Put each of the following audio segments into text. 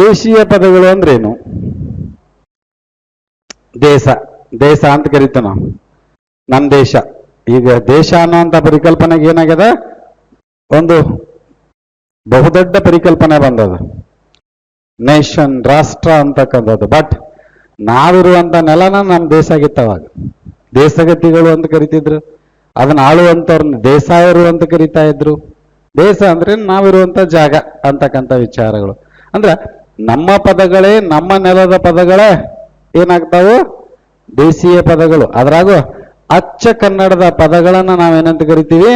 ದೇಶೀಯ ಪದಗಳು ಅಂದ್ರೇನು? ದೇಶ ದೇಶ ಅಂತ ಕರಿತೀವಿ ನಾವು. ನಮ್ಮ ದೇಶ. ಈಗ ದೇಶ ಅನ್ನೋಂಥ ಪರಿಕಲ್ಪನೆಗೆ ಏನಾಗ್ಯದ, ಒಂದು ಬಹುದೊಡ್ಡ ಪರಿಕಲ್ಪನೆ ಬಂದದ, ನೇಷನ್, ರಾಷ್ಟ್ರ ಅಂತಕ್ಕಂಥದ್ದು. ಬಟ್ ನಾವಿರುವಂತ ನೆಲನ ನಮ್ಮ ದೇಶ ಆಗಿತ್ತವಾಗ. ದೇಶಗತಿಗಳು ಅಂತ ಕರಿತಿದ್ರು, ಅದನ್ನ ಆಳುವಂತವ್ರನ್ನ ದೇಸಾಯರು ಅಂತ ಕರಿತಾ ಇದ್ರು. ದೇಶ ಅಂದ್ರೆ ನಾವಿರುವಂತ ಜಾಗ ಅಂತಕ್ಕಂಥ ವಿಚಾರಗಳು. ಅಂದ್ರೆ ನಮ್ಮ ಪದಗಳೇ, ನಮ್ಮ ನೆಲದ ಪದಗಳೇ ಏನಾಗ್ತಾವು? ದೇಶೀಯ ಪದಗಳು. ಅದ್ರಾಗೂ ಅಚ್ಚ ಕನ್ನಡದ ಪದಗಳನ್ನ ನಾವೇನಂತ ಕರಿತೀವಿ?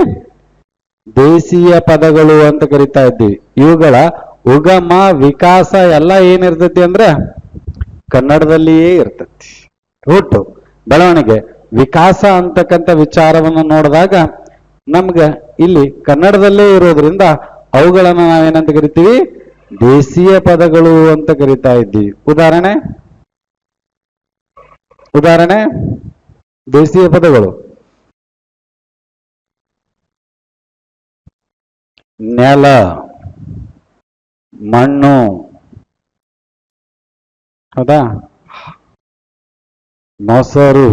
ದೇಶೀಯ ಪದಗಳು ಅಂತ ಕರಿತಾ ಇದ್ದೀವಿ. ಇವುಗಳ ಉಗಮ, ವಿಕಾಸ ಎಲ್ಲ ಏನಿರ್ತೈತಿ ಅಂದ್ರೆ ಕನ್ನಡದಲ್ಲಿಯೇ ಇರ್ತೈತಿ. ಹುಟ್ಟು, ಬೆಳವಣಿಗೆ, ವಿಕಾಸ ಅಂತಕ್ಕಂಥ ವಿಚಾರವನ್ನು ನೋಡಿದಾಗ ನಮ್ಗೆ ಇಲ್ಲಿ ಕನ್ನಡದಲ್ಲೇ ಇರೋದ್ರಿಂದ ಅವುಗಳನ್ನ ನಾವೇನಂತ ಕರಿತೀವಿ? ದೇಶೀಯ ಪದಗಳು ಅಂತ ಕರಿತಾ ಇದ್ದೀವಿ. ಉದಾಹರಣೆ ದೇಶೀಯ ಪದಗಳು: ನೆಲ, ಮಣ್ಣು, ಹೌದಾ, ಮೊಸರು,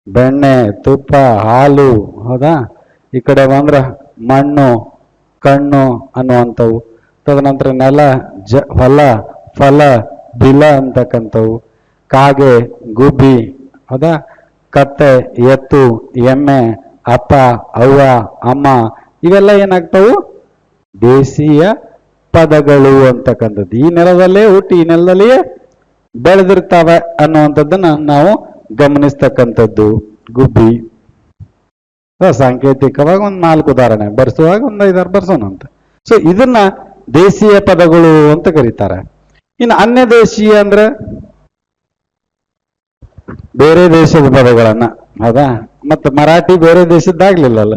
ಬೆಣ್ಣೆ, ತುಪ್ಪ, ಹಾಲು, ಹೌದಾ. ಈ ಕಡೆ ಬಂದ್ರ ಮಣ್ಣು, ಕಣ್ಣು ಅನ್ನುವಂಥವು. ತದನಂತರ ನೆಲ, ಹೊಲ, ಫಲ, ಬಿಲ ಅಂತಕ್ಕಂಥವು. ಕಾಗೆ, ಗುಬ್ಬಿ, ಹೌದಾ, ಕತ್ತೆ, ಎತ್ತು, ಎಮ್ಮೆ, ಅಪ್ಪ, ಅವ್ವ, ಅಮ್ಮ, ಇವೆಲ್ಲ ಏನಾಗ್ತಾವು? ದೇಶೀಯ ಪದಗಳು ಅಂತಕ್ಕಂಥದ್ದು. ಈ ನೆಲದಲ್ಲೇ ಹುಟ್ಟಿ ಈ ನೆಲದಲ್ಲಿಯೇ ಬೆಳೆದಿರ್ತಾವೆ ಅನ್ನುವಂಥದ್ದನ್ನ ನಾವು ಗಮನಿಸ್ತಕ್ಕಂಥದ್ದು. ಗುಬ್ಬಿ. ಸಾಂಕೇತಿಕವಾಗಿ ಒಂದು 4 ಉದಾಹರಣೆ, ಬರ್ಸುವಾಗ ಒಂದು 5-6 ಬರ್ಸೋಣ ಅಂತ. ಸೊ ಇದನ್ನ ದೇಶೀಯ ಪದಗಳು ಅಂತ ಕರೀತಾರೆ. ಇನ್ನು ಅನ್ಯ ದೇಶೀಯ ಅಂದ್ರೆ ಬೇರೆ ದೇಶದ ಪದಗಳನ್ನ, ಹೌದಾ. ಮತ್ತೆ ಮರಾಠಿ ಬೇರೆ ದೇಶದ್ದಾಗ್ಲಿಲ್ಲಲ್ಲ,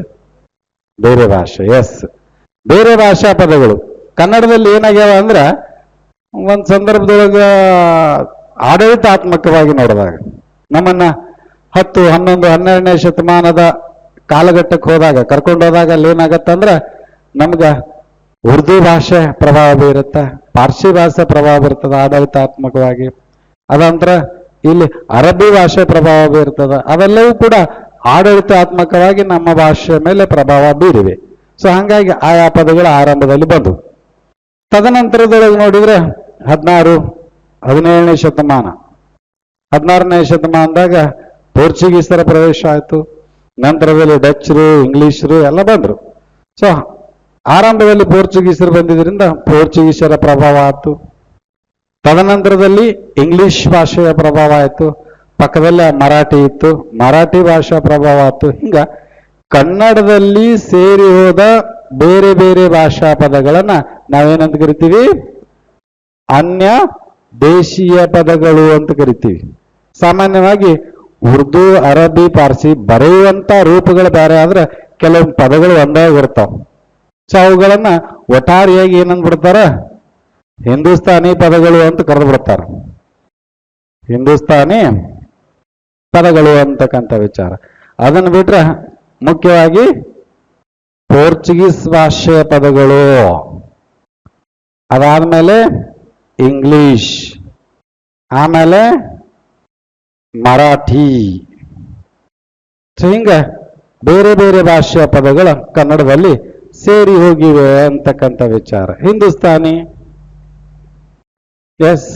ಬೇರೆ ಭಾಷೆ. ಎಸ್, ಬೇರೆ ಭಾಷಾ ಪದಗಳು ಕನ್ನಡದಲ್ಲಿ ಏನಾಗ್ಯಾವ ಅಂದ್ರ ಒಂದ್ ಸಂದರ್ಭದೊಳಗ ಆಡಳಿತಾತ್ಮಕವಾಗಿ ನೋಡಿದಾಗ ನಮ್ಮನ್ನ 10, 11, 12ನೇ ಶತಮಾನದ ಕಾಲಘಟ್ಟಕ್ಕೆ ಹೋದಾಗ ಕರ್ಕೊಂಡು ಹೋದಾಗ ಅಲ್ಲಿ ಏನಾಗತ್ತಂದ್ರ ನಮ್ಗ ಉರ್ದು ಭಾಷೆ ಪ್ರಭಾವ ಬೀರುತ್ತ, ಪಾರ್ಸಿ ಭಾಷೆ ಪ್ರಭಾವ ಬೀರ್ತದ ಆಡಳಿತಾತ್ಮಕವಾಗಿ. ಅದಂತರ ಇಲ್ಲಿ ಅರಬ್ಬಿ ಭಾಷೆ ಪ್ರಭಾವ ಬೀರ್ತದ. ಅವೆಲ್ಲವೂ ಕೂಡ ಆಡಳಿತಾತ್ಮಕವಾಗಿ ನಮ್ಮ ಭಾಷೆಯ ಮೇಲೆ ಪ್ರಭಾವ ಬೀರಿವೆ. ಸೊ ಹಂಗಾಗಿ ಆಯಾ ಪದಗಳು ಆರಂಭದಲ್ಲಿ ಬಂದು ತದನಂತರದೊಳಗೆ ನೋಡಿದ್ರೆ 16, 17ನೇ ಶತಮಾನ, 16ನೇ ಶತಮಾನದಾಗ ಪೋರ್ಚುಗೀಸರ ಪ್ರವೇಶ ಆಯ್ತು. ನಂತರದಲ್ಲಿ ಡಚ್ರು, ಇಂಗ್ಲಿಷರು ಎಲ್ಲ ಬಂದ್ರು. ಸೊ ಆರಂಭದಲ್ಲಿ ಪೋರ್ಚುಗೀಸರು ಬಂದಿದ್ರಿಂದ ಪೋರ್ಚುಗೀಸರ ಪ್ರಭಾವ ಆಯ್ತು. ತದನಂತರದಲ್ಲಿ ಇಂಗ್ಲಿಷ್ ಭಾಷೆಯ ಪ್ರಭಾವ ಆಯ್ತು. ಪಕ್ಕದಲ್ಲೇ ಮರಾಠಿ ಇತ್ತು, ಮರಾಠಿ ಭಾಷಾ ಪ್ರಭಾವ ಆಯ್ತು. ಹಿಂಗ ಕನ್ನಡದಲ್ಲಿ ಸೇರಿ ಹೋದ ಬೇರೆ ಬೇರೆ ಭಾಷಾ ಪದಗಳನ್ನ ನಾವೇನಂತ ಕರಿತೀವಿ? ಅನ್ಯ ದೇಶೀಯ ಪದಗಳು ಅಂತ ಕರಿತೀವಿ. ಸಾಮಾನ್ಯವಾಗಿ ಉರ್ದು, ಅರಬ್ಬಿ, ಪಾರ್ಸಿ ಬರೆಯುವಂತ ರೂಪಗಳು ಬೇರೆ ಆದ್ರೆ ಕೆಲವು ಪದಗಳು ಒಂದೇ ಇರ್ತಾವ. ಸೊ ಅವುಗಳನ್ನ ಒಟ್ಟಾರೆಯಾಗಿ ಏನಂದ್ಬಿಡ್ತಾರ? ಹಿಂದೂಸ್ತಾನಿ ಪದಗಳು ಅಂತ ಕರೆದು ಬಿಡ್ತಾರ. ಹಿಂದೂಸ್ತಾನಿ ಪದಗಳು ಅಂತಕ್ಕಂಥ ವಿಚಾರ. ಅದನ್ನು ಬಿಟ್ರೆ ಮುಖ್ಯವಾಗಿ ಪೋರ್ಚುಗೀಸ್ ಭಾಷೆಯ ಪದಗಳು, ಅದಾದ್ಮೇಲೆ ಇಂಗ್ಲಿಷ್, ಆಮೇಲೆ ಮರಾಠಿ. ಸೊ ಹಿಂಗ ಬೇರೆ ಬೇರೆ ಭಾಷೆಯ ಪದಗಳ ಕನ್ನಡದಲ್ಲಿ ಸೇರಿ ಹೋಗಿವೆ ಅಂತಕ್ಕಂಥ ವಿಚಾರ. ಹಿಂದೂಸ್ತಾನಿ, ಎಸ್,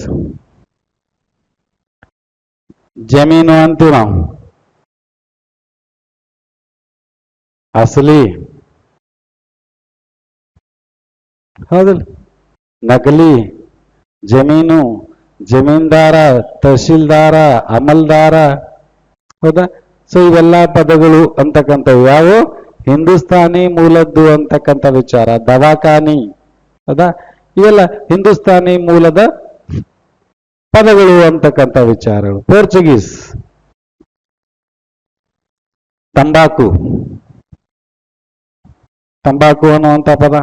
ಜಮೀನು ಅಂತೀವಿ ನಾವು. ಅಸಲಿ, ಹೌದಲ್ಲ, ನಕಲಿ, ಜಮೀನು, ಜಮೀನ್ದಾರ, ತಹಶೀಲ್ದಾರ, ಅಮಲ್ದಾರ, ಹೌದಾ. ಸೊ ಇವೆಲ್ಲ ಪದಗಳು ಅಂತಕ್ಕಂಥವು ಯಾವ ಹಿಂದೂಸ್ತಾನಿ ಮೂಲದ್ದು ಅಂತಕ್ಕಂಥ ವಿಚಾರ. ದವಾಖಾನಿ, ಹೌದಾ, ಇವೆಲ್ಲ ಹಿಂದೂಸ್ತಾನಿ ಮೂಲದ ಪದಗಳು ಅಂತಕ್ಕಂಥ ವಿಚಾರಗಳು. ಪೋರ್ಚುಗೀಸ್. ತಂಬಾಕು, ತಂಬಾಕು ಅನ್ನುವಂಥ ಪದ.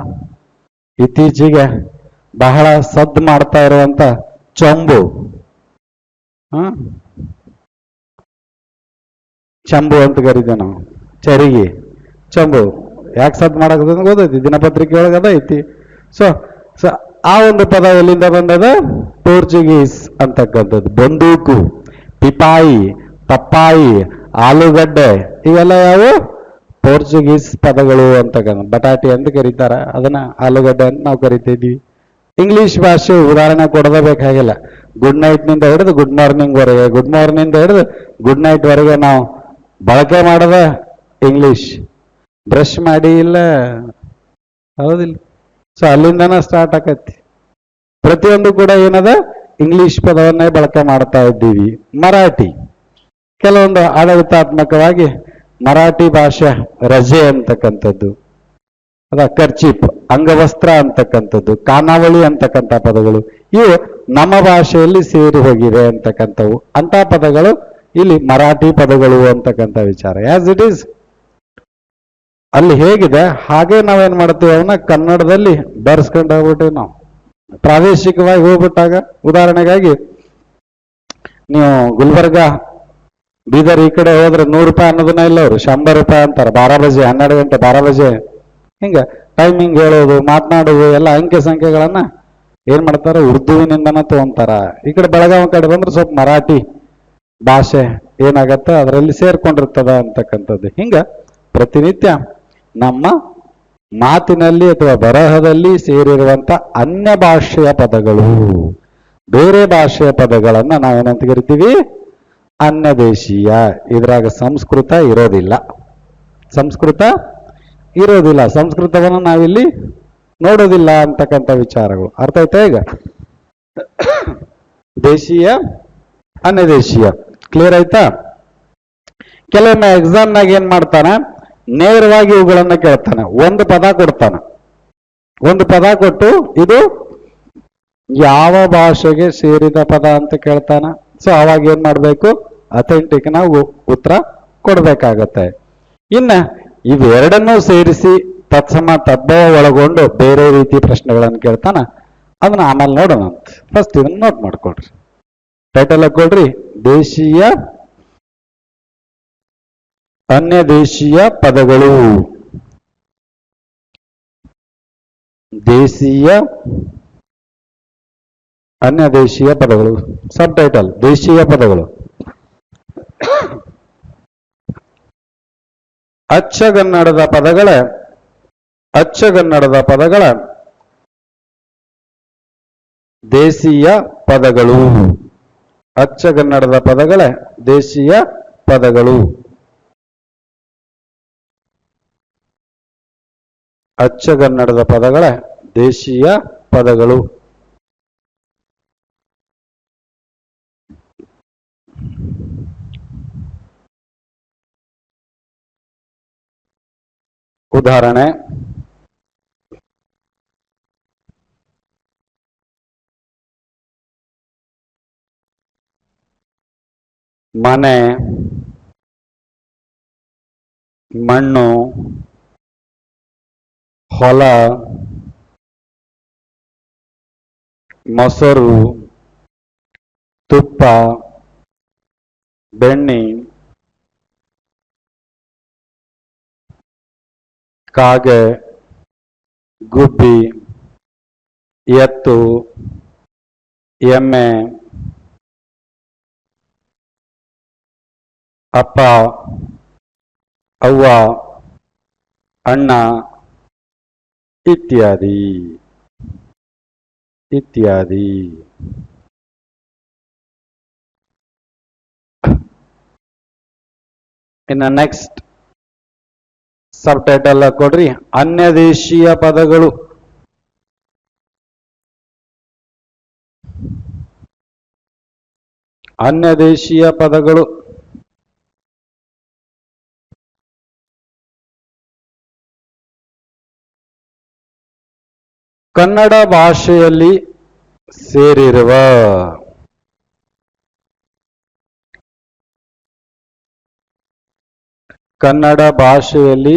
ಇತ್ತೀಚೆಗೆ ಬಹಳ ಸದ್ದು ಮಾಡ್ತಾ ಇರುವಂತ ಚಂಬು, ಚಂಬು ಅಂತ ಕರಿತೀವಿ ನಾವು. ಚರಿಗೆ, ಚಂಬು ಯಾಕೆ ಸದ್ದು ಮಾಡಕತ್ತ ಗೊತ್ತೈತಿ? ದಿನಪತ್ರಿಕೆ ಒಳಗೆ ಅದ ಐತಿ. ಸೊ ಆ ಒಂದು ಪದ ಎಲ್ಲಿಂದ ಬಂದದ? ಪೋರ್ಚುಗೀಸ್ ಅಂತಕ್ಕಂಥದ್ದು. ಬಂದೂಕು, ಪಿಪಾಯಿ, ಪಪ್ಪಾಯಿ, ಆಲೂಗಡ್ಡೆ ಇವೆಲ್ಲ ಯಾವ ಪೋರ್ಚುಗೀಸ್ ಪದಗಳು ಅಂತಕ್ಕಂಥ. ಬಟಾಟೆ ಅಂತ ಕರೀತಾರ, ಅದನ್ನ ಆಲೂಗಡ್ಡೆ ಅಂತ ನಾವು ಕರಿತಿದ್ವಿ. ಇಂಗ್ಲಿಷ್ ಭಾಷೆ ಉದಾಹರಣೆ ಕೊಡದ ಬೇಕಾಗಿಲ್ಲ. ಗುಡ್ ನೈಟ್ ನಿಂದ ಹಿಡಿದು ಗುಡ್ ಮಾರ್ನಿಂಗ್ ವರೆಗೆ, ಗುಡ್ ಮಾರ್ನಿಂಗ್ ಹಿಡಿದು ಗುಡ್ ನೈಟ್ ವರೆಗೆ ನಾವು ಬಳಕೆ ಮಾಡದ ಇಂಗ್ಲಿಷ್. ಬ್ರಷ್ ಮಾಡಿ ಇಲ್ಲ, ಹೌದಿಲ್ಲ? ಸೊ ಅಲ್ಲಿಂದನ ಸ್ಟಾರ್ಟ್ ಆಕತಿ. ಪ್ರತಿಯೊಂದು ಕೂಡ ಏನದ? ಇಂಗ್ಲಿಷ್ ಪದವನ್ನೇ ಬಳಕೆ ಮಾಡ್ತಾ ಇದ್ದೀವಿ. ಮರಾಠಿ ಕೆಲವೊಂದು ಆಡಳಿತಾತ್ಮಕವಾಗಿ ಮರಾಠಿ ಭಾಷೆ ರಜೆ ಅಂತಕ್ಕಂಥದ್ದು, ಅದ ಕರ್ಚಿಪ್, ಅಂಗವಸ್ತ್ರ ಅಂತಕ್ಕಂಥದ್ದು, ಖಾನಾವಳಿ ಅಂತಕ್ಕಂಥ ಪದಗಳು ಇವು ನಮ್ಮ ಭಾಷೆಯಲ್ಲಿ ಸೇರಿ ಹೋಗಿವೆ ಅಂತಕ್ಕಂಥವು. ಅಂತ ಪದಗಳು ಇಲ್ಲಿ ಮರಾಠಿ ಪದಗಳು ಅಂತಕ್ಕಂಥ ವಿಚಾರ. ಆಸ್ ಇಟ್ ಈಸ್ ಅಲ್ಲಿ ಹೇಗಿದೆ ಹಾಗೆ ನಾವೇನ್ ಮಾಡ್ತೀವಿ, ಅವನ್ನ ಕನ್ನಡದಲ್ಲಿ ಬರ್ಸ್ಕೊಂಡು ಹೋಗ್ಬಿಟ್ಟಿವಿ ನಾವು. ಪ್ರಾದೇಶಿಕವಾಗಿ ಹೋಗ್ಬಿಟ್ಟಾಗ ಉದಾಹರಣೆಗಾಗಿ ನೀವು ಗುಲ್ಬರ್ಗ, ಬೀದರ್ ಈ ಕಡೆ ಹೋದ್ರೆ 100 ರೂಪಾಯಿ ಅನ್ನೋದನ್ನ ಇಲ್ಲ, ಅವರು 100 ರೂಪಾಯಿ ಅಂತಾರೆ. 12 ಬಜೆ, 12 ಗಂಟೆ, 12 ಬಜೆ ಹಿಂಗ ಟೈಮಿಂಗ್ ಹೇಳೋದು, ಮಾತನಾಡೋದು ಎಲ್ಲ ಅಂಕೆ ಸಂಖ್ಯೆಗಳನ್ನ ಏನ್ ಮಾಡ್ತಾರೆ, ಉರ್ದುವಿನಿಂದನ ತಗೊಂತಾರ. ಈ ಕಡೆ ಬೆಳಗಾವಿ ಕಡೆ ಬಂದ್ರೆ ಸ್ವಲ್ಪ ಮರಾಠಿ ಭಾಷೆ ಏನಾಗತ್ತ ಅದರಲ್ಲಿ ಸೇರ್ಕೊಂಡಿರ್ತದ ಅಂತಕ್ಕಂಥದ್ದು. ಹಿಂಗ ಪ್ರತಿನಿತ್ಯ ನಮ್ಮ ಮಾತಿನಲ್ಲಿ ಅಥವಾ ಬರಹದಲ್ಲಿ ಸೇರಿರುವಂತ ಅನ್ಯ ಭಾಷೆಯ ಪದಗಳು, ಬೇರೆ ಭಾಷೆಯ ಪದಗಳನ್ನ ನಾವೇನಂತ ಕರಿತೀವಿ? ಅನ್ಯ ದೇಶೀಯ. ಇದ್ರಾಗ ಸಂಸ್ಕೃತ ಇರೋದಿಲ್ಲ, ಸಂಸ್ಕೃತ ಇರೋದಿಲ್ಲ, ಸಂಸ್ಕೃತವನ್ನು ನಾವಿಲ್ಲಿ ನೋಡೋದಿಲ್ಲ ಅಂತಕ್ಕಂಥ ವಿಚಾರಗಳು. ಅರ್ಥ ಆಯ್ತಾ ಈಗ? ದೇಶೀಯ, ಅನ್ಯ ದೇಶೀಯ ಕ್ಲಿಯರ್ ಆಯ್ತಾ? ಕೆಲವೊಮ್ಮೆ ಎಕ್ಸಾಮ್ನಾಗ ಏನ್ ಮಾಡ್ತಾನೆ, ನೇರವಾಗಿ ಇವುಗಳನ್ನ ಕೇಳ್ತಾನೆ. ಒಂದು ಪದ ಕೊಡ್ತಾನೆ, ಒಂದು ಪದ ಕೊಟ್ಟು ಇದು ಯಾವ ಭಾಷೆಗೆ ಸೇರಿದ ಪದ ಅಂತ ಕೇಳ್ತಾನೆ. ಸೊ ಅವಾಗ ಏನ್ ಮಾಡ್ಬೇಕು? ಅಥೆಂಟಿಕ್ ನಾವು ಉತ್ತರ ಕೊಡ್ಬೇಕಾಗತ್ತೆ. ಇನ್ನ ಇವೆರಡನ್ನೂ ಸೇರಿಸಿ ತತ್ಸಮ ತದ್ಭವ ಒಳಗೊಂಡು ಬೇರೆ ರೀತಿ ಪ್ರಶ್ನೆಗಳನ್ನು ಕೇಳ್ತಾನ, ಅದನ್ನ ಆಮೇಲೆ ನೋಡೋಣ ಅಂತ. ಫಸ್ಟ್ ಇದನ್ನ ನೋಟ್ ಮಾಡ್ಕೊಳ್ರಿ, ಟೈಟಲ್ ಹಾಕೊಳ್ರಿ, ದೇಶೀಯ ಅನ್ಯ ದೇಶೀಯ ಪದಗಳು. ದೇಶೀಯ ಅನ್ಯ ದೇಶೀಯ ಪದಗಳು. ಸಬ್ ಟೈಟಲ್ ದೇಶೀಯ ಪದಗಳು. ಅಚ್ಚಗನ್ನಡದ ಪದಗಳ ದೇಶೀಯ ಪದಗಳು. ಅಚ್ಚಗನ್ನಡದ ಪದಗಳ ದೇಶೀಯ ಪದಗಳು. ಅಚ್ಚಗನ್ನಡದ ಪದಗಳ ದೇಶೀಯ ಪದಗಳು. ಉದಾಹರಣೆ: ಮನೆ, ಮಣ್ಣು, ಹೊಲ, ಮೊಸರು, ತುಪ್ಪ, ಬೆಣ್ಣೆ, ಕಾಗೆ, ಗುಬ್ಬಿ, ಎತ್ತು, ಎಮ್ಮೆ, ಅಪ್ಪ, ಅವ್ವ, ಅಣ್ಣ ಇತ್ಯಾದಿ ಇತ್ಯಾದಿ. ಇನ್ನು ನೆಕ್ಸ್ಟ್ ಸಬ್ ಟೈಟಲ್ ಕೊಡ್ರಿ, ಅನ್ಯ ದೇಶೀಯ ಪದಗಳು. ಅನ್ಯ ದೇಶೀಯ ಪದಗಳು. ಕನ್ನಡ ಭಾಷೆಯಲ್ಲಿ ಸೇರಿರುವ ಕನ್ನಡ ಭಾಷೆಯಲ್ಲಿ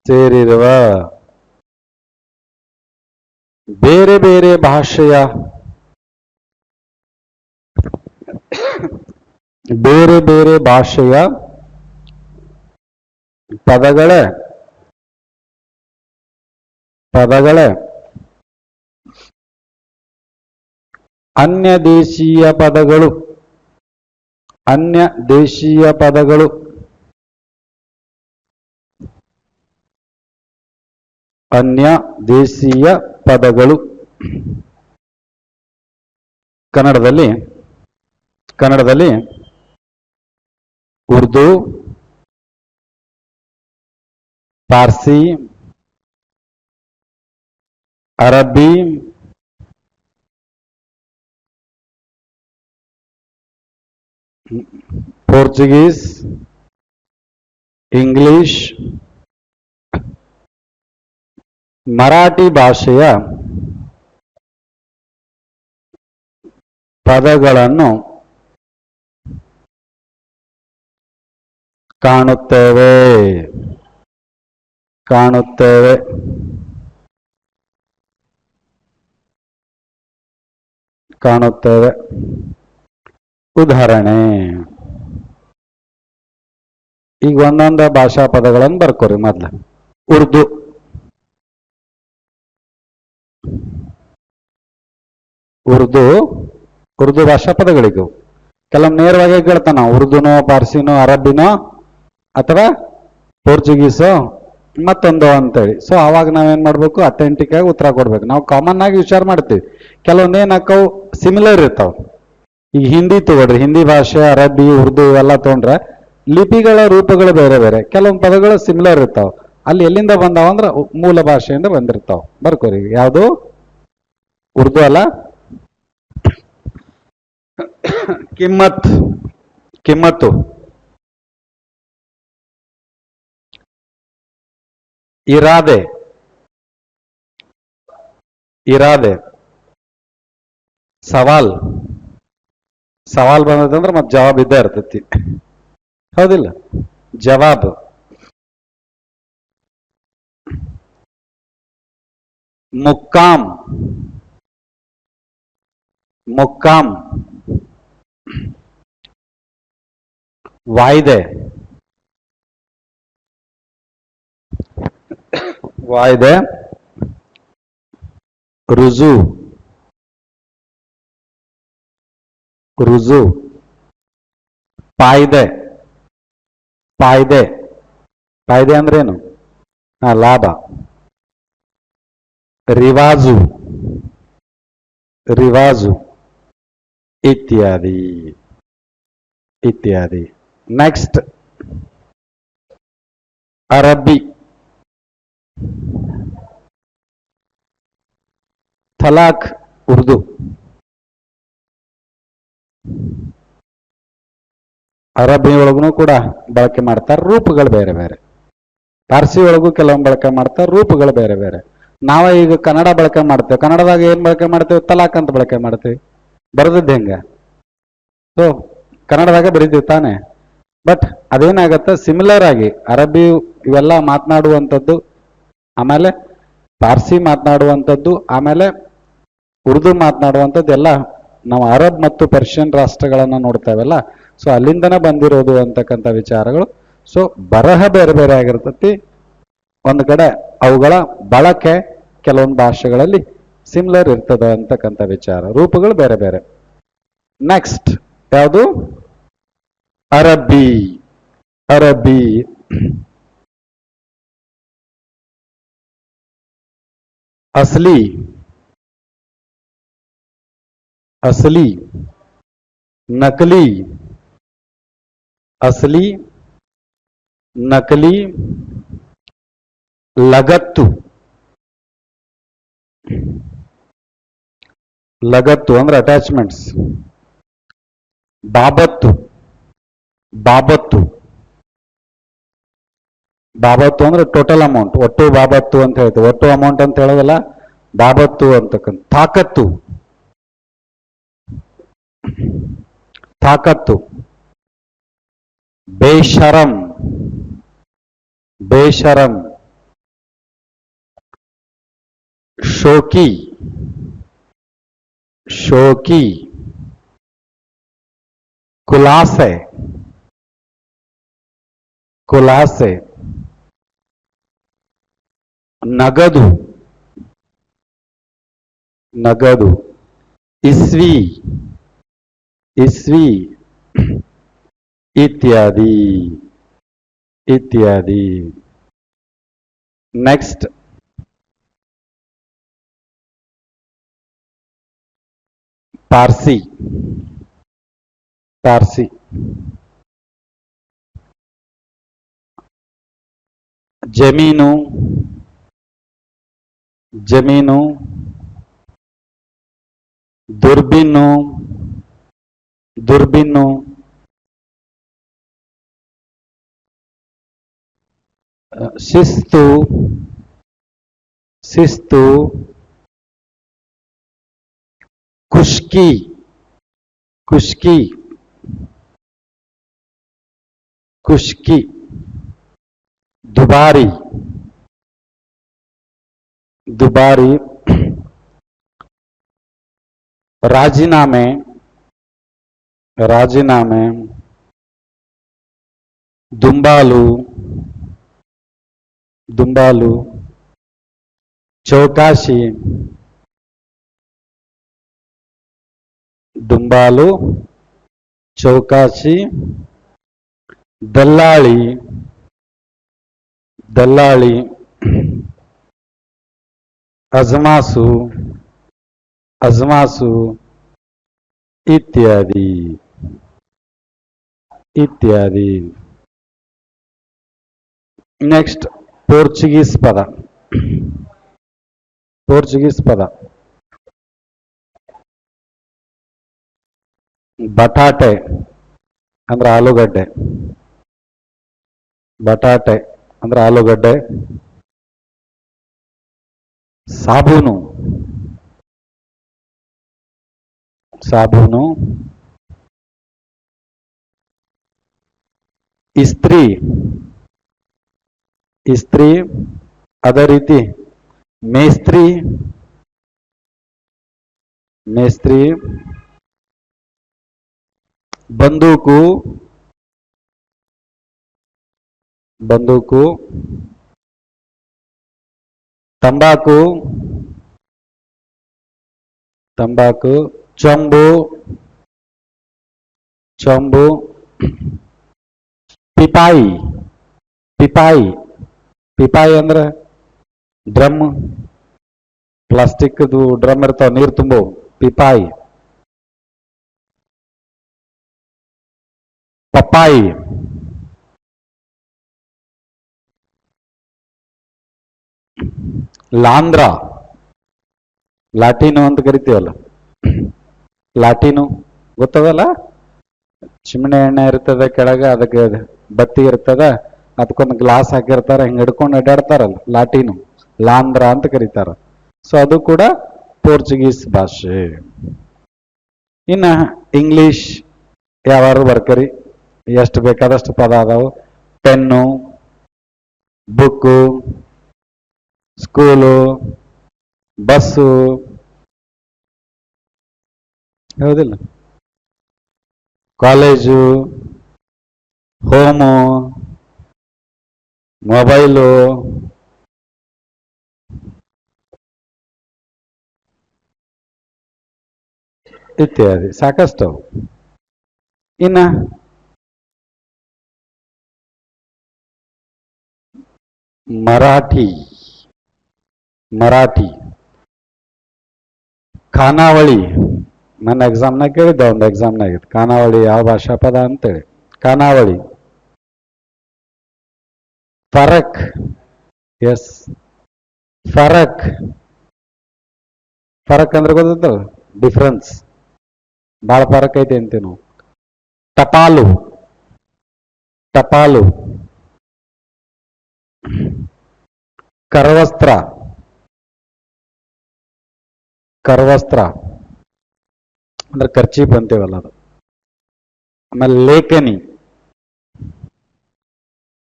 ಸೇರಿರುವ ಬೇರೆ ಬೇರೆ ಭಾಷೆಯ ಪದಗಳೇ ಅನ್ಯ ದೇಶೀಯ ಪದಗಳು. ಅನ್ಯ ದೇಶೀಯ ಪದಗಳು. ಅನ್ಯ ದೇಶೀಯ ಪದಗಳು. ಕನ್ನಡದಲ್ಲಿ ಉರ್ದು, ಪಾರ್ಸಿ, ಅರಬ್ಬಿ, ಪೋರ್ಚುಗೀಸ್, ಇಂಗ್ಲಿಷ್, ಮರಾಠಿ ಭಾಷೆಯ ಪದಗಳನ್ನು ಕಾಣುತ್ತೇವೆ. ಉದಾಹರಣೆ, ಈಗ ಒಂದೊಂದು ಭಾಷಾ ಪದಗಳನ್ನು ಬರ್ಕೋರಿ. ಮೊದ್ಲು ಉರ್ದು. ಉರ್ದು ಭಾಷಾ ಪದಗಳಿಗೂ ಕೆಲವು ನೇರವಾಗಿ ಕೇಳ್ತಾನ, ಉರ್ದುನೋ, ಪಾರ್ಸಿನೋ, ಅರಬ್ಬಿನೋ ಅಥವಾ ಪೋರ್ಚುಗೀಸೋ ಮತ್ತೊಂದು ಅಂತೇಳಿ. ಸೊ ಅವಾಗ ನಾವೇನ್ ಮಾಡ್ಬೇಕು, ಅಥೆಂಟಿಕ್ ಆಗಿ ಉತ್ತರ ಕೊಡ್ಬೇಕು. ನಾವು ಕಾಮನ್ ಆಗಿ ವಿಚಾರ ಮಾಡ್ತೀವಿ, ಕೆಲವೊಂದು ಏನಾಕವು ಸಿಮಿಲರ್ ಇರ್ತಾವ. ಈಗ ಹಿಂದಿ ತಗೊಳ್ರಿ, ಹಿಂದಿ ಭಾಷೆ, ಅರಬ್ಬಿ, ಉರ್ದು ಇವೆಲ್ಲ ತಗೊಂಡ್ರೆ ಲಿಪಿಗಳ ರೂಪಗಳು ಬೇರೆ ಬೇರೆ, ಕೆಲವೊಂದು ಪದಗಳು ಸಿಮಿಲರ್ ಇರ್ತಾವ. ಅಲ್ಲಿ ಎಲ್ಲಿಂದ ಬಂದಾವ ಅಂದ್ರೆ ಮೂಲ ಭಾಷೆಯಿಂದ ಬಂದಿರ್ತಾವ. ಬರ್ಕೋರಿ, ಯಾವುದು ಉರ್ದು ಅಲ್ಲ. ಕಿಮ್ಮತ್ತು, ಇರಾದೆ, ಸವಾಲ್ ಬಂದದಂದ್ರೆ ಮತ್ತೆ ಜವಾಬ್ ಇದ್ದೇ ಇರ್ತೈತಿ, ಹೌದಿಲ್ಲ? ಜವಾಬ್, ಮುಕ್ಕಾಂ, ವಾಯ್ದೆ, ರುಜು, ಪಾಯ್ದೆ ಅಂದ್ರೇನು? ಲಾಭ. ರಿವಾಜು ಇತ್ಯಾದಿ. ನೆಕ್ಸ್ಟ್, ಅರಬ್ಬಿ, ತಲಾಕ್ ಉರ್ದು, ಅರಬ್ಬಿ ಒಳಗೂ ಕೂಡ ಬಳಕೆ ಮಾಡ್ತಾರೆ, ರೂಪಗಳು ಬೇರೆ ಬೇರೆ. ಪಾರ್ಸಿ ಒಳಗೂ ಕೆಲವೊಂದು ಬಳಕೆ ಮಾಡ್ತಾರೆ, ರೂಪಗಳು ಬೇರೆ ಬೇರೆ. ನಾವ ಈಗ ಕನ್ನಡ ಬಳಕೆ ಮಾಡ್ತೇವೆ, ಕನ್ನಡದಾಗ ಏನ್ ಬಳಕೆ ಮಾಡ್ತೇವೆ? ತಲಾಕ್ ಅಂತ ಬಳಕೆ ಮಾಡ್ತೇವೆ. ಬರೆದದ್ದು ಹೆಂಗ? ಸೊ ಕನ್ನಡದಾಗ ಬರೀತೀವಿ ತಾನೆ. ಬಟ್ ಅದೇನಾಗತ್ತೆ, ಸಿಮಿಲರ್ ಆಗಿ ಅರಬ್ಬಿ ಇವೆಲ್ಲ ಮಾತನಾಡುವಂಥದ್ದು, ಆಮೇಲೆ ಪಾರ್ಸಿ ಮಾತನಾಡುವಂಥದ್ದು, ಆಮೇಲೆ ಉರ್ದು ಮಾತನಾಡುವಂಥದ್ದು ಎಲ್ಲ ನಾವು ಅರಬ್ ಮತ್ತು ಪರ್ಷಿಯನ್ ರಾಷ್ಟ್ರಗಳನ್ನ ನೋಡ್ತೇವಲ್ಲ. ಸೊ ಅಲ್ಲಿಂದನೇ ಬಂದಿರೋದು ಅಂತಕ್ಕಂಥ ವಿಚಾರಗಳು. ಸೊ ಬರಹ ಬೇರೆ ಬೇರೆ ಆಗಿರ್ತತಿ. ಒಂದು ಕಡೆ ಅವುಗಳ ಬಳಕೆ ಕೆಲವೊಂದು ಭಾಷೆಗಳಲ್ಲಿ ಸಿಮಿಲರ್ ಇರ್ತದೆ ಅಂತಕ್ಕಂಥ ವಿಚಾರ, ರೂಪಗಳು ಬೇರೆ ಬೇರೆ. ನೆಕ್ಸ್ಟ್ ಯಾವುದು? ಅರಬ್ಬಿ. ಅಸ್ಲಿ, ನಕಲಿ, ಲಗತ್ತು ಅಂದ್ರೆ ಅಟ್ಯಾಚ್ಮೆಂಟ್ಸ್. ಬಾಬತ್ತು ಅಂದ್ರೆ ಟೋಟಲ್ ಅಮೌಂಟ್, ಒಟ್ಟು ಬಾಬತ್ತು ಅಂತ ಹೇಳ್ತೀವಿ. ಒಟ್ಟು ಅಮೌಂಟ್ ಅಂತ ಹೇಳೋದಲ್ಲ, ಬಾಬತ್ತು ಅಂತಕ್ಕಂಥ. ತಾಕತ್ತು, ಬೇಶರಂ, ಶೋಕಿ, ಕುಲಾಸೆ, ನಗದು, ಇಸ್ವಿ ಇಸ್ವಿ ಇತ್ಯಾದಿ ಇತ್ಯಾದಿ. ನೆಕ್ಸ್ಟ್ ಪಾರ್ಸಿ ಪಾರ್ಸಿ. ಜಮೀನು ಜಮೀನು. ದುರ್ಬಿನ್ನು ದುರ್ಬಿನ್ನು. ಶಿಸ್ತು ಶಿಸ್ತು. ಖುಷ್ಕಿ ಖುಷ್ಕಿ ಖುಷ್ಕಿ. ದುಬಾರಿ ದುಬಾರಿ. ರಾಜೀನಾಮೆ ರಾಜೀನಾಮೆ. ದುಂಬಾಲು ದುಂಬಾಲು. ಚೌಕಾಶಿ ದುಂಬಾಲು ಚೌಕಾಶಿ. ದಲ್ಲಾಳಿ ದಲ್ಲಾಳಿ. ಅಜಮಾಸು ಅಜಮಾಸು ಇತ್ಯಾದಿ ಇತ್ಯಾದಿ. ನೆಕ್ಸ್ಟ್ ಪೋರ್ಚುಗೀಸ್ ಪದ. ಪೋರ್ಚುಗೀಸ್ ಪದ. ಬಟಾಟೆ ಅಂದ್ರೆ ಆಲೂಗಡ್ಡೆ. ಬಟಾಟೆ ಅಂದ್ರೆ ಆಲೂಗಡ್ಡೆ. ಸಾಬೂನು ಸಾಬೂನು. ಇಸ್ತ್ರಿ ಇಸ್ತ್ರಿ. ಅದೇ ರೀತಿ ಮೇಸ್ತ್ರಿ ಮೇಸ್ತ್ರಿ. ಬಂದೂಕು ಬಂದೂಕು. ತಂಬಾಕು ತಂಬಾಕು. ಚೊಂಬು ಚೊಂಬು. ಪಿಪಾಯಿ ಪಿಪಾಯಿ ಪಿಪಾಯಿ ಅಂದ್ರೆ ಡ್ರಮ್. ಪ್ಲಾಸ್ಟಿಕ್ ಡ್ರಮ್ ಇರ್ತಾವ ನೀರು ತುಂಬು. ಪಿಪಾಯಿ. ಪಪ್ಪಾಯಿ ಲಾಂದ್ರ. ಲಾಟಿನು ಅಂತ ಕರಿತೀವಲ್ಲ. ಲಾಟಿನು ಗೊತ್ತದಲ್ಲ. ಚಿಮಣೆ ಎಣ್ಣೆ ಇರ್ತದೆ ಕೆಳಗೆ, ಅದಕ್ಕೆ ಬತ್ತಿ ಇರ್ತದ, ಅದಕ್ಕೊಂದು ಗ್ಲಾಸ್ ಹಾಕಿರ್ತಾರೆ, ಹಿಂಗೆ ಹಿಡ್ಕೊಂಡು ಅಡ್ಡಾಡ್ತಾರಲ್ಲ, ಲಾಟಿನು. ಲಾಂದ್ರ ಅಂತ ಕರೀತಾರ. ಸೊ ಅದು ಕೂಡ ಪೋರ್ಚುಗೀಸ್ ಭಾಷೆ. ಇನ್ನ ಇಂಗ್ಲಿಷ್ ಯಾವಾರು ಬರ್ಕರಿ, ಎಷ್ಟು ಬೇಕಾದಷ್ಟು ಪದ ಅದಾವು. ಪೆನ್ನು, ಬುಕ್ಕು, ಸ್ಕೂಲು, ಬಸ್ಸು, ಹೌದಿಲ್ಲ, ಕಾಲೇಜು, ಹೋಮು, ಮೊಬೈಲು, ಇತ್ಯಾದಿ ಸಾಕಷ್ಟು. ಇನ್ನ ಮರಾಠಿ ಮರಾಠಿ. ಖಾನಾವಳಿ ನನ್ನ ಎಕ್ಸಾಮ್ನಾಗ ಕೇಳಿದ್ದ, ಒಂದು ಎಕ್ಸಾಮ್ನಾಗ ಖಾನಾವಳಿ ಯಾವ ಭಾಷಾ ಪದ ಅಂತೇಳಿ. ಖಾನಾವಳಿ. ಫರಕ್. ಎಸ್, ಫರಕ್. ಫರಕ್ ಅಂದ್ರೆ ಗೊತ್ತಲ್ಲ, ಡಿಫ್ರೆನ್ಸ್, ಭಾಳ ಫರಕ್ ಐತೆ ಅಂತೀವಿ ನಾವು. ಟಪಾಲು ಟಪಾಲು. ಕರವಸ್ತ್ರ ಕರವಸ್ತ್ರ ಅಂದ್ರೆ ಖರ್ಚೀಪ್ ಅಂತೀವಲ್ಲ ಅದು. ಆಮೇಲೆ ಲೇಖನಿ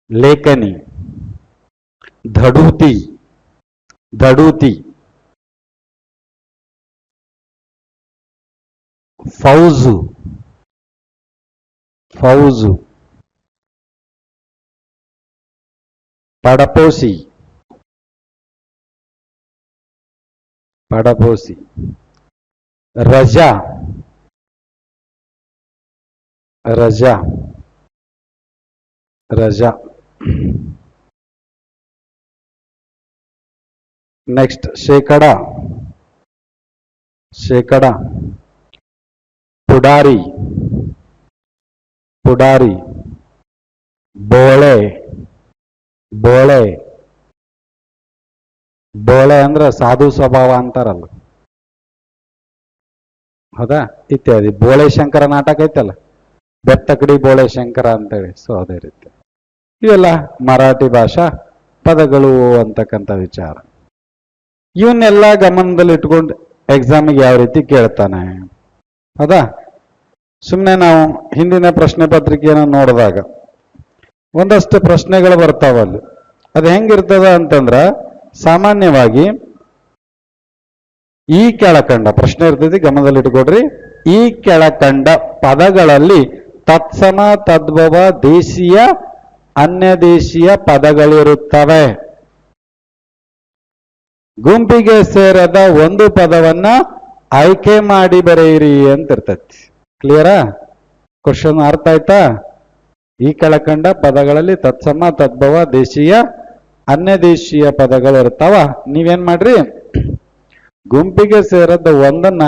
ಲೇಖನಿ. ಧಡೂತಿ ಧಡೂತಿ. ಫೌಜು ಫೌಜು. ಪಡಪೋಸಿ ಪಡಪೋಸಿ. ರಜಾ ರಜಾ ರಜಾ. ನೆಕ್ಸ್ಟ್ ಶೇಕಡ ಶೇಕಡ. ಪುಡಾರಿ ಪುಡಾರಿ. ಬೋಳೆ ಬೋಳೆ. ಬೋಳೆ ಅಂದ್ರೆ ಸಾಧು ಸ್ವಭಾವ ಅಂತಾರಲ್ಲ, ಹೌದಾ? ಇತ್ಯಾದಿ. ಬೋಳೆ ಶಂಕರ ನಾಟಕ ಐತಲ್ಲ, ಬೆತ್ತಕಡಿ ಬೋಳೆ ಶಂಕರ ಅಂತೇಳಿ, ಸೊ ಅದೇ ರೀತಿ ಇವೆಲ್ಲ ಮರಾಠಿ ಭಾಷಾ ಪದಗಳು ಅಂತಕ್ಕಂಥ ವಿಚಾರ. ಇವನ್ನೆಲ್ಲ ಗಮನದಲ್ಲಿ ಇಟ್ಕೊಂಡು ಎಕ್ಸಾಮಿಗೆ ಯಾವ ರೀತಿ ಕೇಳ್ತಾನೆ, ಹೌದಾ? ಸುಮ್ಮನೆ ನಾವು ಹಿಂದಿನ ಪ್ರಶ್ನೆ ಪತ್ರಿಕೆಯನ್ನು ನೋಡಿದಾಗ ಒಂದಷ್ಟು ಪ್ರಶ್ನೆಗಳು ಬರ್ತಾವಲ್ಲಿ. ಅದು ಹೆಂಗಿರ್ತದ ಅಂತಂದ್ರ, ಸಾಮಾನ್ಯವಾಗಿ ಈ ಕೆಳಕಂಡ ಪ್ರಶ್ನೆ ಇರ್ತೈತಿ, ಗಮನದಲ್ಲಿ ಇಟ್ಕೊಡ್ರಿ. ಈ ಕೆಳಕಂಡ ಪದಗಳಲ್ಲಿ ತತ್ಸಮ ತದ್ಭವ ದೇಶೀಯ ಅನ್ಯ ದೇಶೀಯ ಪದಗಳಿರುತ್ತವೆ. ಗುಂಪಿಗೆ ಸೇರದ ಒಂದು ಪದವನ್ನ ಆಯ್ಕೆ ಮಾಡಿ ಬರೆಯಿರಿ ಅಂತ ಇರ್ತೈತಿ. ಕ್ಲಿಯರಾ? ಕ್ವಶನ್ ಅರ್ಥ ಆಯ್ತಾ? ಈ ಕೆಳಕಂಡ ಪದಗಳಲ್ಲಿ ತತ್ಸಮ ತದ್ಭವ ದೇಶೀಯ ಅನ್ಯ ದೇಶೀಯ ಪದಗಳು ಇರ್ತಾವ. ನೀವೇನ್ ಮಾಡ್ರಿ, ಗುಂಪಿಗೆ ಸೇರದ ಒಂದನ್ನ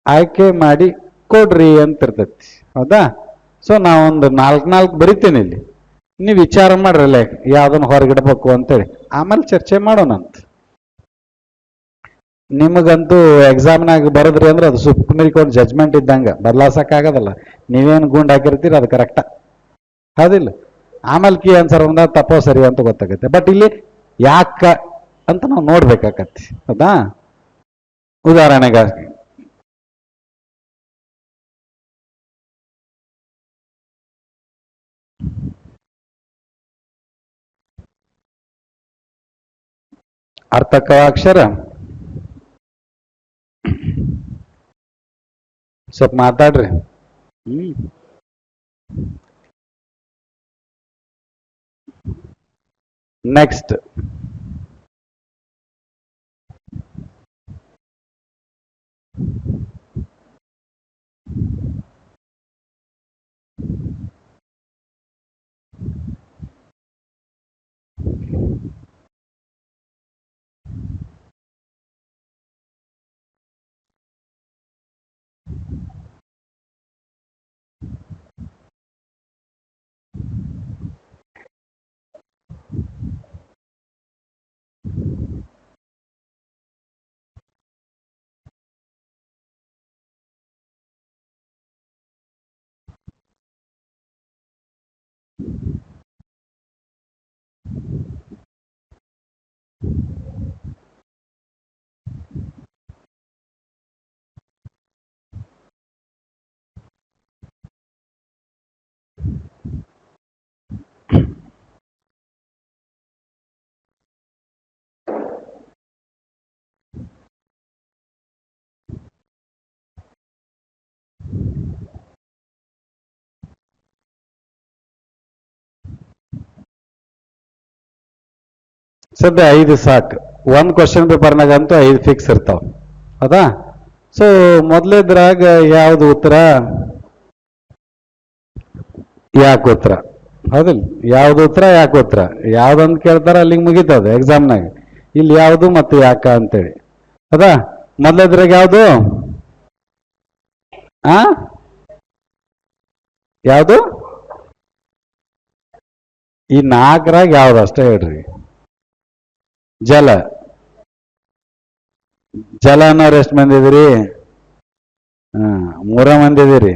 ಆಯ್ಕೆ ಮಾಡಿ ಕೊಡ್ರಿ ಅಂತ ಇರ್ತೈತಿ, ಹೌದಾ? ಸೊ ನಾವೊಂದು ನಾಲ್ಕು ಬರಿತೀನಿ ಇಲ್ಲಿ, ನೀವು ವಿಚಾರ ಮಾಡ್ರಲ್ಲ ಯಾವ್ದನ್ನ ಹೊರಗಿಡ್ಬೇಕು ಅಂತೇಳಿ, ಆಮೇಲೆ ಚರ್ಚೆ ಮಾಡೋಣಂತ. ನಿಮಗಂತೂ ಎಕ್ಸಾಮ್ನಾಗ ಬರದ್ರಿ ಅಂದ್ರೆ ಅದು ಸುಪ್ರೀಂ ಜಜ್ಮೆಂಟ್ ಇದ್ದಂಗ, ಬದಲಾಸಕ್ ಆಗೋದಲ್ಲ. ನೀವೇನು ಗುಂಡ್ ಹಾಕಿರ್ತೀರಿ ಅದು ಕರೆಕ್ಟ, ಹೌದಿಲ್ಲ? ಆಮೇಲೆ ಕೀ ಆನ್ಸರ್ ಒಂದ ತಪ್ಪೋ ಸರಿ ಅಂತ ಗೊತ್ತಾಗತ್ತೆ. ಬಟ್ ಇಲ್ಲಿ ಯಾಕ ಅಂತ ನಾವು ನೋಡ್ಬೇಕಾಗತ್ತೆ, ಹೌದಾ? ಉದಾಹರಣೆಗಾಗಿ ಅರ್ಥಕವಾಕ್ಷರ ಸ್ವಲ್ಪ ಮಾತಾಡ್ರಿ. ನೆಕ್ಸ್ಟ್ ಸದ್ಯ 5 ಸಾಕು. ಒಂದ್ ಕ್ವಶನ್ ಪೇಪರ್ನಾಗಂತೂ 5 ಫಿಕ್ಸ್ ಇರ್ತಾವ, ಹೌದಾ? ಸೊ ಮೊದಲೇದ್ರಾಗ ಯಾವ್ದು ಉತ್ತರ, ಯಾಕೆ ಉತ್ತರ, ಹೌದಿಲ್ಲ? ಯಾವ್ದು ಉತ್ತರ ಯಾಕೆ ಉತ್ತರ, ಯಾವ್ದಂತ ಕೇಳ್ತಾರ ಅಲ್ಲಿಗೆ ಮುಗಿತದ ಎಕ್ಸಾಮ್ನಾಗ. ಇಲ್ಲಿ ಯಾವುದು ಮತ್ತೆ ಯಾಕ ಅಂತೇಳಿ, ಹೌದಾ? ಮೊದಲೇದ್ರಾಗ ಯಾವ್ದು, ಆ ಯಾವುದು? ಈ 4ರಾಗ ಯಾವ್ದು ಅಷ್ಟೇ ಹೇಳ್ರಿ. ಜಲ. ಜಲ ಅನ್ನೋರು ಎಷ್ಟು ಮಂದಿ ಇದೀರಿ? 3 ಮಂದಿ ಇದೀರಿ.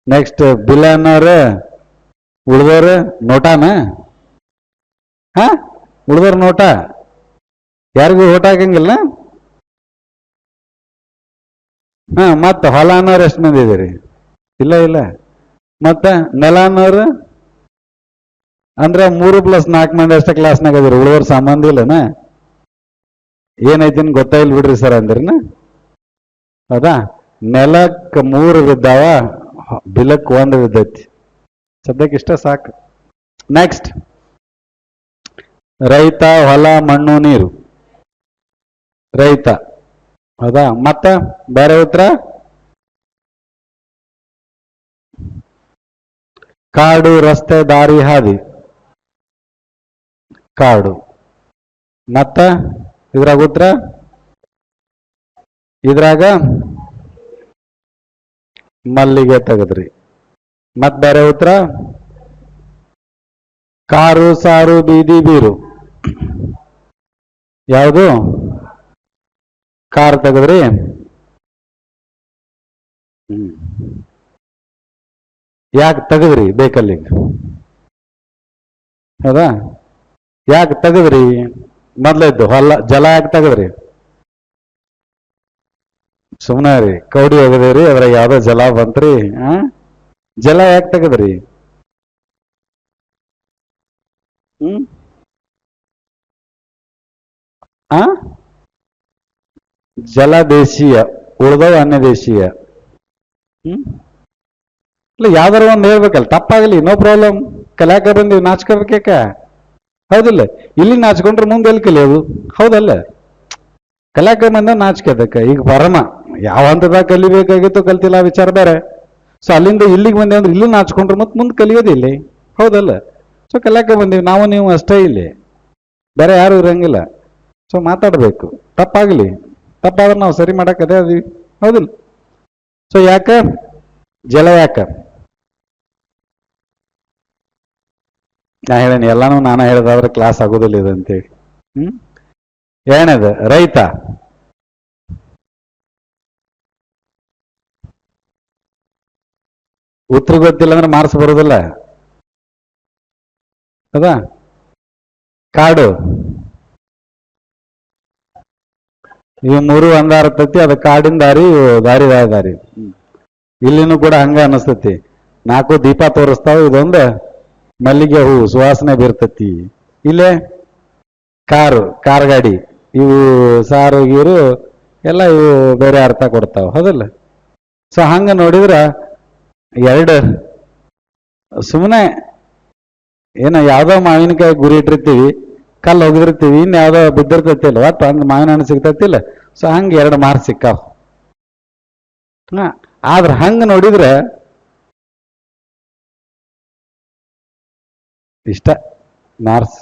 ನೆಕ್ಸ್ಟ್ ಬಿಲ ಅನ್ನೋರು, ಉಳ್ದೋರು ನೋಟಾನ? ಉಳ್ದೋರು ನೋಟ, ಯಾರಿಗೂ ಓಟ್ ಹಾಕಂಗಿಲ್ಲ. ಮತ್ತ ಹೊಲ ಅನ್ನೋರು ಎಷ್ಟು ಮಂದಿ ಇದೀರಿ? ಇಲ್ಲ. ಮತ್ತ ನೆಲ ಅನ್ನೋರು ಅಂದ್ರೆ 3+4 ಮಂದಿ ಅಷ್ಟೇ ಕ್ಲಾಸ್ನಾಗ ಅದೀರಿ, ಉಳ್ದೋರ್ ಸಂಬಂಧ ಇಲ್ಲನ? ಏನೈತಿನ್ ಗೊತ್ತಾಯಿಲ್ ಬಿಡ್ರಿ ಸರ್ ಅಂದ್ರನ, ಹೌದಾ? ನೆಲಕ್ 3 ಬಿದ್ದಾವ, ಬಿಲಕ್ 1 ಬಿದ್ದೈತಿ. ಸದ್ಯಕ್ಕೆ ಇಷ್ಟ ಸಾಕು. ನೆಕ್ಸ್ಟ್ ರೈತ, ಹೊಲ, ಮಣ್ಣು, ನೀರು. ರೈತ ಹೌದಾ? ಮತ್ತ ಬೇರೆ ಉತ್ತರ ಕಾಡು, ರಸ್ತೆ, ದಾರಿ, ಹಾದಿ. ಕಾಡು. ಮತ್ತ ಇದ್ರಾಗ ಉತ್ತರ ಇದ್ರಾಗ ಮಲ್ಲಿಗೆ ತೆಗದ್ರಿ. ಮತ್ ಬೇರೆ ಉತ್ತರ ಕಾರು, ಸಾರು, ಬೀದಿ, ಬೀರು. ಯಾವುದು? ಕಾರ್ ತೆಗದ್ರಿ. ಯಾಕೆ ತೆಗದ್ರಿ ಬೇಕಲ್ಲಿ? ಹೌದಾ? ಯಾಕೆ ತೆಗದ್ರಿ? ಮೊದ್ಲದ್ದು ಹೊಲ ಜಲ ಯಾಕೆ ತೆಗದ್ರಿ? ಸುಮ್ಮನೆ ರೀ, ಕೌಡಿ ಹೋಗದೇರಿ, ಅದ್ರಾಗ ಯಾವ್ದೋ ಜಲ ಬಂತ್ರಿ. ಜಲ ಯಾಕೆ ತೆಗದ್ರಿ? ಆ ಜಲ ದೇಶೀಯ, ಉಳ್ದವ ಅನ್ಯ ದೇಶೀಯ. ಇಲ್ಲ, ಯಾವ್ದಾರ ಒಂದು ಹೇಳ್ಬೇಕಲ್ಲ, ತಪ್ಪಾಗಲಿ, ನೋ ಪ್ರಾಬ್ಲಮ್. ಕಲ್ಯಾಕ ಬಂದಿವಿ, ನಾಚ್ಕೋಬೇಕ. ಹೌದಿಲ್ಲ? ಇಲ್ಲಿ ನಾಚ್ಕೊಂಡ್ರೆ ಮುಂದೆ ಎಲ್ಲಿ ಕಲಿಯೋದು? ಹೌದಲ್ಲ? ಕಲ್ಯಾಕ ಬಂದ ನಾಚ್ಕೋಬೇಕ. ಈಗ ಪರಮ ಯಾವ ಹಂತದಾಗ ಕಲಿಬೇಕಾಗಿತ್ತು, ಕಲ್ತಿಲ್ಲ, ವಿಚಾರ ಬೇರೆ. ಸೊ ಅಲ್ಲಿಂದ ಇಲ್ಲಿಗೆ ಬಂದೆ ಅಂದ್ರೆ ಇಲ್ಲಿ ನಾಚ್ಕೊಂಡ್ರೆ ಮತ್ತೆ ಮುಂದೆ ಕಲಿಯೋದಿಲ್ಲ. ಹೌದಲ್ಲ? ಸೊ ಕಲ್ಯಾಕ ಬಂದೀವಿ ನಾವು ನೀವು ಅಷ್ಟೇ, ಇಲ್ಲಿ ಬೇರೆ ಯಾರು ಇರಂಗಿಲ್ಲ. ಸೊ ಮಾತಾಡ್ಬೇಕು, ತಪ್ಪಾಗಲಿ. ತಪ್ಪಾದ್ರೆ ನಾವು ಸರಿ ಮಾಡಕ್ ಅದೇ ಅದೀವಿ. ಹೌದಿಲ್ಲ? ಸೊ ಯಾಕ ಜಲ ಯಾಕ? ನಾ ಹೇಳೇನಿ, ಎಲ್ಲಾನು ನಾನು ಹೇಳೋದಾದ್ರೆ ಕ್ಲಾಸ್ ಆಗೋದಿಲ್ಲ ಇದಂತೇಳಿ. ಏನದು? ರೈತ. ಉತ್ತರ ಗೊತ್ತಿಲ್ಲ ಅಂದ್ರೆ ಮಾರ್ಕ್ಸ್ ಬರೋದಿಲ್ಲ. ಹೌದಾ? ಕಾಡು. ಇವು ಮೂರು ಒಂದಾರತೈತಿ, ಅದು ಕಾಡಿನ ದಾರಿ, ದಾರಿ ದಾರಿ. ಇಲ್ಲಿನೂ ಕೂಡ ಹಂಗ ಅನಿಸ್ತತಿ. 4 ದೀಪ ತೋರಿಸ್ತಾವ, ಇದೊಂದು ಮಲ್ಲಿಗೆ ಹೂ ಸುವಾಸನೆ ಬೀರ್ತತಿ. ಇಲ್ಲೇ ಕಾರು, ಕಾರ್ ಗಾಡಿ, ಇವು ಸಾರು ಗೀರು ಎಲ್ಲ ಇವು ಬೇರೆ ಅರ್ಥ ಕೊಡ್ತಾವ. ಹೌದಲ್ಲ? ಸೊ ಹಂಗ ನೋಡಿದ್ರ ಎರಡು ಸುಮ್ಮನೆ ಏನೋ ಯಾವ್ದೋ ಮಾವಿನಕಾಯಿ ಗುರಿ ಇಟ್ಟಿರ್ತೀವಿ, ಕಲ್ಲು ಹೋಗಿರ್ತೀವಿ, ಇನ್ ಯಾವ್ದೋ ಬಿದ್ದಿರ್ತೈತಿಲ್ಲ, ಒಟ್ಟು ಹಂಗ ಮಾವಿನ ಹಣ್ಣು ಸಿಗ್ತೈತಿಲ್ಲ. ಸೊ ಹಂಗ 2 ಮಾರ್ಕ್ಸ್ ಸಿಕ್ಕಾವ. ಆದ್ರ ಹಂಗ ನೋಡಿದ್ರೆ ಇಷ್ಟ ಮಾರ್ಕ್ಸ್.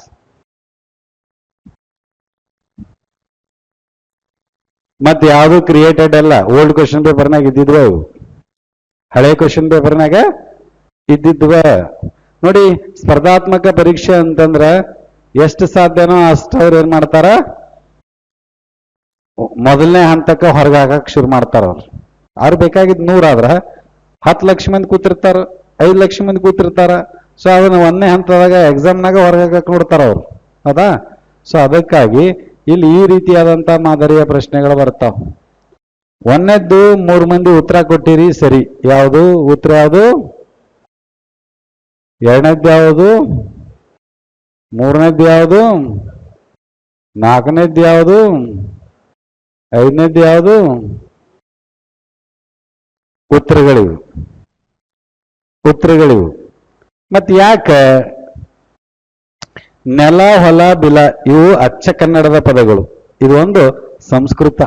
ಮತ್ ಯಾವ್ದು ಕ್ರಿಯೇಟೆಡ್ ಅಲ್ಲ, ಓಲ್ಡ್ ಕ್ವಶನ್ ಪೇಪರ್ನಾಗ ಇದ್ದಿದ್ವ, ಹಳೆ ಕ್ವಶನ್ ಪೇಪರ್ನಾಗ ಇದ್ದಿದ್ವ. ನೋಡಿ, ಸ್ಪರ್ಧಾತ್ಮಕ ಪರೀಕ್ಷೆ ಅಂತಂದ್ರ ಎಷ್ಟು ಸಾಧ್ಯನೋ ಅಷ್ಟು ಅವ್ರು ಏನ್ ಮಾಡ್ತಾರ, ಮೊದಲನೇ ಹಂತಕ್ಕ ಹೊರಗಾಗಕ್ ಶುರು ಮಾಡ್ತಾರ. ಅವ್ರು ಬೇಕಾಗಿದ್ 100 ಆದ್ರ 10 ಲಕ್ಷ ಮಂದಿ ಕೂತಿರ್ತಾರ, 5 ಲಕ್ಷ ಮಂದಿ ಕೂತಿರ್ತಾರ. ಸೊ ಅದನ್ನ 1ನೇ ಹಂತದಾಗ ಎಕ್ಸಾಮ್ನಾಗ ಹೊರಗಾಗಕ್ ನೋಡ್ತಾರ ಅವ್ರು. ಹೌದಾ? ಸೊ ಅದಕ್ಕಾಗಿ ಇಲ್ಲಿ ಈ ರೀತಿಯಾದಂತ ಮಾದರಿಯ ಪ್ರಶ್ನೆಗಳು ಬರ್ತಾವ. 1ನೇದ್ದು 3 ಮಂದಿ ಉತ್ತರ ಕೊಟ್ಟಿರಿ, ಸರಿ. ಯಾವುದು ಉತ್ತರ? ಯಾವುದು? 2ನೇದ್ದು ಯಾವುದು? 3ನೇದ್ದು ಯಾವುದು? 4ನೇದ್ದು ಯಾವುದು? 5ನೇದ್ದು ಯಾವುದು? ಉತ್ತರಗಳಿವು. ಉತ್ತರಗಳಿವು. ಮತ್ ಯಾಕ? ನೆಲ, ಹೊಲ, ಬಿಲ ಇವು ಅಚ್ಚ ಕನ್ನಡದ ಪದಗಳು. ಇದು ಒಂದು ಸಂಸ್ಕೃತ.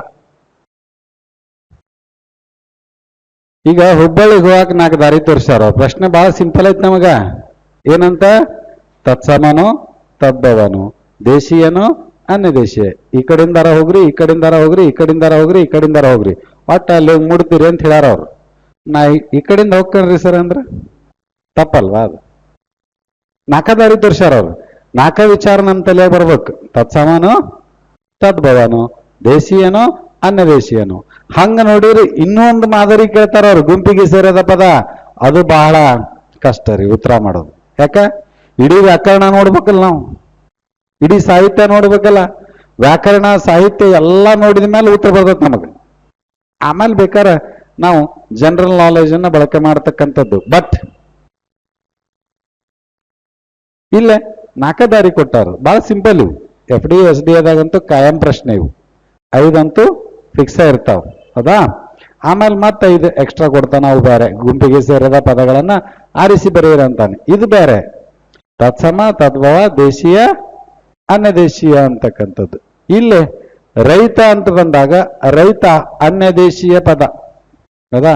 ಈಗ ಹುಬ್ಬಳ್ಳಿಗೆ ಹೋಗಕ್ 4 ದಾರಿ ತೋರಿಸ್ಯಾರ. ಪ್ರಶ್ನೆ ಬಹಳ ಸಿಂಪಲ್ ಐತಿ ನಮಗ. ಏನಂತ? ತತ್ಸಮನು, ತದ್ಭವನು, ದೇಶೀಯನು, ಅನ್ಯ ದೇಶೀಯ. ಈ ಕಡೆಯಿಂದಾರ ಹೋಗ್ರಿ, ಈ ಕಡೆಯಿಂದಾರ ಹೋಗ್ರಿ, ಈ ಕಡೆಯಿಂದಾರ ಹೋಗ್ರಿ, ಈ ಕಡೆಯಿಂದಾರ ಹೋಗ್ರಿ, ಒಟ್ಟ ಅಲ್ಲಿ ಮುಡ್ತೀರಿ ಅಂತ ಹೇಳ್ಯಾರ ಅವ್ರು. ನಾ ಈ ಕಡೆಯಿಂದ ಹೋಗ್ಕಣ್ರಿ ಸರ್ ಅಂದ್ರ ತಪ್ಪಲ್ವಾ? ಅದು 4 ದಾರಿ ತೋರಿಸ್ಯಾರ ಅವ್ರು. 4 ವಿಚಾರ ನಮ್ಮ ತಲೆ ಬರ್ಬೇಕು. ತತ್ಸಮನು, ತದ್ಭವನು, ದೇಶೀಯನು, ಅನ್ಯ ದೇಶೀಯನು. ಹಂಗ ನೋಡಿರಿ ಇನ್ನೊಂದು ಮಾದರಿ ಕೇಳ್ತಾರ ಅವ್ರು, ಗುಂಪಿಗೆ ಸೇರದ ಪದ. ಅದು ಬಹಳ ಕಷ್ಟ ರೀ ಉತ್ತರ ಮಾಡೋದು. ಯಾಕ? ಇಡೀ ವ್ಯಾಕರಣ ನೋಡ್ಬೇಕಲ್ಲ ನಾವು, ಇಡೀ ಸಾಹಿತ್ಯ ನೋಡ್ಬೇಕಲ್ಲ. ವ್ಯಾಕರಣ ಸಾಹಿತ್ಯ ಎಲ್ಲ ನೋಡಿದ ಮೇಲೆ ಉತ್ತರ ಬರ್ತೈತೆ ನಮಗೆ. ಆಮೇಲೆ ಬೇಕಾರ ನಾವು ಜನರಲ್ ನಾಲೆಜ್ ಅನ್ನ ಬಳಕೆ ಮಾಡ್ತಕ್ಕಂಥದ್ದು. ಬಟ್ ಇಲ್ಲ 4 ದಾರಿ ಕೊಟ್ಟಾರು, ಬಹಳ ಸಿಂಪಲ್ ಇವು. FD SD ಆದಾಗಂತೂ ಕಾಯಂ ಪ್ರಶ್ನೆ ಇವು. 5 ಅಂತೂ ಫಿಕ್ಸ್ ಇರ್ತಾವ. ಹೌದಾ? ಆಮೇಲೆ ಮತ್ತೆ 5 ಎಕ್ಸ್ಟ್ರಾ ಕೊಡ್ತಾನ. ಅವು ಬೇರೆ, ಗುಂಪಿಗೆ ಸೇರದ ಪದಗಳನ್ನ ಆರಿಸಿ ಬರೆಯಿರಂತಾನೆ. ಇದು ಬೇರೆ, ತತ್ಸಮ, ತದ್ಭವ, ದೇಶೀಯ, ಅನ್ಯ ದೇಶೀಯ ಅಂತಕ್ಕಂಥದ್ದು. ಇಲ್ಲಿ ರೈತ ಅಂತ ಬಂದಾಗ ರೈತ ಅನ್ಯ ದೇಶೀಯ ಪದ ಹೌದಾ,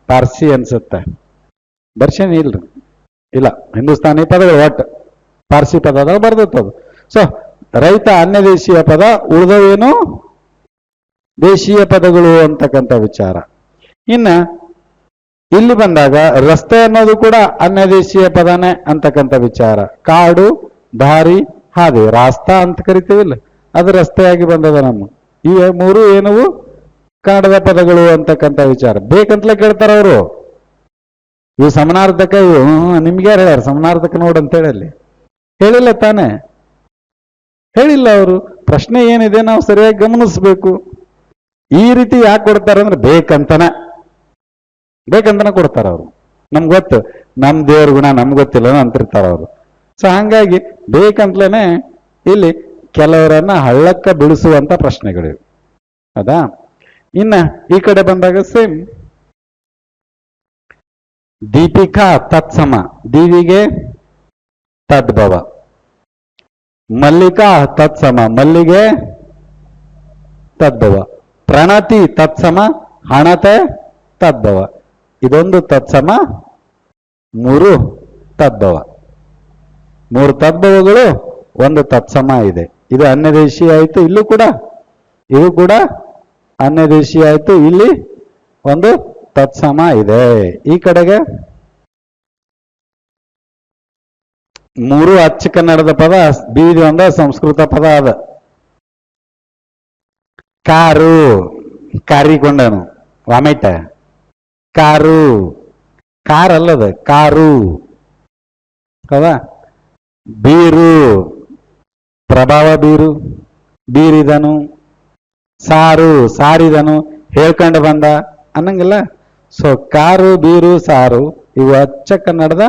ಪಾರ್ಸಿ ಅನ್ಸುತ್ತೆ, ದರ್ಶನ ಇಲ್ರಿ, ಇಲ್ಲ ಹಿಂದೂಸ್ತಾನಿ ಪದಗಳು ಒಟ್ಟು ಪಾರ್ಸಿ ಪದದಾಗ ಬರ್ದತ್ತದು. ಸೊ ರೈತ ಅನ್ಯ ದೇಶೀಯ ಪದ, ಉಳಿದವೇನು ದೇಶೀಯ ಪದಗಳು ಅಂತಕ್ಕಂಥ ವಿಚಾರ. ಇನ್ನ ಇಲ್ಲಿ ಬಂದಾಗ ರಸ್ತೆ ಅನ್ನೋದು ಕೂಡ ಅನ್ಯ ದೇಶೀಯ ಪದನೇ ಅಂತಕ್ಕಂಥ ವಿಚಾರ. ಕಾಡು, ದಾರಿ, ಹಾದಿ, ರಾಸ್ತಾ ಅಂತ ಕರಿತೀವಿಲ್ಲ, ಅದು ರಸ್ತೆಯಾಗಿ ಬಂದದ. ನಮ್ಮ ಈ ಮೂರು ಏನವು ಕನ್ನಡದ ಪದಗಳು ಅಂತಕ್ಕಂಥ ವಿಚಾರ. ಬೇಕಂತಲೇ ಕೇಳ್ತಾರ ಅವರು. ಇವು ಸಮಾನಾರ್ಥಕ, ಇವು ನಿಮ್ಗೆ ಯಾರು ಹೇಳ್ಯಾರ ಸಮಾನಾರ್ಥಕ ನೋಡಂತ ಹೇಳಿ? ಹೇಳಿಲ್ಲ ತಾನೆ, ಹೇಳಿಲ್ಲ ಅವರು. ಪ್ರಶ್ನೆ ಏನಿದೆ ನಾವು ಸರಿಯಾಗಿ ಗಮನಿಸ್ಬೇಕು. ಈ ರೀತಿ ಯಾಕೆ ಕೊಡ್ತಾರೆ ಅಂದ್ರೆ ಬೇಕಂತನ ಕೊಡ್ತಾರ ಅವರು. ನಮ್ಗೆ ಗೊತ್ತು, ನಮ್ ದೇವ್ರ ಗುಣ ನಮ್ಗೆ ಗೊತ್ತಿಲ್ಲ ಅಂತಿರ್ತಾರ ಅವರು. ಸೊ ಹಂಗಾಗಿ ಬೇಕಂತಲೇನೆ ಇಲ್ಲಿ ಕೆಲವರನ್ನ ಹಳ್ಳಕ್ಕ ಬೀಳಿಸುವಂತ ಪ್ರಶ್ನೆಗಳಿವೆ. ಹೌದಾ? ಇನ್ನ ಈ ಕಡೆ ಬಂದಾಗ ಸೇಮ್ ದೀಪಿಕಾ ತತ್ಸಮ, ದೀವಿಗೆ ತದ್ಭವ. ಮಲ್ಲಿಕಾ ತತ್ಸಮ, ಮಲ್ಲಿಗೆ ತದ್ಭವ. ಪ್ರಣತಿ ತತ್ಸಮ, ಹಣತೆ ತದ್ಭವ. ಇದೊಂದು ತತ್ಸಮ, ಮೂರು ತದ್ಭವ. ಮೂರು ತದ್ಭವಗಳು, ಒಂದು ತತ್ಸಮ ಇದೆ. ಇದು ಅನ್ಯ ದೇಶೀಯ ಆಯ್ತು, ಇಲ್ಲೂ ಕೂಡ ಇದು ಕೂಡ ಅನ್ಯ ದೇಶೀಯ ಆಯ್ತು, ಇಲ್ಲಿ ಒಂದು ತತ್ಸಮ ಇದೆ. ಈ ಕಡೆಗೆ ಮೂರು ಅಚ್ಚ ಕನ್ನಡದ ಪದ, ಬೀದಿ ಒಂದ ಸಂಸ್ಕೃತ ಪದ ಅದ. ಕಾರು, ಕಾರಿಕೊಂಡನು, ವಾಮಿಟ. ಕಾರು, ಕಾರ್ ಅಲ್ಲದ, ಕಾರು. ಹೌದಾ? ಬೀರು, ಪ್ರಭಾವ ಬೀರು, ಬೀರಿದನು. ಸಾರು, ಸಾರಿದನು, ಹೇಳ್ಕೊಂಡು ಬಂದ ಅನ್ನಂಗಿಲ್ಲ. ಸೊ ಕಾರು, ಬೀರು, ಸಾರು ಇವು ಅಚ್ಚ ಕನ್ನಡದ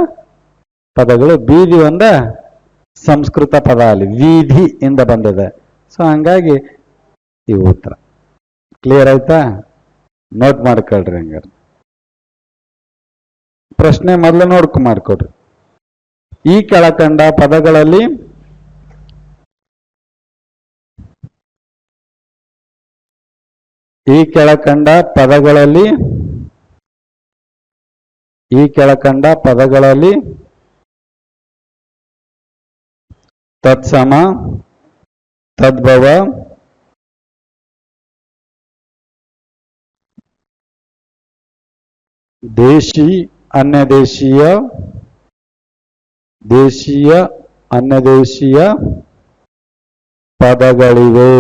ಪದಗಳು. ಬೀದಿ ಒಂದ ಸಂಸ್ಕೃತ ಪದ, ಅಲ್ಲಿ ವೀಧಿ ಇಂದ ಬಂದಿದೆ. ಸೊ ಹಂಗಾಗಿ ಇವು ಉತ್ತರ. ಕ್ಲಿಯರ್ ಆಯ್ತಾ? ನೋಟ್ ಮಾಡ್ಕೊಳ್ರಿ. ಹಂಗಾರೆ ಪ್ರಶ್ನೆ ಮೊದಲು ಮಾಡ್ಕೊಡ್ರಿ. ಈ ಕೆಳಕಂಡ ಪದಗಳಲ್ಲಿ ಈ ಕೆಳಕಂಡ ಪದಗಳಲ್ಲಿ ತತ್ಸಮ, ತದ್ಭವ, ದೇಶಿ, ಅನ್ಯದೇಶೀಯ, ದೇಶೀಯ ಅನ್ಯದೇಶೀಯ ಪದಗಳಿವೆ.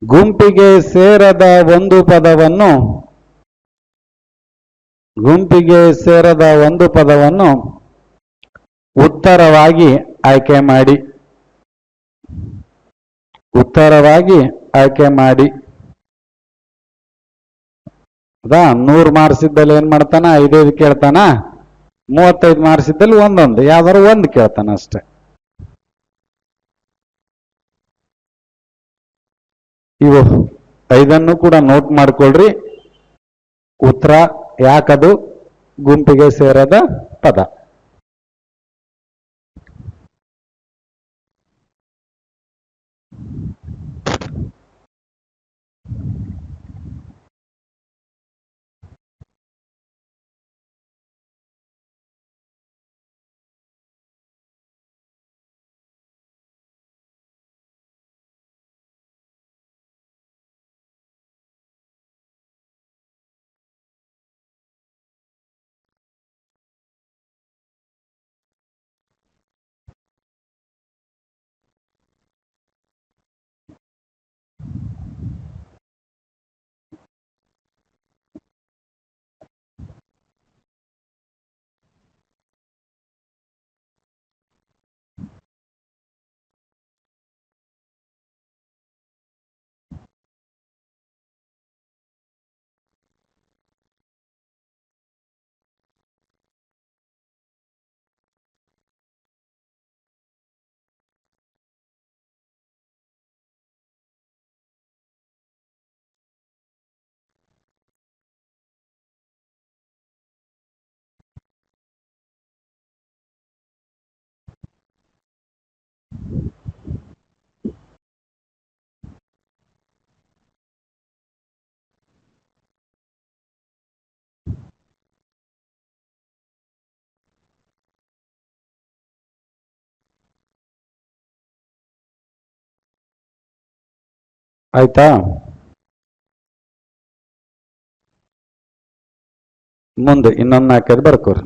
ಗುಂಪಿಗೆ ಸೇರದ ಒಂದು ಪದವನ್ನು ಉತ್ತರವಾಗಿ ಆಯ್ಕೆ ಮಾಡಿ. ಅದಾ 100 ಮಾರ್ಕ್ಸ್ ಇದ್ದಲ್ಲಿ ಏನ್ ಮಾಡ್ತಾನ, 5 ಕೇಳ್ತಾನ. 35 ಮಾರ್ಕ್ಸ್ ಇದ್ದಲ್ಲಿ ಒಂದೊಂದು ಯಾವ್ದಾರು ಒಂದು ಕೇಳ್ತಾನ ಅಷ್ಟೆ. ಇವು 5 ಕೂಡ ನೋಟ್ ಮಾಡ್ಕೊಳ್ರಿ. ಉತ್ತರ ಯಾಕದು ಗುಂಪಿಗೆ ಸೇರದ ಪದ. ಆಯ್ತಾ? ಮುಂದೆ ಇನ್ನೊಂದು ನಾಲ್ಕೈದು ಬರ್ಕೋರಿ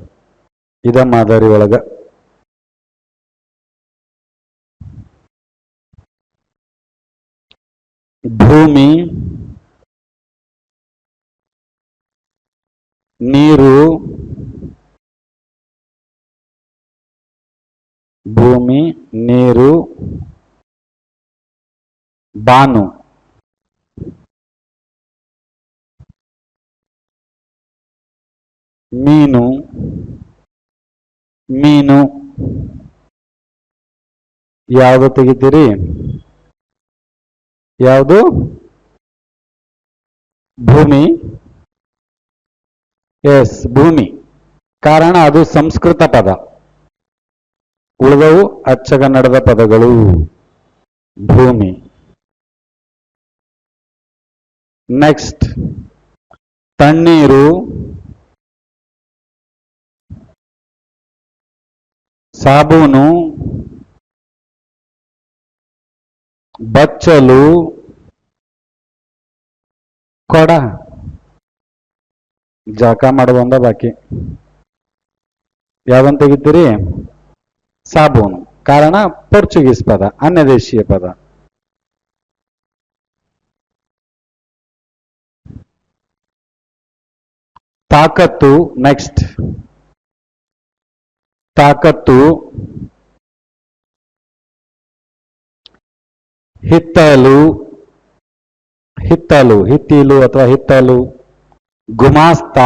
ಇದ ಮಾದರಿ ಒಳಗ. ಭೂಮಿ, ನೀರು, ಭೂಮಿ, ನೀರು, ಬಾನು, ಮೀನು, ಮೀನು ಯಾವುದು ತೆಗಿತೀರಿ? ಯಾವುದು? ಭೂಮಿ. ಎಸ್, ಭೂಮಿ. ಕಾರಣ ಅದು ಸಂಸ್ಕೃತ ಪದ, ಉಳಿದವು ಅಚ್ಚಗನ್ನಡದ ಪದಗಳು. ಭೂಮಿ. ನೆಕ್ಸ್ಟ್ ತಣ್ಣೀರು, ಸಾಬೂನು, ಬಚ್ಚಲು, ಕೊಡ. ಜಳಕ ಮಾಡೋದೊಂದ ಬಾಕಿ. ಯಾವಂತ ತೆಗಿತೀರಿ? ಸಾಬೂನು. ಕಾರಣ ಪೋರ್ಚುಗೀಸ್ ಪದ, ಅನ್ಯ ದೇಶೀಯ ಪದ. ತಾಕತ್ತು. ನೆಕ್ಸ್ಟ್ ತಾಕತ್ತು, ಹಿತ್ತಲು, ಹಿತ್ತಲು, ಹಿತ್ತಿಲು ಅಥವಾ ಹಿತ್ತಲು, ಗುಮಾಸ್ತ,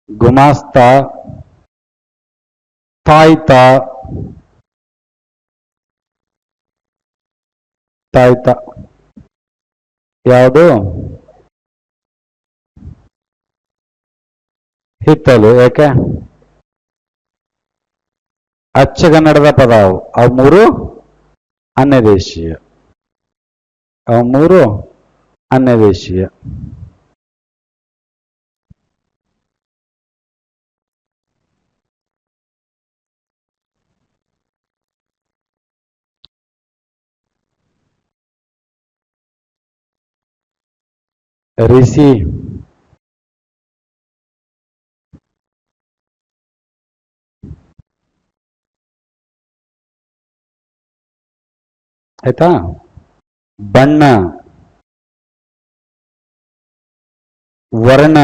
ಗುಮಾಸ್ತ, ತಾಯ್ತ, ತಾಯ್ತ. ಯಾವುದು? ಹಿತ್ತಲು. ಯಾಕೆ? ಅಚ್ಚಗನ್ನಡದ ಪದ ಅವು. ಅವು ಮೂರು ಅನ್ಯ ದೇಶೀಯ. ಅವು ಮೂರು ಅನ್ಯ ದೇಶೀಯ. ರಿಸಿ, ಆಯ್ತಾ? ಬಣ್ಣ, ವರ್ಣ,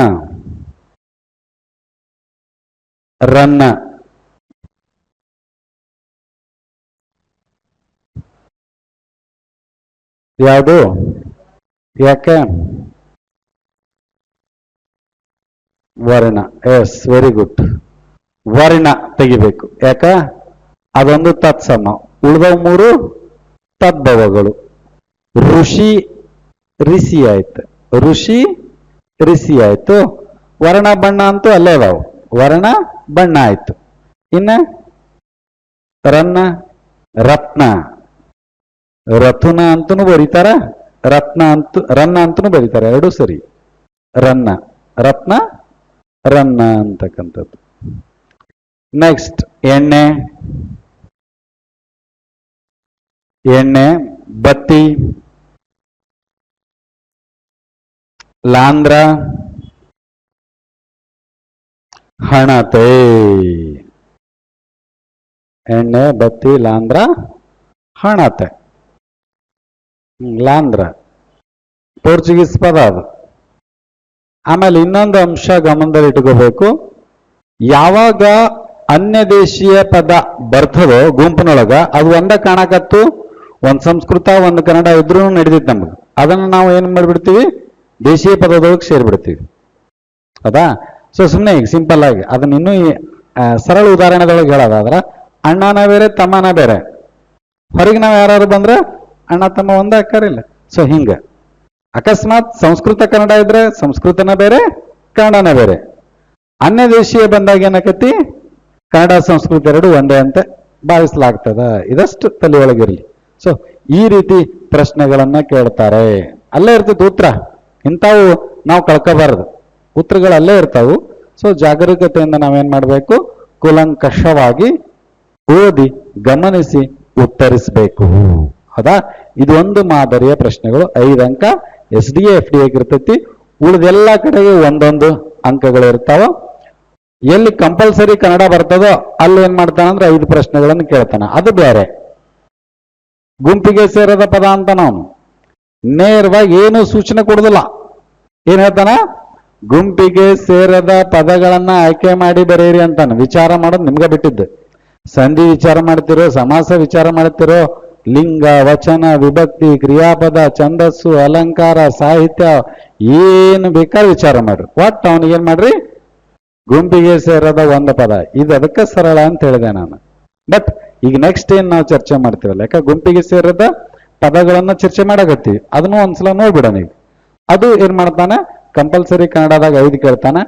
ರನ್ನ. ಯಾವುದು? ಯಾಕೆ? ವರ್ಣ. Yes, very good. ವರ್ಣ ತೆಗಿಬೇಕು. ಯಾಕ? ಅದೊಂದು ತತ್ಸಮ. ಉಳಿದವು ಮೂರು ತದ್ಭವಗಳು. ಋಷಿ, ರಿಸಿ ಆಯ್ತು. ಋಷಿ, ರಿಸಿ ಆಯ್ತು. ವರ್ಣ ಬಣ್ಣ ಅಂತೂ ಅಲ್ಲೇ ಅದಾವು. ವರ್ಣ ಬಣ್ಣ ಆಯ್ತು. ಇನ್ನ ರನ್ನ, ರತ್ನ. ರಥುನ ಅಂತನೂ ಬರೀತಾರ, ರತ್ನ ಅಂತ, ರನ್ನ ಅಂತನೂ ಬರೀತಾರ. ಎರಡೂ ಸರಿ. ರನ್ನ, ರತ್ನ, ರನ್ನ ಅಂತಕ್ಕಂಥದ್ದು. ನೆಕ್ಸ್ಟ್ ಎಣ್ಣೆ, ಎಣ್ಣೆ, ಬತ್ತಿ, ಲಾಂದ್ರ, ಹಣತೆ. ಎಣ್ಣೆ, ಬತ್ತಿ, ಲಾಂದ್ರ, ಹಣತೆ. ಲಾಂದ್ರ ಪೋರ್ಚುಗೀಸ್ ಪದ ಅದು. ಆಮೇಲೆ ಇನ್ನೊಂದು ಅಂಶ ಗಮನದಲ್ಲಿ ಇಟ್ಕೋಬೇಕು. ಯಾವಾಗ ಅನ್ಯ ದೇಶೀಯ ಪದ ಬರ್ತದೋ ಗುಂಪಿನೊಳಗ, ಅದು ಒಂದ ಕಾಣಕತ್ತು, ಒಂದ್ ಸಂಸ್ಕೃತ ಒಂದು ಕನ್ನಡ ಇದ್ರೂ ನಡೆದಿತ್ತು ನಮ್ಗೆ. ಅದನ್ನ ನಾವು ಏನ್ ಮಾಡ್ಬಿಡ್ತೀವಿ? ದೇಶೀಯ ಪದದೊಳಗೆ ಸೇರ್ಬಿಡ್ತೀವಿ. ಹೌದಾ? ಸೊ ಸುಮ್ಮನೆ ಈಗ ಸಿಂಪಲ್ ಆಗಿ ಅದನ್ನ ಇನ್ನೂ ಸರಳ ಉದಾಹರಣೆದೊಳಗೆ ಹೇಳೋದಾದ್ರ, ಅಣ್ಣನ ಬೇರೆ ತಮ್ಮನ ಬೇರೆ. ಹೊರಗೆ ನಾವು ಯಾರು ಬಂದ್ರೆ ಅಣ್ಣ ತಮ್ಮ ಒಂದ ಅಕ್ಕಾರಿಲ್ಲ. ಸೊ ಹಿಂಗ ಅಕಸ್ಮಾತ್ ಸಂಸ್ಕೃತ ಕನ್ನಡ ಇದ್ರೆ ಸಂಸ್ಕೃತನ ಬೇರೆ, ಕನ್ನಡನ ಬೇರೆ. ಅನ್ಯ ದೇಶೀಯ ಬಂದಾಗ ಏನಕತಿ? ಕನ್ನಡ ಸಂಸ್ಕೃತ ಎರಡು ಒಂದೇ ಅಂತ ಭಾವಿಸಲಾಗ್ತದ. ಇದಷ್ಟು ತಲೆಯೊಳಗಿರ್ಲಿ. ಸೊ ಈ ರೀತಿ ಪ್ರಶ್ನೆಗಳನ್ನ ಕೇಳ್ತಾರೆ. ಅಲ್ಲೇ ಇರ್ತದೆ ಉತ್ತರ. ಇಂಥವು ನಾವು ಕಳ್ಕೋಬಾರದು. ಉತ್ತರಗಳು ಅಲ್ಲೇ ಇರ್ತಾವು. ಸೊ ಜಾಗರೂಕತೆಯಿಂದ ನಾವೇನ್ ಮಾಡ್ಬೇಕು? ಕೂಲಂಕಷವಾಗಿ ಓದಿ ಗಮನಿಸಿ ಉತ್ತರಿಸಬೇಕು. ಹೌದಾ? ಇದು ಒಂದು ಮಾದರಿಯ ಪ್ರಶ್ನೆಗಳು. 5 ಅಂಕ SDA FDA ಇರ್ತೈತಿ. ಉಳಿದೆಲ್ಲ ಕಡೆಗೆ ಒಂದೊಂದು ಅಂಕಗಳು ಇರ್ತಾವ. ಎಲ್ಲಿ ಕಂಪಲ್ಸರಿ ಕನ್ನಡ ಬರ್ತದೋ ಅಲ್ಲಿ ಏನ್ ಮಾಡ್ತಾನಂದ್ರೆ 5 ಪ್ರಶ್ನೆಗಳನ್ನು ಕೇಳ್ತಾನ. ಅದು ಬೇರೆ. ಗುಂಪಿಗೆ ಸೇರದ ಪದ ಅಂತ ನಾವು ನೇರವಾಗಿ ಏನು ಸೂಚನೆ ಕೊಡುದಿಲ್ಲ. ಏನ್ ಹೇಳ್ತಾನ? ಗುಂಪಿಗೆ ಸೇರದ ಪದಗಳನ್ನ ಆಯ್ಕೆ ಮಾಡಿ ಬರೆಯಿರಿ ಅಂತಾನೆ. ವಿಚಾರ ಮಾಡೋದು ನಿಮ್ಗೆ ಬಿಟ್ಟಿದ್ದು. ಸಂಧಿ ವಿಚಾರ ಮಾಡ್ತಿರೋ, ಸಮಾಸ ವಿಚಾರ ಮಾಡ್ತಿರೋ, ಲಿಂಗ, ವಚನ, ವಿಭಕ್ತಿ, ಕ್ರಿಯಾಪದ, ಛಂದಸ್ಸು, ಅಲಂಕಾರ, ಸಾಹಿತ್ಯ ಏನು ಬೇಕಾದ್ರೆ ವಿಚಾರ ಮಾಡ್ರಿ. ಒಟ್ಟು ಅವನಿಗೆ ಏನ್ ಮಾಡ್ರಿ? ಗುಂಪಿಗೆ ಸೇರದ ಒಂದು ಪದ. ಇದು ಅದಕ್ಕೆ ಸರಳ ಅಂತ ಹೇಳಿದೆ ನಾನು. ಬಟ್ ಈಗ ನೆಕ್ಸ್ಟ್ ಏನ್ ನಾವು ಚರ್ಚೆ ಮಾಡ್ತೀವಲ್ಲ, ಯಾಕೆ ಗುಂಪಿಗೆ ಸೇರದ ಪದಗಳನ್ನ ಚರ್ಚೆ ಮಾಡಕತ್ತೀವಿ, ಅದನ್ನು ಒಂದ್ಸಲ ನೋಡ್ಬಿಡೋಣ. ಈಗ ಅದು ಏನ್ ಮಾಡ್ತಾನೆ? ಕಂಪಲ್ಸರಿ ಕನ್ನಡದಾಗ 5 ಕೇಳ್ತಾನೆ.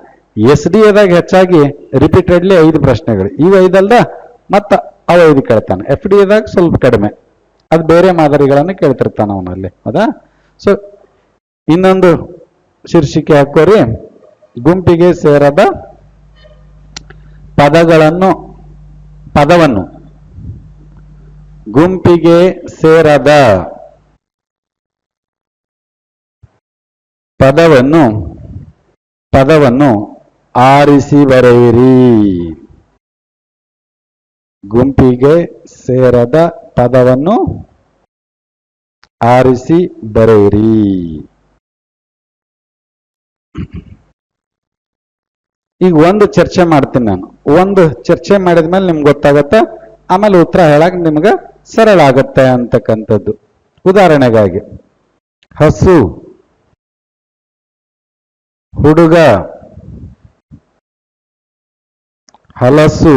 SDAದಾಗ ಹೆಚ್ಚಾಗಿ ರಿಪೀಟೆಡ್ಲಿ 5 ಪ್ರಶ್ನೆಗಳು. ಇವು 5 ಅಲ್ದ ಮತ್ತ ಅವು 5 ಕೇಳ್ತಾನೆ. FDAದಾಗ ಸ್ವಲ್ಪ ಕಡಿಮೆ, ಅದು ಬೇರೆ ಮಾದರಿಗಳನ್ನು ಕೇಳ್ತಿರ್ತಾನ ಅವನಲ್ಲಿ. ಹೌದಾ? ಸೊ ಇನ್ನೊಂದು ಶೀರ್ಷಿಕೆ ಹಾಕೋರಿ, ಗುಂಪಿಗೆ ಸೇರದ ಪದವನ್ನು ಗುಂಪಿಗೆ ಸೇರದ ಪದವನ್ನು ಆರಿಸಿ ಬರೆಯಿರಿ. ಗುಂಪಿಗೆ ಸೇರದ ಪದವನ್ನು ಆರಿಸಿ ಬರೆಯಿರಿ. ಈಗ ಒಂದು ಚರ್ಚೆ ಮಾಡ್ತೀನಿ ನಾನು. ಒಂದು ಚರ್ಚೆ ಮಾಡಿದ್ಮೇಲೆ ನಿಮ್ಗೆ ಗೊತ್ತಾಗತ್ತೆ, ಆಮೇಲೆ ಉತ್ತರ ಹೇಳಕ್ ನಿಮ್ಗೆ ಸರಳ ಆಗತ್ತೆ ಅಂತಕ್ಕಂಥದ್ದು. ಉದಾಹರಣೆಗಾಗಿ, ಹಸು, ಹುಡುಗ, ಹಲಸು,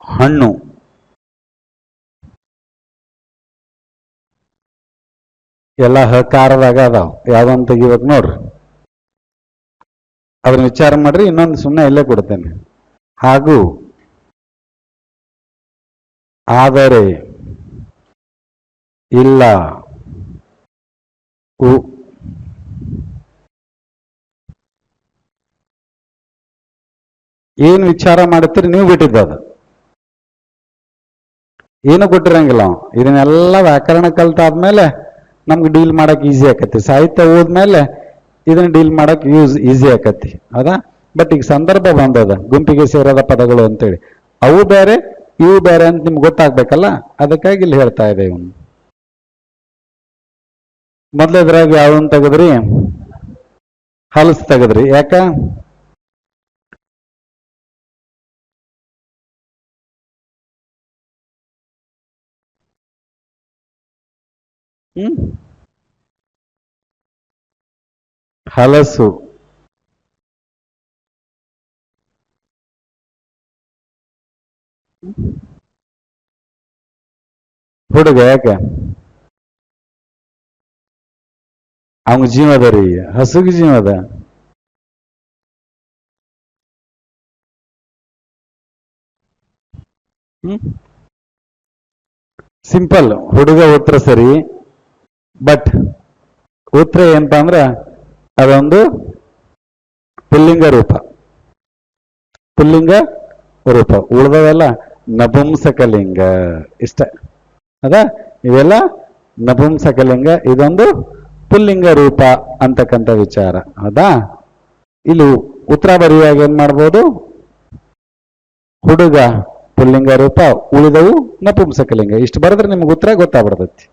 ಹಣ್ಣು, ಎಲ್ಲ ಹಕಾರದಾಗ ಅದಾವ. ಯಾವ್ದೊಂದು ತೆಗಿಬೇಕು ನೋಡ್ರಿ, ಅದನ್ನ ವಿಚಾರ ಮಾಡ್ರಿ. ಇನ್ನೊಂದು ಸುಮ್ಮನೆ ಇಲ್ಲೇ ಕೊಡ್ತೇನೆ. ಹಾಗೂ, ಆದರೆ, ಇಲ್ಲ, ಏನ್ ವಿಚಾರ ಮಾಡುತ್ತೀರಿ ನೀವು ಬಿಟ್ಟಿದ್ದು. ಅದು ಏನು ಕೊಟ್ಟಿರಂಗಿಲ್ಲ. ಇದನ್ನೆಲ್ಲ ವ್ಯಾಕರಣ ಕಲ್ತಾದ್ಮೇಲೆ ನಮ್ಗೆ ಡೀಲ್ ಮಾಡಕ್ ಈಸಿ ಆಕತಿ. ಸಾಹಿತ್ಯ ಓದ್ಮೇಲೆ ಇದನ್ನ ಡೀಲ್ ಮಾಡಕ್ ಈಸಿ ಆಕತಿ. ಹೌದಾ? ಬಟ್ ಈಗ ಸಂದರ್ಭ ಬಂದದ ಗುಂಪಿಗೆ ಸೇರದ ಪದಗಳು ಅಂತೇಳಿ. ಅವು ಬೇರೆ ಇವು ಬೇರೆ ಅಂತ ನಿಮ್ಗೆ ಗೊತ್ತಾಗ್ಬೇಕಲ್ಲ, ಅದಕ್ಕಾಗಿ ಇಲ್ಲಿ ಹೇಳ್ತಾ ಇದೆ ಇವನು. ಮೊದ್ಲದ್ರಾಗ ಯಾವನ್ ತೆಗದ್ರಿ? ಹಲಸು ತೆಗದ್ರಿ. ಯಾಕ? ಹಲಸು, ಹುಡುಗ. ಯಾಕೆ? ಅವಂಗ ಜೀವ ಅದ ರೀ, ಹಸುಗೆ ಜೀವ ಅದ. ಸಿಂಪಲ್. ಹುಡುಗ ಉತ್ತರ ಸರಿ. ಬಟ್ ಉತ್ತರ ಏನಪ್ಪಾ ಅಂದ್ರ ಅದೊಂದು ಪುಲ್ಲಿಂಗ ರೂಪ. ಉಳಿದವೆಲ್ಲ ನಪುಂಸಕಲಿಂಗ. ಇಷ್ಟ ಅದ, ಇವೆಲ್ಲ ನಪುಂಸಕಲಿಂಗ. ಇದೊಂದು ಪುಲ್ಲಿಂಗ ರೂಪ ಅಂತಕ್ಕಂಥ ವಿಚಾರ. ಹೌದಾ? ಇಲ್ಲಿ ಉತ್ತರ ಬರೆಯುವಾಗ ಏನ್ ಮಾಡ್ಬೋದು? ಹುಡುಗ ಪುಲ್ಲಿಂಗ ರೂಪ, ಉಳಿದವು ನಪುಂಸಕಲಿಂಗ. ಇಷ್ಟು ಬರೆದ್ರೆ ನಿಮ್ಗೆ ಉತ್ತರ ಗೊತ್ತಾಗ್ಬಿಡ್ತೈತಿ.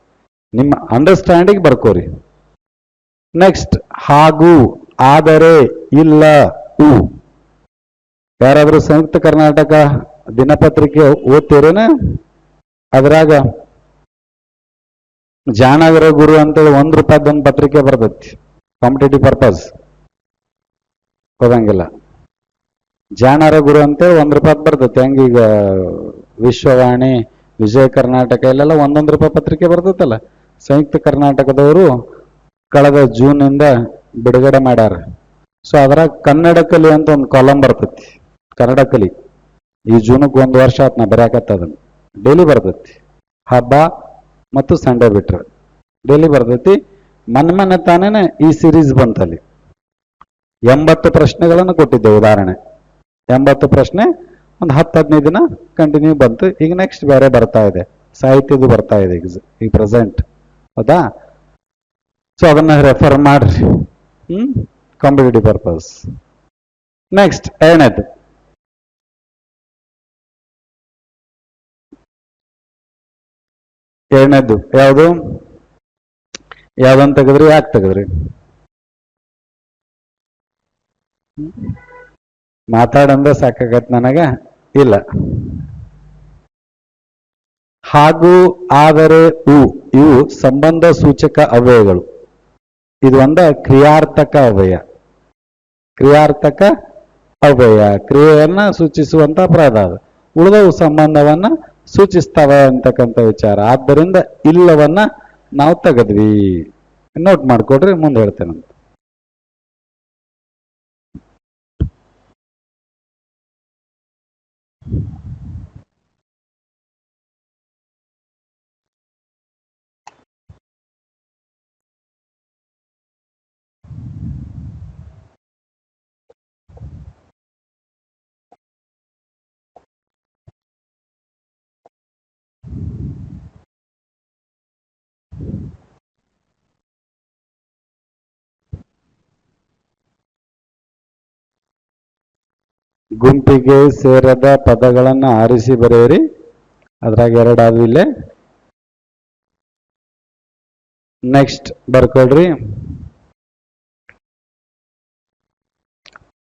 ನಿಮ್ಮ ಅಂಡರ್ಸ್ಟ್ಯಾಂಡಿಂಗ್ ಬರ್ಕೋರಿ. ನೆಕ್ಸ್ಟ್, ಹಾಗೂ, ಆದರೆ, ಇಲ್ಲ, ಯಾರಾದ್ರೂ ಸಂಯುಕ್ತ ಕರ್ನಾಟಕ ದಿನಪತ್ರಿಕೆ ಓದ್ತೀರೇನ? ಅದ್ರಾಗ ಜಾಣಗರ ಗುರು ಅಂತೇಳಿ ₹1 ಒಂದು ಪತ್ರಿಕೆ ಬರ್ತೈತಿ. Competitive purpose ಹೋದಂಗಿಲ್ಲ. ಜಾಣರ ಗುರು ಅಂತೇಳಿ ₹1 ಬರ್ತೈತಿ. ಹೆಂಗೀಗ ವಿಶ್ವವಾಣಿ, ವಿಜಯ ಕರ್ನಾಟಕ ಇಲ್ಲೆಲ್ಲ ₹1 ಪತ್ರಿಕೆ ಬರ್ತೈತಲ್ಲ. ಸಂಯುಕ್ತ ಕರ್ನಾಟಕದವರು ಕಳೆದ ಜೂನ್ ಇಂದ ಬಿಡುಗಡೆ ಮಾಡ್ಯಾರ. ಸೊ ಅದ್ರಾಗ ಕನ್ನಡ ಕಲಿ ಅಂತ ಒಂದು ಕಾಲಂ ಬರ್ತೈತಿ. ಕನ್ನಡ ಕಲಿ ಈ ಜೂನಕ್ಕೆ 1 ವರ್ಷ ಆತ್ ನಾ ಬರೆಯಾಕತ್ತದನ್ನ. ಡೈಲಿ ಬರ್ತೈತಿ. ಹಬ್ಬ ಮತ್ತು ಸಂಡೇ ಬಿಟ್ರೆ ಡೈಲಿ ಬರ್ತೈತಿ. ಮೊನ್ನೆ ತಾನೇನೆ ಈ ಸೀರೀಸ್ ಬಂತಲ್ಲಿ 80 ಪ್ರಶ್ನೆಗಳನ್ನು ಕೊಟ್ಟಿದ್ದೆ. ಉದಾಹರಣೆ 80 ಪ್ರಶ್ನೆ ಒಂದು 10-15 ದಿನ ಕಂಟಿನ್ಯೂ ಬಂತು. ಈಗ ನೆಕ್ಸ್ಟ್ ಬೇರೆ ಬರ್ತಾ ಇದೆ, ಸಾಹಿತ್ಯದ್ದು ಬರ್ತಾ ಇದೆ ಈಗ ಪ್ರೆಸೆಂಟ್. ಹೌದಾ? ಸೊ ಅದನ್ನ ರೆಫರ್ ಮಾಡ್ರಿ. Competitive purpose. ನೆಕ್ಸ್ಟ್ ಎರಡನೇದು, ಯಾವುದು ಯಾವ್ದಂತ ತೆಗೆದ್ರಿ? ಯಾಕೆ ತೆಗೆದ್ರಿ? ಮಾತಾಡಂದ್ರೆ ಸಾಕಾಗತ್ ನನಗ. ಇಲ್ಲ, ಹಾಗೂ, ಆದರೆ, ಇವು ಸಂಬಂಧ ಸೂಚಕ ಅವ್ಯಯಗಳು. ಇದು ಒಂದ ಕ್ರಿಯಾರ್ಥಕ ಅವ್ಯಯ. ಕ್ರಿಯಾರ್ಥಕ ಅವ್ಯಯ ಕ್ರಿಯೆಯನ್ನ ಸೂಚಿಸುವಂತ ಪದ. ಉಳಿದವು ಸಂಬಂಧವನ್ನ ಸೂಚಿಸ್ತವೆ ಅಂತಕ್ಕಂಥ ವಿಚಾರ. ಆದ್ದರಿಂದ ಇಲ್ಲವನ್ನ ನಾವು ತೆಗೆದ್ವಿ. ನೋಟ್ ಮಾಡ್ಕೊಡ್ರಿ, ಮುಂದೆ ಹೇಳ್ತೇನಂತ. ಗುಂಪಿಗೆ ಸೇರದ ಪದಗಳನ್ನ ಆರಿಸಿ ಬರೆಯಿರಿ. ಅದ್ರಾಗ ಎರಡಾದ್ವು ಇಲ್ಲೇ. ನೆಕ್ಸ್ಟ್ ಬರ್ಕೊಳ್ರಿ.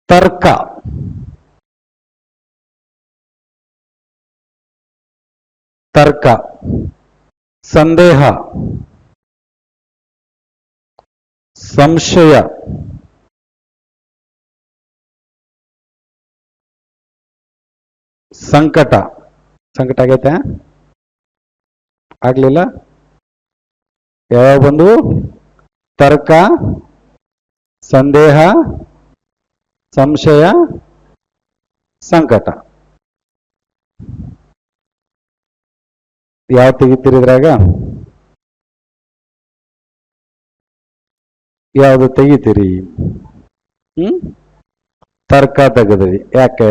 ತರ್ಕ, ತರ್ಕ, ಸಂದೇಹ, ಸಂಶಯ, ಸಂಕಟ. ಸಂಕಟ ಆಗೈತೆ? ಆಗ್ಲಿಲ್ಲ? ಯಾವ ಬಂದು? ತರ್ಕ, ಸಂದೇಹ, ಸಂಶಯ, ಸಂಕಟ. ಯಾವ ತೆಗಿತೀರಿ ಇದ್ರಾಗ? ಯಾವ್ದು ತೆಗಿತೀರಿ? ತರ್ಕ ತೆಗೆದ್ರಿ. ಯಾಕೆ?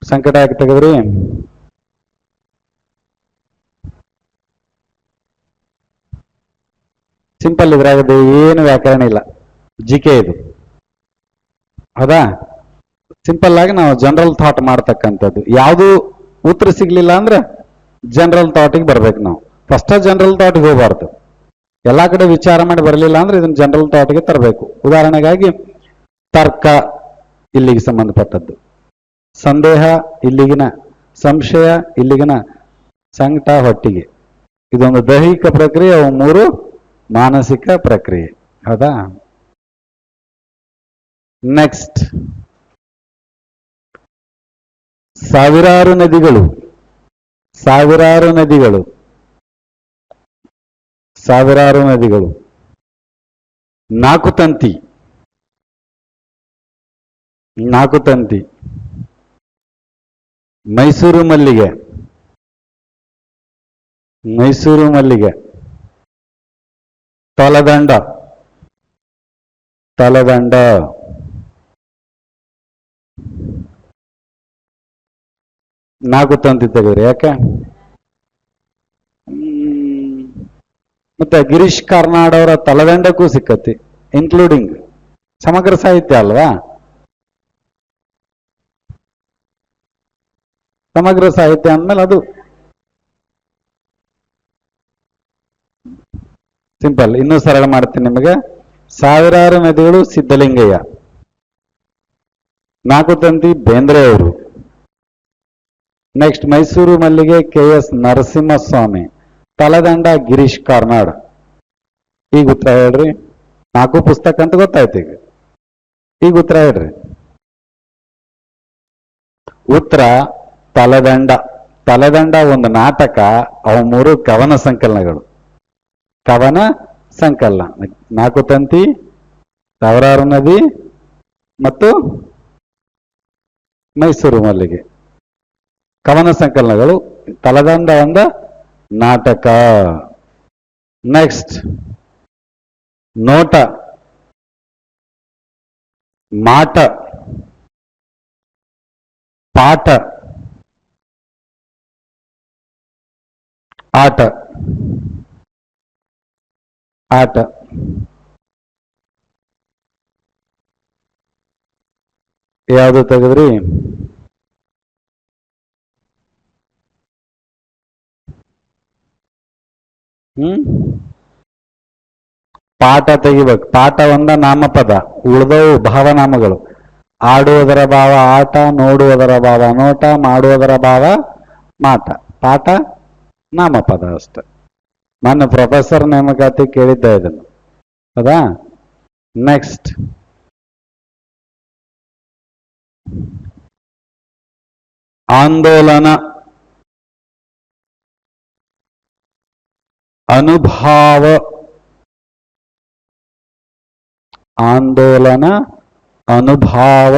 ಸಂಕಟ ಯಾಕೆ ತೆಗೆದ್ರಿ? ಸಿಂಪಲ್, ಇದ್ರಾಗದು ಏನು ವ್ಯಾಕರಣ ಇಲ್ಲ, ಜಿಕೆ ಇದು. ಹೌದಾ? ಸಿಂಪಲ್ ಆಗಿ ನಾವು ಜನರಲ್ ಥಾಟ್ ಮಾಡ್ತಕ್ಕಂಥದ್ದು. ಯಾವುದು ಉತ್ತರ ಸಿಗ್ಲಿಲ್ಲ ಅಂದ್ರೆ ಜನರಲ್ ಥಾಟಿಗೆ ಬರ್ಬೇಕು ನಾವು. ಫಸ್ಟ್ ಜನರಲ್ ಥಾಟ್ಗೆ ಹೋಗಬಾರ್ದು. ಎಲ್ಲಾ ಕಡೆ ವಿಚಾರ ಮಾಡಿ ಬರಲಿಲ್ಲ ಅಂದ್ರೆ ಇದನ್ನ ಜನರಲ್ ಥಾಟ್ಗೆ ತರಬೇಕು. ಉದಾಹರಣೆಗಾಗಿ ತರ್ಕ ಇಲ್ಲಿಗೆ ಸಂಬಂಧಪಟ್ಟದ್ದು, ಸಂದೇಹ ಇಲ್ಲಿಗಿನ, ಸಂಶಯ ಇಲ್ಲಿಗಿನ, ಸಂಕಟ ಹೊಟ್ಟಿಗೆ. ಇದೊಂದು ದೈಹಿಕ ಪ್ರಕ್ರಿಯೆ, ಅವು ಮೂರು ಮಾನಸಿಕ ಪ್ರಕ್ರಿಯೆ. ಹೌದಾ? ನೆಕ್ಸ್ಟ್, ಸಾವಿರಾರು ನದಿಗಳು, ಸಾವಿರಾರು ನದಿಗಳು, ಸಾವಿರಾರು ನದಿಗಳು. ನಾಲ್ಕು ತಂತಿ, ನಾಲ್ಕು ತಂತಿ. ಮೈಸೂರು ಮಲ್ಲಿಗೆ, ಮೈಸೂರು ಮಲ್ಲಿಗೆ. ತಲದಂಡ, ತಲದಂಡ. ನಾಲ್ಕು ತಂತಿ ತೆಗೆದ್ರಿ. ಯಾಕೆ? ಮತ್ತೆ ಗಿರೀಶ್ ಕಾರ್ನಾಡ್ ಅವರ ತಲದಂಡಕ್ಕೂ ಸಿಕ್ಕತಿ, ಇನ್ಕ್ಲೂಡಿಂಗ್ ಸಮಗ್ರ ಸಾಹಿತ್ಯ ಅಲ್ವಾ? ಸಮಗ್ರ ಸಾಹಿತ್ಯ ಅಂದ್ಮೇಲೆ ಅದು ಸಿಂಪಲ್. ಇನ್ನೂ ಸರಳ ಮಾಡ್ತೀನಿ ನಿಮಗೆ. ಸಾವಿರಾರು ನದಿಗಳು ಸಿದ್ಧಲಿಂಗಯ್ಯ, ನಾಲ್ಕು ತಂತಿ ಬೇಂದ್ರೆ ಅವರು. ನೆಕ್ಸ್ಟ್ ಮೈಸೂರು ಮಲ್ಲಿಗೆ KS ನರಸಿಂಹಸ್ವಾಮಿ, ತಲದಂಡ ಗಿರೀಶ್ ಕಾರ್ನಾಡ್. ಈಗ ಉತ್ತರ ಹೇಳ್ರಿ. ನಾಲ್ಕು ಪುಸ್ತಕ ಅಂತ ಗೊತ್ತಾಯ್ತು. ಈಗ ಉತ್ತರ ಹೇಳ್ರಿ. ಉತ್ತರ ತಲದಂಡ. ತಲದಂಡ ಒಂದು ನಾಟಕ, ಅವು ಮೂರು ಕವನ ಸಂಕಲನಗಳು. ಕವನ ಸಂಕಲನ. ನಾಲ್ಕು ತಂತಿ, ಸಾವಿರಾರು ನದಿ ಮತ್ತು ಮೈಸೂರು ಮಲ್ಲಿಗೆ ಕವನ ಸಂಕಲನಗಳು. ತಲದಂಡ ಒಂದು ನಾಟಕ. ನೆಕ್ಸ್ಟ್ ನೋಟ, ಮಾಟ, ಪಾಠ, ಆಟ. ಆಟ ಯಾವುದು ತೆಗೆದ್ರಿ? ಪಾಠ ತೆಗಿಬೇಕು. ಪಾಠ ಒಂದ ನಾಮಪದ, ಉಳಿದವು ಭಾವನಾಮಗಳು. ಆಡುವುದರ ಭಾವ ಆಟ, ನೋಡುವುದರ ಭಾವ ನೋಟ, ಮಾಡುವುದರ ಭಾವ ಮಾಟ. ಪಾಠ ನಾಮಪದ ಅಷ್ಟೆ. ನನ್ನ ಪ್ರೊಫೆಸರ್ ನೇಮಕಾತಿ ಕೇಳಿದ್ದೆ ಇದನ್ನು, ಹೌದಾ? ನೆಕ್ಸ್ಟ್ ಆಂದೋಲನ, ಅನುಭಾವ, ಆಂದೋಲನ, ಅನುಭಾವ,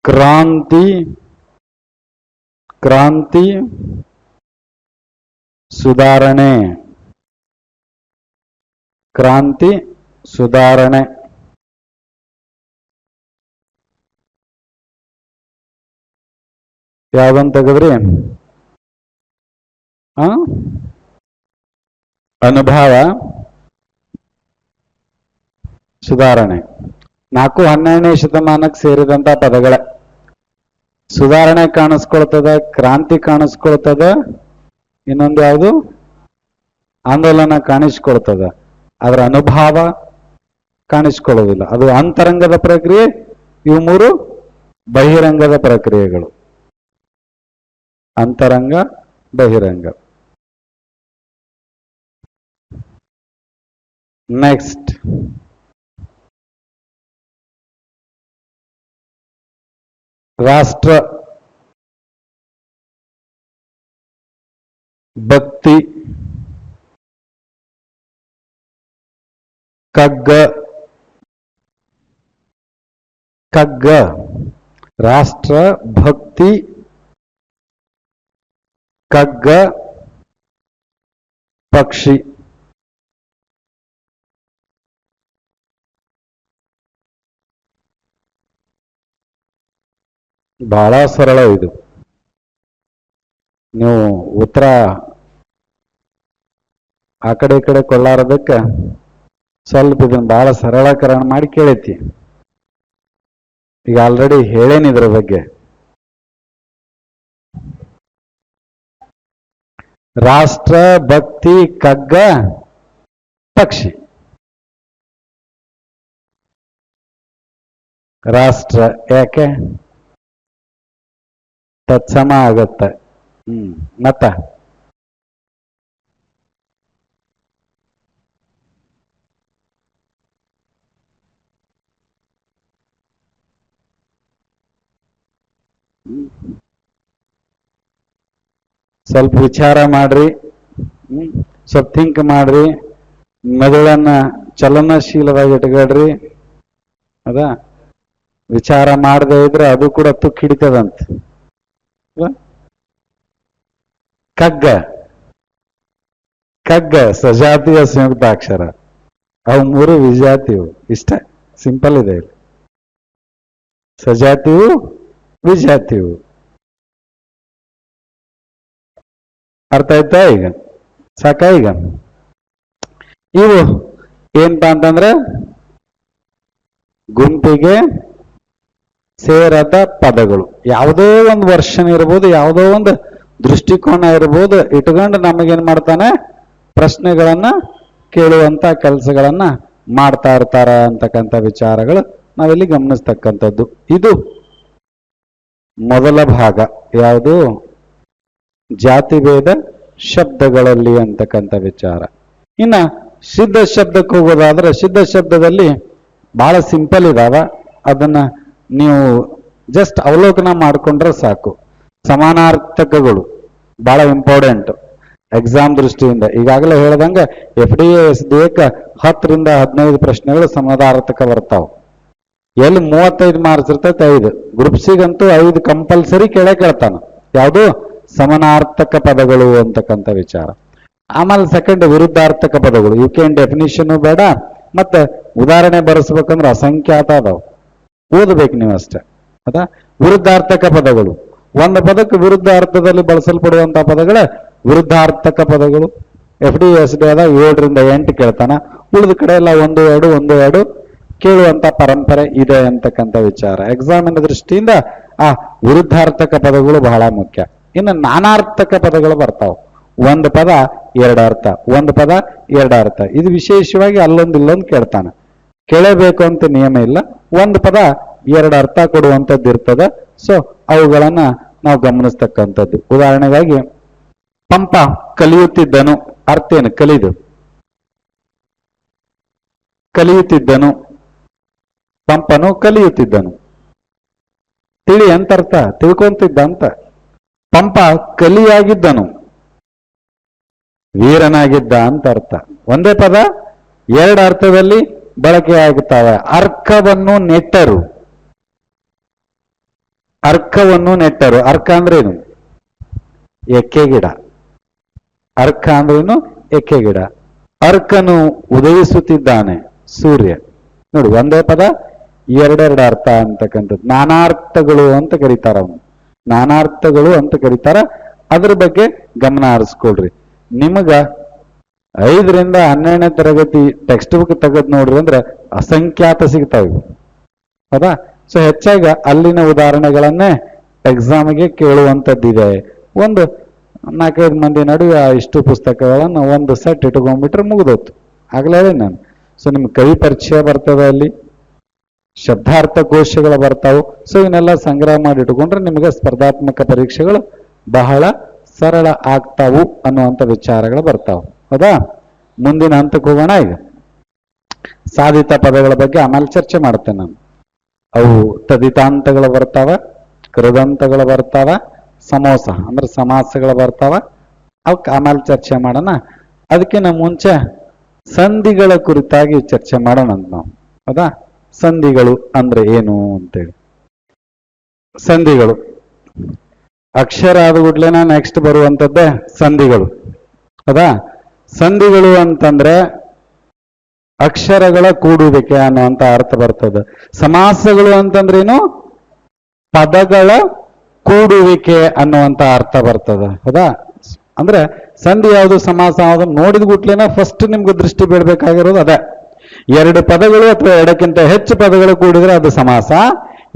ಕ್ರಾಂತಿ, ಕ್ರಾಂತಿ, ಸುಧಾರಣೆ, ಕ್ರಾಂತಿ, ಸುಧಾರಣೆ. ಯಾವ್ದಂತ ತೆಗೆದ್ರಿ? ಅನುಭವ, ಸುಧಾರಣೆ. 4-12ನೇ ಶತಮಾನಕ್ಕೆ ಸೇರಿದಂತ ಪದಗಳ. ಸುಧಾರಣೆ ಕಾಣಿಸ್ಕೊಳ್ತದ, ಕ್ರಾಂತಿ ಕಾಣಿಸ್ಕೊಳ್ತದ, ಇನ್ನೊಂದು ಯಾವುದು ಆಂದೋಲನ ಕಾಣಿಸ್ಕೊಳ್ತದ. ಅದರ ಅನುಭವ ಕಾಣಿಸ್ಕೊಳ್ಳೋದಿಲ್ಲ. ಅದು ಅಂತರಂಗದ ಪ್ರಕ್ರಿಯೆ. ಇವು 3 ಬಹಿರಂಗದ ಪ್ರಕ್ರಿಯೆಗಳು. ಅಂತರಂಗ, ಬಹಿರಂಗ. ನೆಕ್ಸ್ಟ್ ರಾಷ್ಟ್ರ, ಭಕ್ತಿ, ಕಗ್ಗ, ಕಗ್ಗ, ರಾಷ್ಟ್ರ, ಭಕ್ತಿ, ಕಗ್ಗ, ಪಕ್ಷಿ. ಬಹಳ ಸರಳ ಇದು. ನೀವು ಉತ್ತರ ಆ ಕಡೆ ಈ ಕಡೆ ಕೊಳ್ಳಾರದಕ್ಕೆ ಸ್ವಲ್ಪ ಇದನ್ನ ಬಹಳ ಸರಳಕರಣ ಮಾಡಿ ಕೇಳೈತಿ. ಈಗ ಆಲ್ರೆಡಿ ಹೇಳೇನಿ ಇದ್ರ ಬಗ್ಗೆ. ರಾಷ್ಟ್ರ, ಭಕ್ತಿ, ಕಗ್ಗ, ಪಕ್ಷಿ. ರಾಷ್ಟ್ರ ಯಾಕೆ? ತತ್ಸಮ ಆಗತ್ತೆ. ಮತ್ತ ಸ್ವಲ್ಪ ವಿಚಾರ ಮಾಡ್ರಿ, ಸ್ವಲ್ಪ ಥಿಂಕ್ ಮಾಡ್ರಿ, ಮೆದುಳನ್ನ ಚಲನಶೀಲವಾಗಿ ಇಟ್ಕೊಳ್ರಿ. ಹೌದಾ? ವಿಚಾರ ಮಾಡದೇ ಇದ್ರೆ ಅದು ಕೂಡ ತುಕ್ಕು ಹಿಡಿತದಂತ. ಕಗ್ಗ, ಕಗ್ಗ ಸಜಾತಿಯ ಸಂಯುಕ್ತಾಕ್ಷರ. ಅವು 3 ವಿಜಾತಿಯು. ಇಷ್ಟ ಸಿಂಪಲ್ ಇದೆ. ಸಜಾತಿಯು, ವಿಜಾತಿಯು. ಅರ್ಥ ಆಯ್ತಾ? ಈಗ ಸಾಕ? ಈಗ ಇವು ಏನಪ್ಪಾ ಅಂತಂದ್ರೆ ಗುಂಪಿಗೆ ಸೇರದ ಪದಗಳು. ಯಾವುದೋ ಒಂದು ವರ್ಷನ್ ಇರ್ಬೋದು, ಯಾವುದೋ ಒಂದು ದೃಷ್ಟಿಕೋನ ಇರ್ಬೋದು, ಇಟ್ಕೊಂಡು ನಮಗೇನ್ ಮಾಡ್ತಾನೆ, ಪ್ರಶ್ನೆಗಳನ್ನ ಕೇಳುವಂತ ಕೆಲಸಗಳನ್ನ ಮಾಡ್ತಾ ಇರ್ತಾರ ಅಂತಕ್ಕಂಥ ವಿಚಾರಗಳು ನಾವಿಲ್ಲಿ ಗಮನಿಸ್ತಕ್ಕಂಥದ್ದು. ಇದು ಮೊದಲ ಭಾಗ. ಯಾವುದು? ಜಾತಿಭೇದ ಶಬ್ದಗಳಲ್ಲಿ ಅಂತಕ್ಕಂಥ ವಿಚಾರ. ಇನ್ನ ಸಿದ್ಧ ಶಬ್ದಕ್ಕೆ ಹೋಗೋದಾದ್ರೆ, ಸಿದ್ಧ ಶಬ್ದದಲ್ಲಿ ಬಹಳ ಸಿಂಪಲ್ ಇದಾವ. ಅದನ್ನ ನೀವು ಜಸ್ಟ್ ಅವಲೋಕನ ಮಾಡ್ಕೊಂಡ್ರೆ ಸಾಕು. ಸಮಾನಾರ್ಥಕಗಳು ಬಹಳ ಇಂಪಾರ್ಟೆಂಟ್ ಎಕ್ಸಾಮ್ ದೃಷ್ಟಿಯಿಂದ. ಈಗಾಗಲೇ ಹೇಳ್ದಂಗ FDA SDA 10ರಿಂದ 15 ಪ್ರಶ್ನೆಗಳು ಸಮಾನಾರ್ಥಕ ಬರ್ತಾವ. ಎಲ್ಲಿ 35 ಮಾರ್ಕ್ಸ್ ಇರ್ತೈತೆ 5. ಗ್ರೂಪ್ ಸಿಗಂತೂ 5 ಕಂಪಲ್ಸರಿ ಕೇಳೇ ಕೇಳ್ತಾನ. ಯಾವುದು? ಸಮನಾರ್ಥಕ ಪದಗಳು ಅಂತಕ್ಕಂಥ ವಿಚಾರ. ಆಮೇಲೆ ಸೆಕೆಂಡ್ ವಿರುದ್ಧಾರ್ಥಕ ಪದಗಳು. ಇವಕ್ಕೇನ್ ಡೆಫಿನಿಷನ್ ಬೇಡ, ಮತ್ತೆ ಉದಾಹರಣೆ ಬರೆಸ್ಬೇಕಂದ್ರೆ ಅಸಂಖ್ಯಾತ ಅದಾವ, ಓದ್ಬೇಕು ನೀವು ಅಷ್ಟೇ. ಹೌದಾ? ವಿರುದ್ಧಾರ್ಥಕ ಪದಗಳು, ಒಂದು ಪದಕ್ಕೆ ವಿರುದ್ಧ ಅರ್ಥದಲ್ಲಿ ಬಳಸಲ್ಪಡುವಂತಹ ಪದಗಳ ವಿರುದ್ಧಾರ್ಥಕ ಪದಗಳು. FD SD ಆದ 7ರಿಂದ 8 ಕೇಳ್ತಾನ, ಉಳಿದ ಕಡೆ ಎಲ್ಲ 1-2 ಕೇಳುವಂತ ಪರಂಪರೆ ಇದೆ ಅಂತಕ್ಕಂಥ ವಿಚಾರ. ಎಕ್ಸಾಮಿನ ದೃಷ್ಟಿಯಿಂದ ಆ ವಿರುದ್ಧಾರ್ಥಕ ಪದಗಳು ಬಹಳ ಮುಖ್ಯ. ಇನ್ನು ನಾನಾರ್ಥಕ ಪದಗಳು ಬರ್ತಾವ. ಒಂದು ಪದ ಎರಡು ಅರ್ಥ, ಒಂದು ಪದ ಎರಡು ಅರ್ಥ. ಇದು ವಿಶೇಷವಾಗಿ ಅಲ್ಲೊಂದು ಇಲ್ಲೊಂದು ಕೇಳ್ತಾನೆ. ಕೇಳಬೇಕು ಅಂತ ನಿಯಮ ಇಲ್ಲ, ಒಂದು ಪದ ಎರಡು ಅರ್ಥ ಕೊಡುವಂಥದ್ದು ಇರ್ತದೆ. ಸೊ ಅವುಗಳನ್ನ ನಾವು ಗಮನಿಸ್ತಕ್ಕಂಥದ್ದು. ಉದಾಹರಣೆಗಾಗಿ ಪಂಪ ಕಲಿಯುತ್ತಿದ್ದನು, ಅರ್ಥ ಏನು? ಕಲಿಯುತ್ತಿದ್ದನು, ಪಂಪನು ಕಲಿಯುತ್ತಿದ್ದನು. ತಿಳಿ ಅಂತ ಅರ್ಥ, ತಿಳ್ಕೊಂತಿದ್ದ ಅಂತ. ಪಂಪ ಕಲಿಯಾಗಿದ್ದನು, ವೀರನಾಗಿದ್ದ ಅಂತ ಅರ್ಥ. ಒಂದೇ ಪದ ಎರಡು ಅರ್ಥದಲ್ಲಿ ಬಳಕೆ ಆಗುತ್ತವೆ. ಅರ್ಕವನ್ನು ನೆಟ್ಟರು, ಅರ್ಕ ಅಂದ್ರೇನು? ಎಕ್ಕೆ ಗಿಡ. ಅರ್ಕ ಅಂದ್ರೇನು? ಎಕ್ಕೆ ಗಿಡ. ಅರ್ಕನು ಉದಯಿಸುತ್ತಿದ್ದಾನೆ, ಸೂರ್ಯ. ನೋಡಿ, ಒಂದೇ ಪದ ಎರಡೆರಡು ಅರ್ಥ ಅಂತಕ್ಕಂಥದ್ದು. ನಾನಾರ್ಥಗಳು ಅಂತ ಕರೀತಾರ, ಅವನು ನಾನಾರ್ಥಗಳು ಅಂತ ಕರೀತಾರ. ಅದ್ರ ಬಗ್ಗೆ ಗಮನ ಹರಿಸ್ಕೊಳ್ರಿ. ನಿಮಗ 5ರಿಂದ 12ನೇ ತರಗತಿ ಟೆಕ್ಸ್ಟ್ ಬುಕ್ ತೆಗೆದು ನೋಡ್ರಿ ಅಂದ್ರೆ ಅಸಂಖ್ಯಾತ ಸಿಗ್ತಾವೆ. ಹೌದಾ? ಸೊ ಹೆಚ್ಚಾಗಿ ಅಲ್ಲಿನ ಉದಾಹರಣೆಗಳನ್ನೇ ಎಕ್ಸಾಮ್ಗೆ ಕೇಳುವಂಥದ್ದಿದೆ. ಒಂದು 4-5 ಮಂದಿ ನಡುವೆ ಇಷ್ಟು ಪುಸ್ತಕಗಳನ್ನು ಒಂದು ಸೆಟ್ ಇಟ್ಕೊಂಡ್ಬಿಟ್ರೆ ಮುಗಿದೋತು. ಆಗ್ಲೇ ನಾನು. ಸೊ ನಿಮ್ಗೆ ಕವಿ ಪರಿಚಯ ಬರ್ತದೆ, ಅಲ್ಲಿ ಶಬ್ದಾರ್ಥ ಕೋಶಗಳು ಬರ್ತಾವು. ಸೊ ಇವನ್ನೆಲ್ಲ ಸಂಗ್ರಹ ಮಾಡಿ ಇಟ್ಕೊಂಡ್ರೆ ನಿಮಗೆ ಸ್ಪರ್ಧಾತ್ಮಕ ಪರೀಕ್ಷೆಗಳು ಬಹಳ ಸರಳ ಆಗ್ತಾವು ಅನ್ನುವಂಥ ವಿಚಾರಗಳು ಬರ್ತಾವು. ಹೌದಾ? ಮುಂದಿನ ಹಂತಕ್ಕೆ ಹೋಗೋಣ. ಈಗ ಸಾಧಿತ ಪದಗಳ ಬಗ್ಗೆ ಆಮೇಲೆ ಚರ್ಚೆ ಮಾಡ್ತೇನೆ ನಾನು. ಅವು ತದಿತಾಂತಗಳು ಬರ್ತಾವ, ಕೃದಂತಗಳು ಬರ್ತಾವ, ಸಮೋಸ ಅಂದ್ರೆ ಸಮಾಸಗಳು ಬರ್ತಾವ. ಅವಕ್ಕೆ ಆಮೇಲೆ ಚರ್ಚೆ ಮಾಡೋಣ. ಅದಕ್ಕಿಂತ ಮುಂಚೆ ಸಂಧಿಗಳ ಕುರಿತಾಗಿ ಚರ್ಚೆ ಮಾಡೋಣ ಅಂತ ನಾವು. ಹೌದಾ? ಸಂಧಿಗಳು ಅಂದ್ರೆ ಏನು ಅಂತೇಳಿ. ಸಂಧಿಗಳು ಅಕ್ಷರ ಆದ ಕೂಡಲೇನ ನೆಕ್ಸ್ಟ್ ಬರುವಂಥದ್ದೇ ಸಂಧಿಗಳು. ಹೌದಾ? ಸಂಧಿಗಳು ಅಂತಂದ್ರೆ ಅಕ್ಷರಗಳ ಕೂಡುವಿಕೆ ಅನ್ನುವಂತ ಅರ್ಥ ಬರ್ತದೆ. ಸಮಾಸಗಳು ಅಂತಂದ್ರೇನು? ಪದಗಳ ಕೂಡುವಿಕೆ ಅನ್ನುವಂತ ಅರ್ಥ ಬರ್ತದೆ. ಹೌದಾ? ಅಂದ್ರೆ ಸಂಧಿ ಯಾವುದು, ಸಮಾಸ ಯಾವುದು ನೋಡಿದ ಗುಟ್ಲೇನ ಫಸ್ಟ್ ನಿಮ್ಗೆ ದೃಷ್ಟಿ ಬೀಳ್ಬೇಕಾಗಿರೋದು ಅದೇ. ಎರಡು ಪದಗಳು ಅಥವಾ ಎರಡಕ್ಕಿಂತ ಹೆಚ್ಚು ಪದಗಳು ಕೂಡಿದ್ರೆ ಅದು ಸಮಾಸ.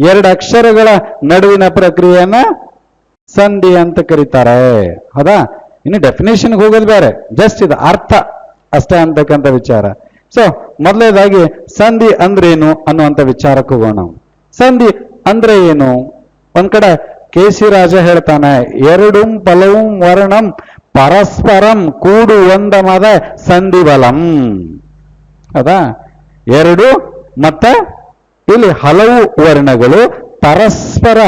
ಎರಡು ಅಕ್ಷರಗಳ ನಡುವಿನ ಪ್ರಕ್ರಿಯೆಯನ್ನ ಸಂಧಿ ಅಂತ ಕರೀತಾರೆ. ಹೌದಾ? ಇನ್ನು ಡೆಫಿನೇಷನ್ಗೆ ಹೋಗೋದು ಬೇರೆ, ಜಸ್ಟ್ ಇದು ಅರ್ಥ ಅಷ್ಟೇ ಅಂತಕ್ಕಂಥ ವಿಚಾರ. ಸೊ ಮೊದಲನೇದಾಗಿ ಸಂಧಿ ಅಂದ್ರೇನು ಅನ್ನುವಂಥ ವಿಚಾರಕ್ಕೆ ಹೋಗೋಣ. ಸಂಧಿ ಅಂದ್ರೆ ಏನು? ಒಂದ್ ಕಡೆ ಕೆ.ಸಿ. ರಾಜ ಹೇಳ್ತಾನೆ, ಎರಡುಂ ಫಲവും ವರ್ಣಂ ಪರಸ್ಪರಂ ಕೂಡು ಒಂದಮದ ಸಂಧಿ ಬಲಂ. ಹೌದಾ? ಎರಡು ಮತ್ತೆ ಇಲ್ಲಿ ಹಲವು ವರ್ಣಗಳು ಪರಸ್ಪರ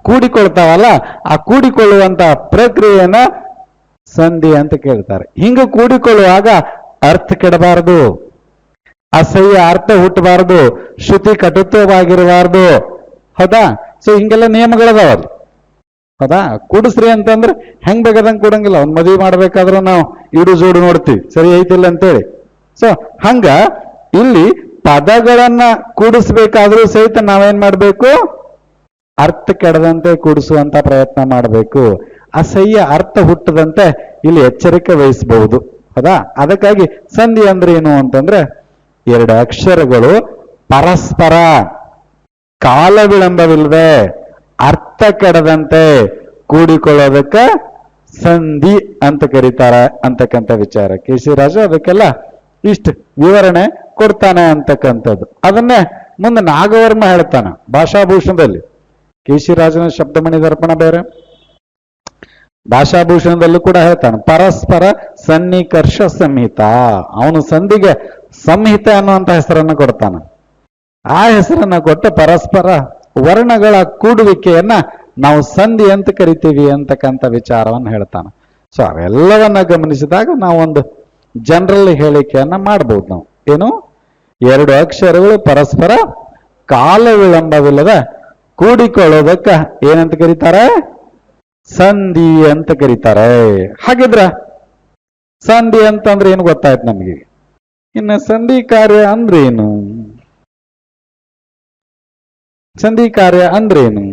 ಕೂಡಿಕೊಳ್ತಾವಲ್ಲ, ಆ ಕೂಡಿಕೊಳ್ಳುವಂತ ಪ್ರಕ್ರಿಯೆನ ಸಂಧಿ ಅಂತ ಕೇಳ್ತಾರೆ. ಹಿಂಗ ಕೂಡಿಕೊಳ್ಳುವಾಗ ಅರ್ಥ ಕೆಡಬಾರದು, ಅಸಹ್ಯ ಅರ್ಥ ಹುಟ್ಟಬಾರದು, ಶ್ರುತಿ ಕಟುತ್ವವಾಗಿರಬಾರ್ದು. ಹೌದಾ? ಸೊ ಹಿಂಗೆಲ್ಲ ನಿಯಮಗಳದಾವ. ಹೌದಾ? ಕೂಡಿಸ್ರಿ ಅಂತಂದ್ರೆ ಹೆಂಗ್ ಬೇಕಾದಂಗೆ ಕೂಡಂಗಿಲ್ಲ. ಒಂದ್ ಮದುವೆ ಮಾಡ್ಬೇಕಾದ್ರೂ ನಾವು ಇಡು ಜೋಡು ನೋಡ್ತೀವಿ, ಸರಿ ಐತಿಲ್ಲ ಅಂತೇಳಿ. ಸೊ ಹಂಗ ಇಲ್ಲಿ ಪದಗಳನ್ನ ಕೂಡಿಸ್ಬೇಕಾದ್ರೂ ಸಹಿತ ನಾವೇನ್ ಮಾಡ್ಬೇಕು? ಅರ್ಥ ಕೆಡದಂತೆ ಕೂಡಿಸುವಂತ ಪ್ರಯತ್ನ ಮಾಡಬೇಕು. ಅಸಹ್ಯ ಅರ್ಥ ಹುಟ್ಟದಂತೆ ಇಲ್ಲಿ ಎಚ್ಚರಿಕೆ ವಹಿಸಬಹುದು. ಹೌದಾ? ಅದಕ್ಕಾಗಿ ಸಂಧಿ ಅಂದ್ರೆ ಏನು ಅಂತಂದ್ರೆ ಎರಡು ಅಕ್ಷರಗಳು ಪರಸ್ಪರ ಕಾಲ ವಿಳಂಬವಿಲ್ಲದೆ ಅರ್ಥ ಕೆಡದಂತೆ ಕೂಡಿಕೊಳ್ಳೋದಕ್ಕೆ ಸಂಧಿ ಅಂತ ಕರೀತಾರೆ ಅಂತಕ್ಕಂಥ ವಿಚಾರ. ಕೆ.ಸಿ. ರಾಜು ಅದಕ್ಕೆಲ್ಲ ಇಷ್ಟು ವಿವರಣೆ ಕೊಡ್ತಾನೆ ಅಂತಕ್ಕಂಥದ್ದು. ಅದನ್ನೇ ಮುಂದೆ ನಾಗವರ್ಮ ಹೇಳ್ತಾನೆ ಭಾಷಾಭೂಷಣದಲ್ಲಿ. ಕೆ.ಸಿ. ರಾಜನ ಶಬ್ದಮಣಿ ದರ್ಪಣ ಬೇರೆ, ಭಾಷಾಭೂಷಣದಲ್ಲೂ ಕೂಡ ಹೇಳ್ತಾನೆ ಪರಸ್ಪರ ಸನ್ನಿಕರ್ಷ ಸಂಹಿತ. ಅವನು ಸಂಧಿಗೆ ಸಂಹಿತೆ ಅನ್ನುವಂಥ ಹೆಸರನ್ನು ಕೊಡ್ತಾನೆ. ಆ ಹೆಸರನ್ನ ಕೊಟ್ಟು ಪರಸ್ಪರ ವರ್ಣಗಳ ಕೂಡುವಿಕೆಯನ್ನ ನಾವು ಸಂಧಿ ಅಂತ ಕರಿತೀವಿ ಅಂತಕ್ಕಂಥ ವಿಚಾರವನ್ನು ಹೇಳ್ತಾನೆ. ಸೊ ಅವೆಲ್ಲವನ್ನ ಗಮನಿಸಿದಾಗ ನಾವು ಒಂದು ಜನರಲ್ ಹೇಳಿಕೆಯನ್ನ ಮಾಡ್ಬೋದು. ನಾವು ಏನು? ಎರಡು ಅಕ್ಷರಗಳು ಪರಸ್ಪರ ಕಾಲ ವಿಳಂಬವಿಲ್ಲದ ಕೂಡಿಕೊಳ್ಳೋದಕ್ಕೆ ಏನಂತ ಕರೀತಾರೆ? ಸಂಧಿ ಅಂತ ಕರೀತಾರೆ. ಹಾಗಿದ್ರ ಸಂಧಿ ಅಂತಂದ್ರೆ ಏನು ಗೊತ್ತಾಯ್ತು ನಮಗೆ. ಇನ್ನು ಸಂಧಿ ಕಾರ್ಯ ಅಂದ್ರೇನು? ಸಂಧಿ ಕಾರ್ಯ ಅಂದ್ರೇನು?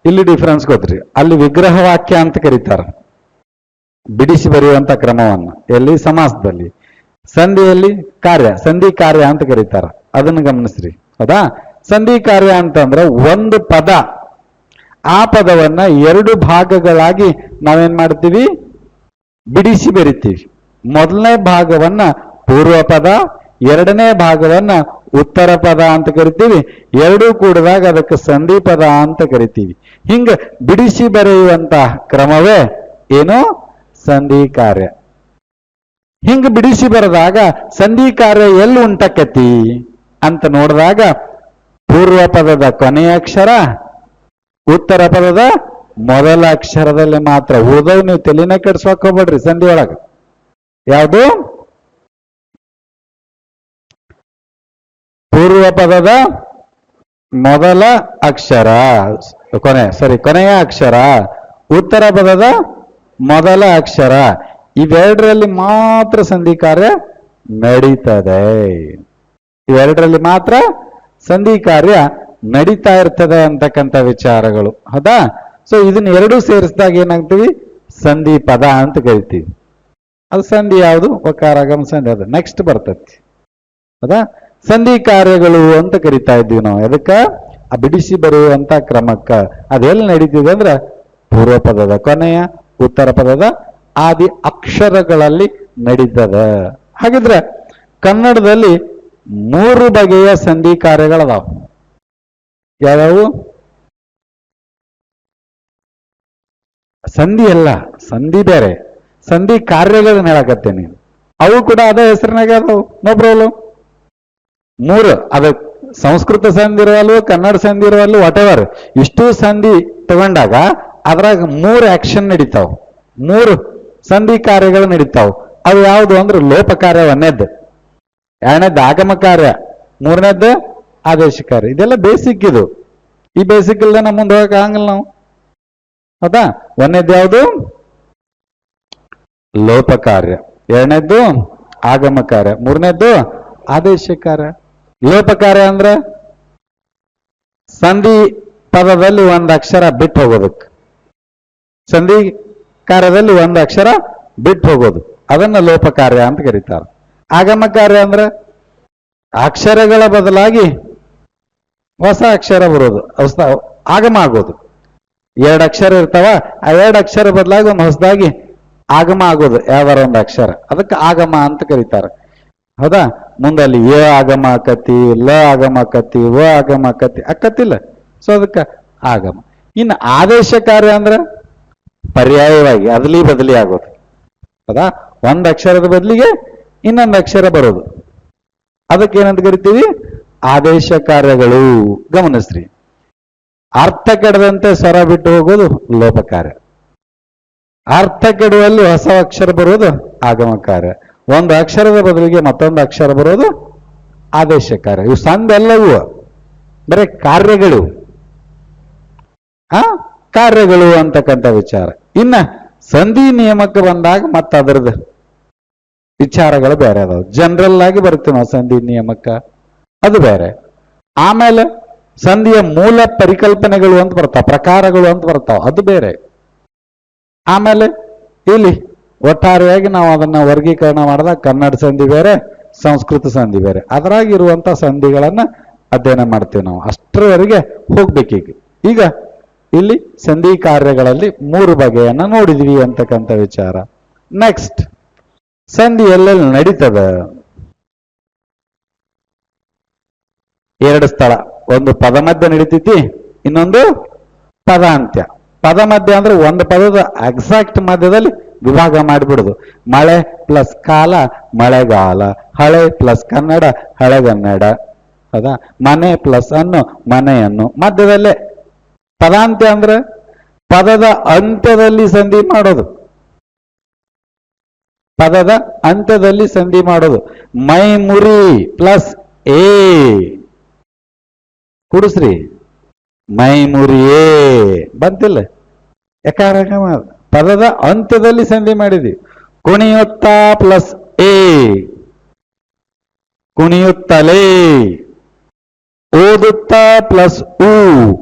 ಇಲ್ಲಿ ಡಿಫರೆನ್ಸ್ ಗೊತ್ತ್ರಿ. ಅಲ್ಲಿ ವಿಗ್ರಹ ವಾಕ್ಯ ಅಂತ ಕರೀತಾರ ಬಿಡಿಸಿ ಬರೆಯುವಂತ ಕ್ರಮವನ್ನ. ಎಲ್ಲಿ? ಸಮಾಸದಲ್ಲಿ. ಸಂಧಿಯಲ್ಲಿ ಕಾರ್ಯ, ಸಂಧಿ ಕಾರ್ಯ ಅಂತ ಕರೀತಾರ. ಅದನ್ನು ಗಮನಿಸ್ರಿ. ಹೌದಾ? ಸಂಧಿ ಕಾರ್ಯ ಅಂತಂದ್ರೆ ಒಂದು ಪದ, ಆ ಪದವನ್ನ ಎರಡು ಭಾಗಗಳಾಗಿ ನಾವೇನ್ ಮಾಡ್ತೀವಿ? ಬಿಡಿಸಿ ಬರಿತೀವಿ. ಮೊದಲನೇ ಭಾಗವನ್ನ ಪೂರ್ವ ಪದ, ಎರಡನೇ ಭಾಗವನ್ನ ಉತ್ತರ ಪದ ಅಂತ ಕರಿತೀವಿ. ಎರಡೂ ಕೂಡಿದಾಗ ಅದಕ್ಕೆ ಸಂಧಿ ಪದ ಅಂತ ಕರಿತೀವಿ. ಹಿಂಗ ಬಿಡಿಸಿ ಬರೆಯುವಂತಹ ಕ್ರಮವೇ ಏನು? ಸಂಧಿ ಕಾರ್ಯ. ಹಿಂಗ ಬಿಡಿಸಿ ಬರೆದಾಗ ಸಂಧಿ ಕಾರ್ಯ ಎಲ್ಲಿ ಉಂಟಕತಿ ಅಂತ ನೋಡಿದಾಗ ಪೂರ್ವ ಪದದ ಕೊನೆಯ ಅಕ್ಷರ, ಉತ್ತರ ಪದದ ಮೊದಲ ಅಕ್ಷರದಲ್ಲಿ ಮಾತ್ರ. ಉಳಿದವು ನೀವು ತಲೆನ ಕೆಡ್ಸ್ಕೊಕ್ ಹೋಗ್ಬೇಡ್ರಿ ಸಂಧಿ ಒಳಗ. ಯಾವುದು? ಪೂರ್ವ ಪದದ ಮೊದಲ ಅಕ್ಷರ ಕೊನೆಯ ಅಕ್ಷರ, ಉತ್ತರ ಪದದ ಮೊದಲ ಅಕ್ಷರ, ಇವೆರಡರಲ್ಲಿ ಮಾತ್ರ ಸಂಧಿ ಕಾರ್ಯ ನಡೀತದೆ. ಇವೆರಡರಲ್ಲಿ ಮಾತ್ರ ಸಂಧಿ ಕಾರ್ಯ ನಡೀತಾ ಇರ್ತದೆ ಅಂತಕ್ಕಂಥ ವಿಚಾರಗಳು. ಹೌದಾ? ಸೊ ಇದನ್ನ ಎರಡೂ ಸೇರಿಸಿದಾಗ ಏನಾಗ್ತೀವಿ? ಸಂಧಿ ಪದ ಅಂತ ಕರಿತೀವಿ. ಅದು ಸಂಧಿ ಯಾವುದು? ಒಕಾರಾಗಮ ಸಂಧಿ. ಅದು ನೆಕ್ಸ್ಟ್ ಬರ್ತತಿ. ಹೌದಾ? ಸಂಧಿ ಕಾರ್ಯಗಳು ಅಂತ ಕರಿತಾ ಇದ್ದೀವಿ ನಾವು. ಅದಕ್ಕ ಆ ಬಿಡಿಸಿ ಬರೆಯುವಂತ ಕ್ರಮಕ್ಕ ಅದೆಲ್ಲಿ ನಡೀತಿದೆ ಅಂದ್ರೆ ಪೂರ್ವ ಪದದ ಕೊನೆಯ, ಉತ್ತರ ಪದದ ಆದಿ ಅಕ್ಷರಗಳಲ್ಲಿ ನಡೀತದ. ಹಾಗಿದ್ರೆ ಕನ್ನಡದಲ್ಲಿ 3 ಬಗೆಯ ಸಂಧಿ ಕಾರ್ಯಗಳದಾವ. ಯಾವ್ಯಾವು? ಸಂಧಿ ಅಲ್ಲ, ಸಂಧಿ ಬೇರೆ, ಸಂಧಿ ಕಾರ್ಯಗಳನ್ನ ಹೇಳಕತ್ತೇನೆ. ಅವು ಕೂಡ ಅದೇ ಹೆಸರಿನಾಗ ಅದಾವು. No problem. 3 ಅದ ಸಂಸ್ಕೃತ ಸಂಧಿ ಇರುವಲ್ವ, ಕನ್ನಡ ಸಂಧಿ ಇರುವಲ್ವ, ವಾಟ್ ಎವರ್, ಇಷ್ಟು ಸಂಧಿ ತಗೊಂಡಾಗ ಅದ್ರಾಗ 3 ಆಕ್ಷನ್ ನಡೀತಾವ, 3 ಸಂಧಿ ಕಾರ್ಯಗಳು ನಡೀತಾವ. ಅವು ಯಾವುದು ಅಂದ್ರೆ ಲೋಪ ಕಾರ್ಯ ಒಂದನೇದ್ದು, ಎರಡನೇದ್ದು ಆಗಮ ಕಾರ್ಯ, ಮೂರನೇದ್ದು ಆದೇಶ ಕಾರ್ಯ. ಇದೆಲ್ಲ ಬೇಸಿಕ್. ಇದು ಈ ಬೇಸಿಕ್ ಇಲ್ಲದೆ ನಮ್ಮ ಮುಂದೆ ಹೋಗಕ್ಕೆ ಆಗಂಗಿಲ್ಲ ನಾವು. ಹೌದಾ? ಒಂದನೇದ್ದು ಯಾವುದು? ಲೋಪ ಕಾರ್ಯ, ಎರಡನೇದ್ದು ಆಗಮ ಕಾರ್ಯ, ಮೂರನೇದ್ದು ಆದೇಶ ಕಾರ್ಯ. ಲೋಪ ಕಾರ್ಯ ಅಂದ್ರೆ ಸಂಧಿ ಪದದಲ್ಲಿ ಒಂದು ಅಕ್ಷರ ಬಿಟ್ಟು ಹೋಗೋದಕ್ಕೆ, ಸಂಧಿ ಕಾರ್ಯದಲ್ಲಿ ಒಂದು ಅಕ್ಷರ ಬಿಟ್ಟು ಹೋಗೋದು, ಅದನ್ನ ಲೋಪ ಕಾರ್ಯ ಅಂತ ಕರೀತಾರೆ. ಆಗಮ ಕಾರ್ಯ ಅಂದ್ರೆ ಅಕ್ಷರಗಳ ಬದಲಾಗಿ ಹೊಸ ಅಕ್ಷರ ಬರೋದು, ಆಗಮ ಆಗೋದು. 2 ಅಕ್ಷರ ಇರ್ತಾವ, ಆ 2 ಅಕ್ಷರ ಬದಲಾಗಿ ಒಂದು ಹೊಸದಾಗಿ ಆಗಮ ಆಗೋದು, ಯಾವ್ದಾರ ಒಂದು ಅಕ್ಷರ, ಅದಕ್ಕೆ ಆಗಮ ಅಂತ ಕರೀತಾರೆ. ಹೌದಾ? ಮುಂದಲ್ಲಿ ಎ ಆಗಮ ಆಕತಿ, ಲ ಆಗಮ ಆಕತಿ, ವ ಆಗಮ ಆಕತಿ, ಅಕ್ಕತಿಲ್ಲ. ಸೊ ಅದಕ್ಕೆ ಆಗಮ. ಇನ್ನು ಆದೇಶ ಕಾರ್ಯ ಅಂದ್ರೆ ಪರ್ಯಾಯವಾಗಿ ಅದಲಿ ಬದಲಿ ಆಗೋದು. ಹೌದಾ? ಒಂದು ಅಕ್ಷರದ ಬದಲಿಗೆ ಇನ್ನೊಂದು ಅಕ್ಷರ ಬರೋದು, ಅದಕ್ಕೆ ಏನಂತ ಕರಿತೀವಿ? ಆದೇಶ ಕಾರ್ಯಗಳು. ಗಮನಿಸ್ರಿ. ಅರ್ಥ ಕೆಡದಂತೆ ಸ್ವರ ಬಿಟ್ಟು ಹೋಗೋದು ಲೋಪ ಕಾರ್ಯ, ಅರ್ಥ ಕೆಡುವಲ್ಲಿ ಹೊಸ ಅಕ್ಷರ ಬರೋದು ಆಗಮ ಕಾರ್ಯ, ಒಂದು ಅಕ್ಷರದ ಬದಲಿಗೆ ಮತ್ತೊಂದು ಅಕ್ಷರ ಬರೋದು ಆದೇಶ ಕಾರ್ಯ. ಇವು ಸಂದೆಲ್ಲವೂ ಬರೀ ಕಾರ್ಯಗಳು, ಕಾರ್ಯಗಳು ಅಂತಕ್ಕಂಥ ವಿಚಾರ. ಇನ್ನ ಸಂಧಿ ನಿಯಮಕ್ಕೆ ಬಂದಾಗ ಮತ್ತೆ ಅದರದ್ದು ವಿಚಾರಗಳು ಬೇರೆ ಅದಾವ. ಜನರಲ್ ಆಗಿ ಬರ್ತೀವಿ ನಾವು ಸಂಧಿ ನಿಯಮಕ್ಕ, ಅದು ಬೇರೆ. ಆಮೇಲೆ ಸಂಧಿಯ ಮೂಲ ಪರಿಕಲ್ಪನೆಗಳು ಅಂತ ಬರ್ತಾವ, ಪ್ರಕಾರಗಳು ಅಂತ ಬರ್ತಾವ, ಅದು ಬೇರೆ. ಆಮೇಲೆ ಇಲ್ಲಿ ಒಟ್ಟಾರೆಯಾಗಿ ನಾವು ಅದನ್ನ ವರ್ಗೀಕರಣ ಮಾಡಿದಾಗ ಕನ್ನಡ ಸಂಧಿ ಬೇರೆ, ಸಂಸ್ಕೃತ ಸಂಧಿ ಬೇರೆ, ಅದರಾಗಿರುವಂತ ಸಂಧಿಗಳನ್ನ ಅಧ್ಯಯನ ಮಾಡ್ತೀವಿ ನಾವು. ಅಷ್ಟರವರೆಗೆ ಹೋಗ್ಬೇಕೀಗ. ಈಗ ಇಲ್ಲಿ ಸಂಧಿ ಕಾರ್ಯಗಳಲ್ಲಿ 3 ಬಗೆಯನ್ನ ನೋಡಿದ್ವಿ ಅಂತಕ್ಕಂಥ ವಿಚಾರ. ನೆಕ್ಸ್ಟ್, ಸಂಧಿ ಎಲ್ಲೆಲ್ಲಿ ನಡೀತದ? 2 ಸ್ಥಳ. ಒಂದು ಪದ ಮಧ್ಯ ನಡೀತೈತಿ, ಇನ್ನೊಂದು ಪದ ಅಂತ್ಯ. ಪದ ಮಧ್ಯ ಅಂದ್ರೆ ಒಂದು ಪದದ ಎಕ್ಸಾಕ್ಟ್ ಮಧ್ಯದಲ್ಲಿ ವಿಭಾಗ ಮಾಡಿಬಿಡುದು. ಮಳೆ ಪ್ಲಸ್ ಕಾಲ ಮಳೆಗಾಲ, ಹಳೆ ಪ್ಲಸ್ ಕನ್ನಡ ಹಳೆಗನ್ನಡ, ಹೌದಾ? ಮನೆ ಪ್ಲಸ್ ಅನ್ನು ಮನೆಯನ್ನು, ಮಧ್ಯದಲ್ಲೇ. ಪದಾಂತ್ಯ ಅಂದ್ರೆ ಪದದ ಅಂತ್ಯದಲ್ಲಿ ಸಂಧಿ ಮಾಡೋದು, ಪದದ ಅಂತ್ಯದಲ್ಲಿ ಸಂಧಿ ಮಾಡೋದು. ಮೈ ಮುರಿ ಪ್ಲಸ್ ಎ, ಕುಡಿಸ್ರಿ, ಮೈ ಮುರಿಯೇ ಬಂತಿಲ್ಲ. ಯಾಕಾರ ಪದದ ಅಂತ್ಯದಲ್ಲಿ ಸಂಧಿ ಮಾಡಿದ್ವಿ. ಕುಣಿಯುತ್ತಾ ಪ್ಲಸ್ ಎ, ಕುಣಿಯುತ್ತಲೇ. ಓದುತ್ತಾ ಪ್ಲಸ್ ಉ,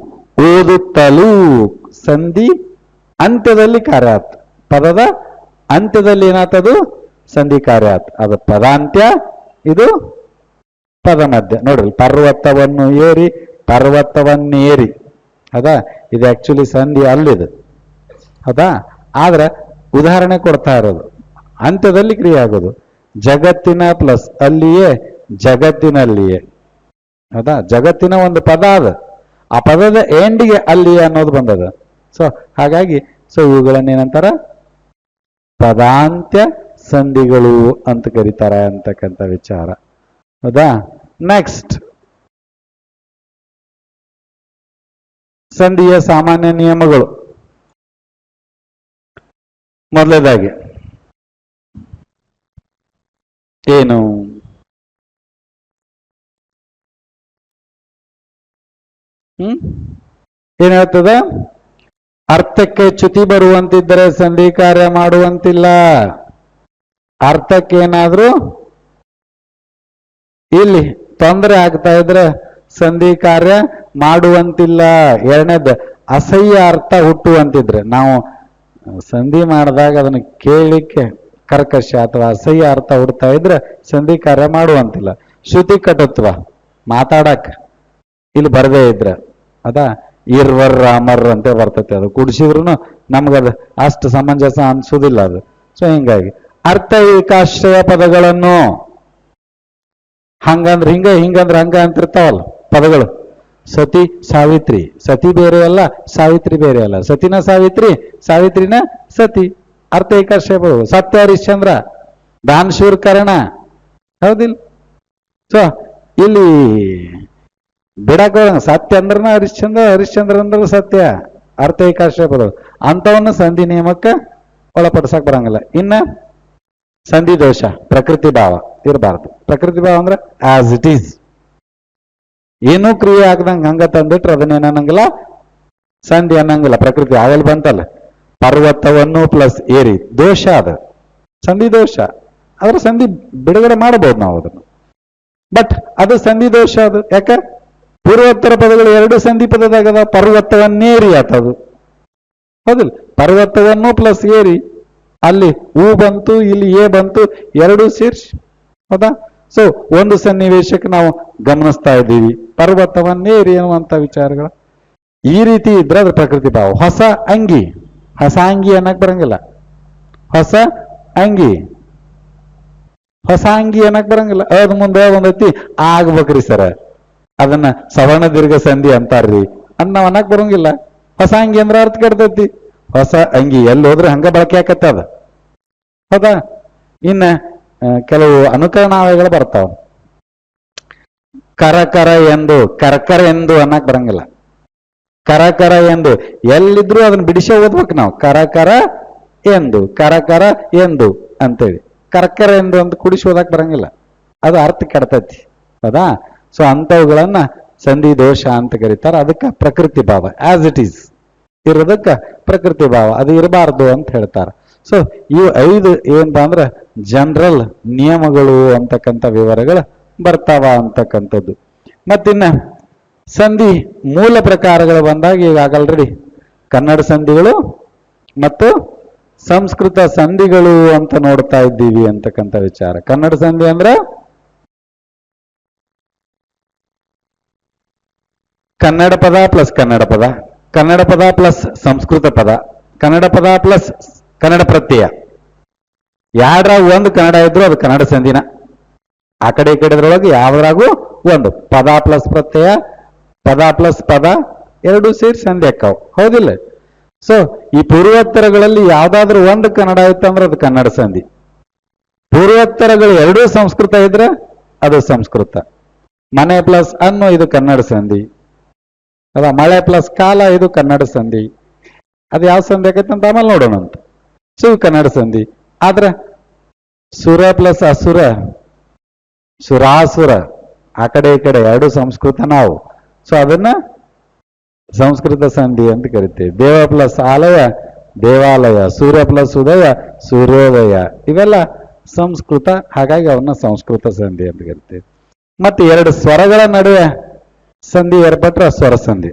ಓದುತ್ತಲೂ. ಸಂಧಿ ಅಂತ್ಯದಲ್ಲಿ ಕಾರ್ಯಾತ್. ಪದದ ಅಂತ್ಯದಲ್ಲಿ ಏನಾಗ್ತದು? ಸಂಧಿ ಕಾರ್ಯಾತ್. ಅದು ಪದಾಂತ್ಯ, ಇದು ಪದ ಮಧ್ಯ. ನೋಡ್ರಿ, ಪರ್ವತವನ್ನು ಏರಿ, ಪರ್ವತವನ್ನೇರಿ. ಹೌದಾ? ಇದು ಆಕ್ಚುಲಿ ಸಂಧಿ ಅಲ್ಲಿದು. ಹೌದಾ? ಆದ್ರೆ ಉದಾಹರಣೆ ಕೊಡ್ತಾ ಇರೋದು ಅಂತ್ಯದಲ್ಲಿ ಕ್ರಿಯೆ ಆಗೋದು. ಜಗತ್ತಿನ ಪ್ಲಸ್ ಅಲ್ಲಿಯೇ, ಜಗತ್ತಿನಲ್ಲಿಯೇ. ಹೌದಾ? ಜಗತ್ತಿನ ಒಂದು ಪದ ಅದ, ಆ ಪದದ ಎಂಡಿಗೆ ಅಲ್ಲಿಯೇ ಅನ್ನೋದು ಬಂದದ. ಸೊ ಹಾಗಾಗಿ ಇವುಗಳನ್ನೇನಂತಾರ? ಪದಾಂತ್ಯ ಸಂಧಿಗಳು ಅಂತ ಕರೀತಾರೆ ಅಂತಕ್ಕಂಥ ವಿಚಾರ. ಹೌದಾ? ನೆಕ್ಸ್ಟ್, ಸಂಧಿಯ ಸಾಮಾನ್ಯ ನಿಯಮಗಳು. ಮೊದಲನೇದಾಗಿ ಏನು? ಏನ್ ಹೇಳ್ತದ? ಅರ್ಥಕ್ಕೆ ಚ್ಯುತಿ ಬರುವಂತಿದ್ದರೆ ಸಂಧಿ ಕಾರ್ಯ ಮಾಡುವಂತಿಲ್ಲ. ಅರ್ಥಕ್ಕೇನಾದ್ರೂ ಇಲ್ಲಿ ತೊಂದರೆ ಆಗ್ತಾ ಇದ್ರೆ ಸಂಧಿ ಕಾರ್ಯ ಮಾಡುವಂತಿಲ್ಲ. ಎರಡನೇದು, ಅಸಹ್ಯ ಅರ್ಥ ಹುಟ್ಟುವಂತಿದ್ರೆ, ನಾವು ಸಂಧಿ ಮಾಡಿದಾಗ ಅದನ್ನು ಕೇಳಲಿಕ್ಕೆ ಕರ್ಕಶ ಅಥವಾ ಅಸಹ್ಯ ಅರ್ಥ ಹುಡ್ತಾ ಇದ್ರೆ ಸಂಧಿ ಕಾರ್ಯ ಮಾಡುವಂತಿಲ್ಲ. ಶ್ರುತಿ ಕಟುತ್ವ, ಮಾತಾಡಕ್ ಇಲ್ಲಿ ಬರದೇ ಇದ್ರೆ, ಅದಾ ಇರ್ವರ್ ರಾಮರ್ ಅಂತ ಬರ್ತೈತೆ. ಅದು ಕುಡಿಸಿದ್ರು ನಮ್ಗದು ಅಷ್ಟು ಸಮಂಜಸ ಅನ್ಸುದಿಲ್ಲ ಅದು. ಸೊ ಹಿಂಗಾಗಿ ಅರ್ಥ ಏಕಾಶ್ರಯ ಪದಗಳನ್ನು ಹಂಗಂದ್ರೆ ಹಿಂಗ, ಹಿಂಗಂದ್ರೆ ಹಂಗ ಅಂತಿರ್ತಾವಲ್ಲ ಪದಗಳು. ಸತಿ ಸಾವಿತ್ರಿ, ಸತಿ ಬೇರೆ ಅಲ್ಲ, ಸಾವಿತ್ರಿ ಬೇರೆ ಅಲ್ಲ. ಸತಿನ ಸಾವಿತ್ರಿ, ಸಾವಿತ್ರಿನ ಸತಿ. ಅರ್ಥ ಏಕಾಶ್ರಯ ಪದ. ಸತ್ಯ ಹರಿಶ್ಚಂದ್ರ, ದಾನಶೂರ್ ಕರ್ಣ. ಹೌದಿಲ್ಲ? ಸೊ ಇಲ್ಲಿ ಬಿಡಕ ಸತ್ಯ ಅಂದ್ರನ ಹರಿಶ್ಚಂದ್ರ, ಹರಿಶ್ಚಂದ್ರ ಅಂದ್ರೆ ಸತ್ಯ. ಅರ್ಥ ಏಕಾಶ್ರಯ ಪದ ಅಂತವನ್ನ ಸಂಧಿ ನಿಯಮಕ್ಕೆ ಒಳಪಡಿಸಕ್ ಬರಂಗಿಲ್ಲ. ಇನ್ನ ಸಂಧಿ ದೋಷ, ಪ್ರಕೃತಿ ಭಾವ ಇರಬಾರ್ದು. ಪ್ರಕೃತಿ ಭಾವ ಅಂದ್ರೆ ಆಸ್ ಇಟ್ ಈಸ್, ಏನೂ ಕ್ರಿಯೆ ಆಗದಂಗ ಹಂಗ ತಂದಿಟ್ರೆ ಅದನ್ನೇನಂಗಿಲ್ಲ, ಸಂಧಿ ಅನ್ನಂಗಿಲ್ಲ. ಪ್ರಕೃತಿ ಆಗಲ್ಲಿ ಬಂತಲ್ಲ, ಪರ್ವತವನ್ನು ಪ್ಲಸ್ ಏರಿ, ದೋಷ ಅದ, ಸಂಧಿ ದೋಷ. ಆದ್ರೆ ಸಂಧಿ ಬಿಡುಗಡೆ ಮಾಡಬಹುದು ನಾವು ಅದನ್ನು, ಬಟ್ ಅದು ಸಂಧಿ ದೋಷ. ಅದು ಯಾಕ? ಪೂರ್ವೋತ್ತರ ಪದಗಳು ಎರಡು ಸಂಧಿ ಪದದಾಗದ. ಪರ್ವತವನ್ನೇರಿ ಆತದು, ಹೌದಿಲ್ಲ? ಪರ್ವತವನ್ನು ಪ್ಲಸ್ ಏರಿ, ಅಲ್ಲಿ ಹೂ ಬಂತು, ಇಲ್ಲಿ ಎ ಬಂತು, ಎರಡೂ ಸೇರಿಸಿ. ಹೌದಾ? ಸೊ ಒಂದು ಸನ್ನಿವೇಶಕ್ಕೆ ನಾವು ಗಮನಿಸ್ತಾ ಇದ್ದೀವಿ ಪರ್ವತವನ್ನೇರಿ ಅನ್ನುವಂಥ ವಿಚಾರಗಳು. ಈ ರೀತಿ ಇದ್ರೆ ಅದ್ರ ಪ್ರಕೃತಿ ಭಾವ. ಹೊಸ ಅಂಗಿ, ಹೊಸ ಅಂಗಿ ಅನ್ನಕ್ ಬರಂಗಿಲ್ಲ. ಹೊಸ ಅಂಗಿ, ಹೊಸ ಅಂಗಿ ಅನ್ನಕ್ ಬರಂಗಿಲ್ಲ. ಅದ್ ಮುಂದೆ ಒಂದೈತಿ ಆಗ್ಬೇಕ್ರಿ ಸರ್, ಅದನ್ನ ಸವರ್ಣ ದೀರ್ಘ ಸಂಧಿ ಅಂತಾರ್ರಿ ಅದ್ ನಾವ್ ಅನ್ನಕ್ ಬರಂಗಿಲ್ಲ. ಹೊಸ ಅಂಗಿ ಅಂದ್ರೆ ಅರ್ಥ ಕೆಡ್ತೈತಿ. ಹೊಸ ಅಂಗಿ ಎಲ್ಲಿ ಹೋದ್ರೆ ಹಂಗ ಬಳಕೆ ಆಕತ್ತದ. ಹೌದಾ? ಇನ್ನ ಕೆಲವು ಅನುಕರಣಾವಯಗಳು ಬರ್ತಾವ. ಕರ ಎಂದು, ಕರ್ಕರ ಎಂದು ಅನ್ನಕ್ ಬರಂಗಿಲ್ಲ. ಕರ ಎಂದು ಎಲ್ಲಿದ್ರು ಅದನ್ನ ಬಿಡಿಸಿ ಓದ್ಬೇಕು ನಾವು. ಕರ ಎಂದು, ಕರ ಎಂದು ಅಂತೇಳಿ. ಕರ್ಕರ ಎಂದು ಅಂತ ಕುಡಿಸಿ ಓದಕ್ ಬರಂಗಿಲ್ಲ, ಅದು ಅರ್ಥ ಕೆಡ್ತೈತಿ. ಹೌದಾ? ಸೊ ಅಂತವುಗಳನ್ನ ಸಂಧಿ ದೋಷ ಅಂತ ಕರೀತಾರೆ. ಅದಕ್ಕೆ ಪ್ರಕೃತಿ ಭಾವ ಆಸ್ ಇಟ್ ಈಸ್ ಇರೋದಕ್ಕ ಪ್ರಕೃತಿ ಭಾವ, ಅದು ಇರಬಾರ್ದು ಅಂತ ಹೇಳ್ತಾರೆ. ಸೊ ಇವು 5 ಏನಪ್ಪಾ ಅಂದ್ರೆ ಜನರಲ್ ನಿಯಮಗಳು ಅಂತಕ್ಕಂಥ ವಿವರಗಳು ಬರ್ತಾವ ಅಂತಕ್ಕಂಥದ್ದು. ಮತ್ತಿನ್ನ ಸಂಧಿ ಮೂಲ ಪ್ರಕಾರಗಳು ಬಂದಾಗ ಈಗ ಆಲ್ರೆಡಿ ಕನ್ನಡ ಸಂಧಿಗಳು ಮತ್ತು ಸಂಸ್ಕೃತ ಸಂಧಿಗಳು ಅಂತ ನೋಡ್ತಾ ಇದ್ದೀವಿ ಅಂತಕ್ಕಂಥ ವಿಚಾರ. ಕನ್ನಡ ಸಂಧಿ ಅಂದ್ರೆ ಕನ್ನಡ ಪದ ಪ್ಲಸ್ ಕನ್ನಡ ಪದ, ಕನ್ನಡ ಪದ ಪ್ಲಸ್ ಸಂಸ್ಕೃತ ಪದ, ಕನ್ನಡ ಪದ ಪ್ಲಸ್ ಕನ್ನಡ ಪ್ರತ್ಯಯ. ಯಾವ್ದ್ರಾಗ ಒಂದು ಕನ್ನಡ ಇದ್ರು ಅದು ಕನ್ನಡ ಸಂಧಿನ. ಆ ಕಡೆ ಈ ಕಡೆದ್ರೊಳಗೆ ಯಾವ್ದ್ರಾಗೂ ಒಂದು ಪದ ಪ್ಲಸ್ ಪ್ರತ್ಯಯ, ಪದ ಪ್ಲಸ್ ಪದ ಎರಡು ಸೇರಿ ಸಂಧಿ ಅಕ್ಕಾವ್. ಹೌದಿಲ್ಲ? ಸೊ ಈ ಪೂರ್ವೋತ್ತರಗಳಲ್ಲಿ ಯಾವ್ದಾದ್ರು ಒಂದು ಕನ್ನಡ ಇತ್ತಂದ್ರೆ ಅದು ಕನ್ನಡ ಸಂಧಿ. ಪೂರ್ವೋತ್ತರಗಳು ಎರಡೂ ಸಂಸ್ಕೃತ ಇದ್ರೆ ಅದು ಸಂಸ್ಕೃತ. ಮನೆ ಪ್ಲಸ್ ಅನ್ನು ಇದು ಕನ್ನಡ ಸಂಧಿ. ಅದ ಮಳೆ ಪ್ಲಸ್ ಕಾಲ ಇದು ಕನ್ನಡ ಸಂಧಿ. ಅದು ಯಾವ ಸಂಧಿ ಆಕೈತೆ ಅಂತ ಆಮೇಲೆ ನೋಡೋಣ ಅಂತ. ಸೊ ಕನ್ನಡ ಸಂಧಿ. ಆದ್ರೆ ಸುರ ಪ್ಲಸ್ ಅಸುರ, ಸುರಾಸುರ, ಆ ಕಡೆ ಈ ಕಡೆ ಎರಡು ಸಂಸ್ಕೃತ ನಾವು. ಸೊ ಅದನ್ನ ಸಂಸ್ಕೃತ ಸಂಧಿ ಅಂತ ಕರಿತೀವಿ. ದೇವ ಪ್ಲಸ್ ಆಲಯ ದೇವಾಲಯ, ಸೂರ್ಯ ಪ್ಲಸ್ ಉದಯ ಸೂರ್ಯೋದಯ, ಇವೆಲ್ಲ ಸಂಸ್ಕೃತ. ಹಾಗಾಗಿ ಅವನ್ನ ಸಂಸ್ಕೃತ ಸಂಧಿ ಅಂತ ಕರಿತೀವಿ. ಮತ್ತೆ ಎರಡು ಸ್ವರಗಳ ನಡುವೆ ಸಂಧಿ ಏರ್ಪಟ್ರೆ ಸ್ವರ ಸಂಧಿ.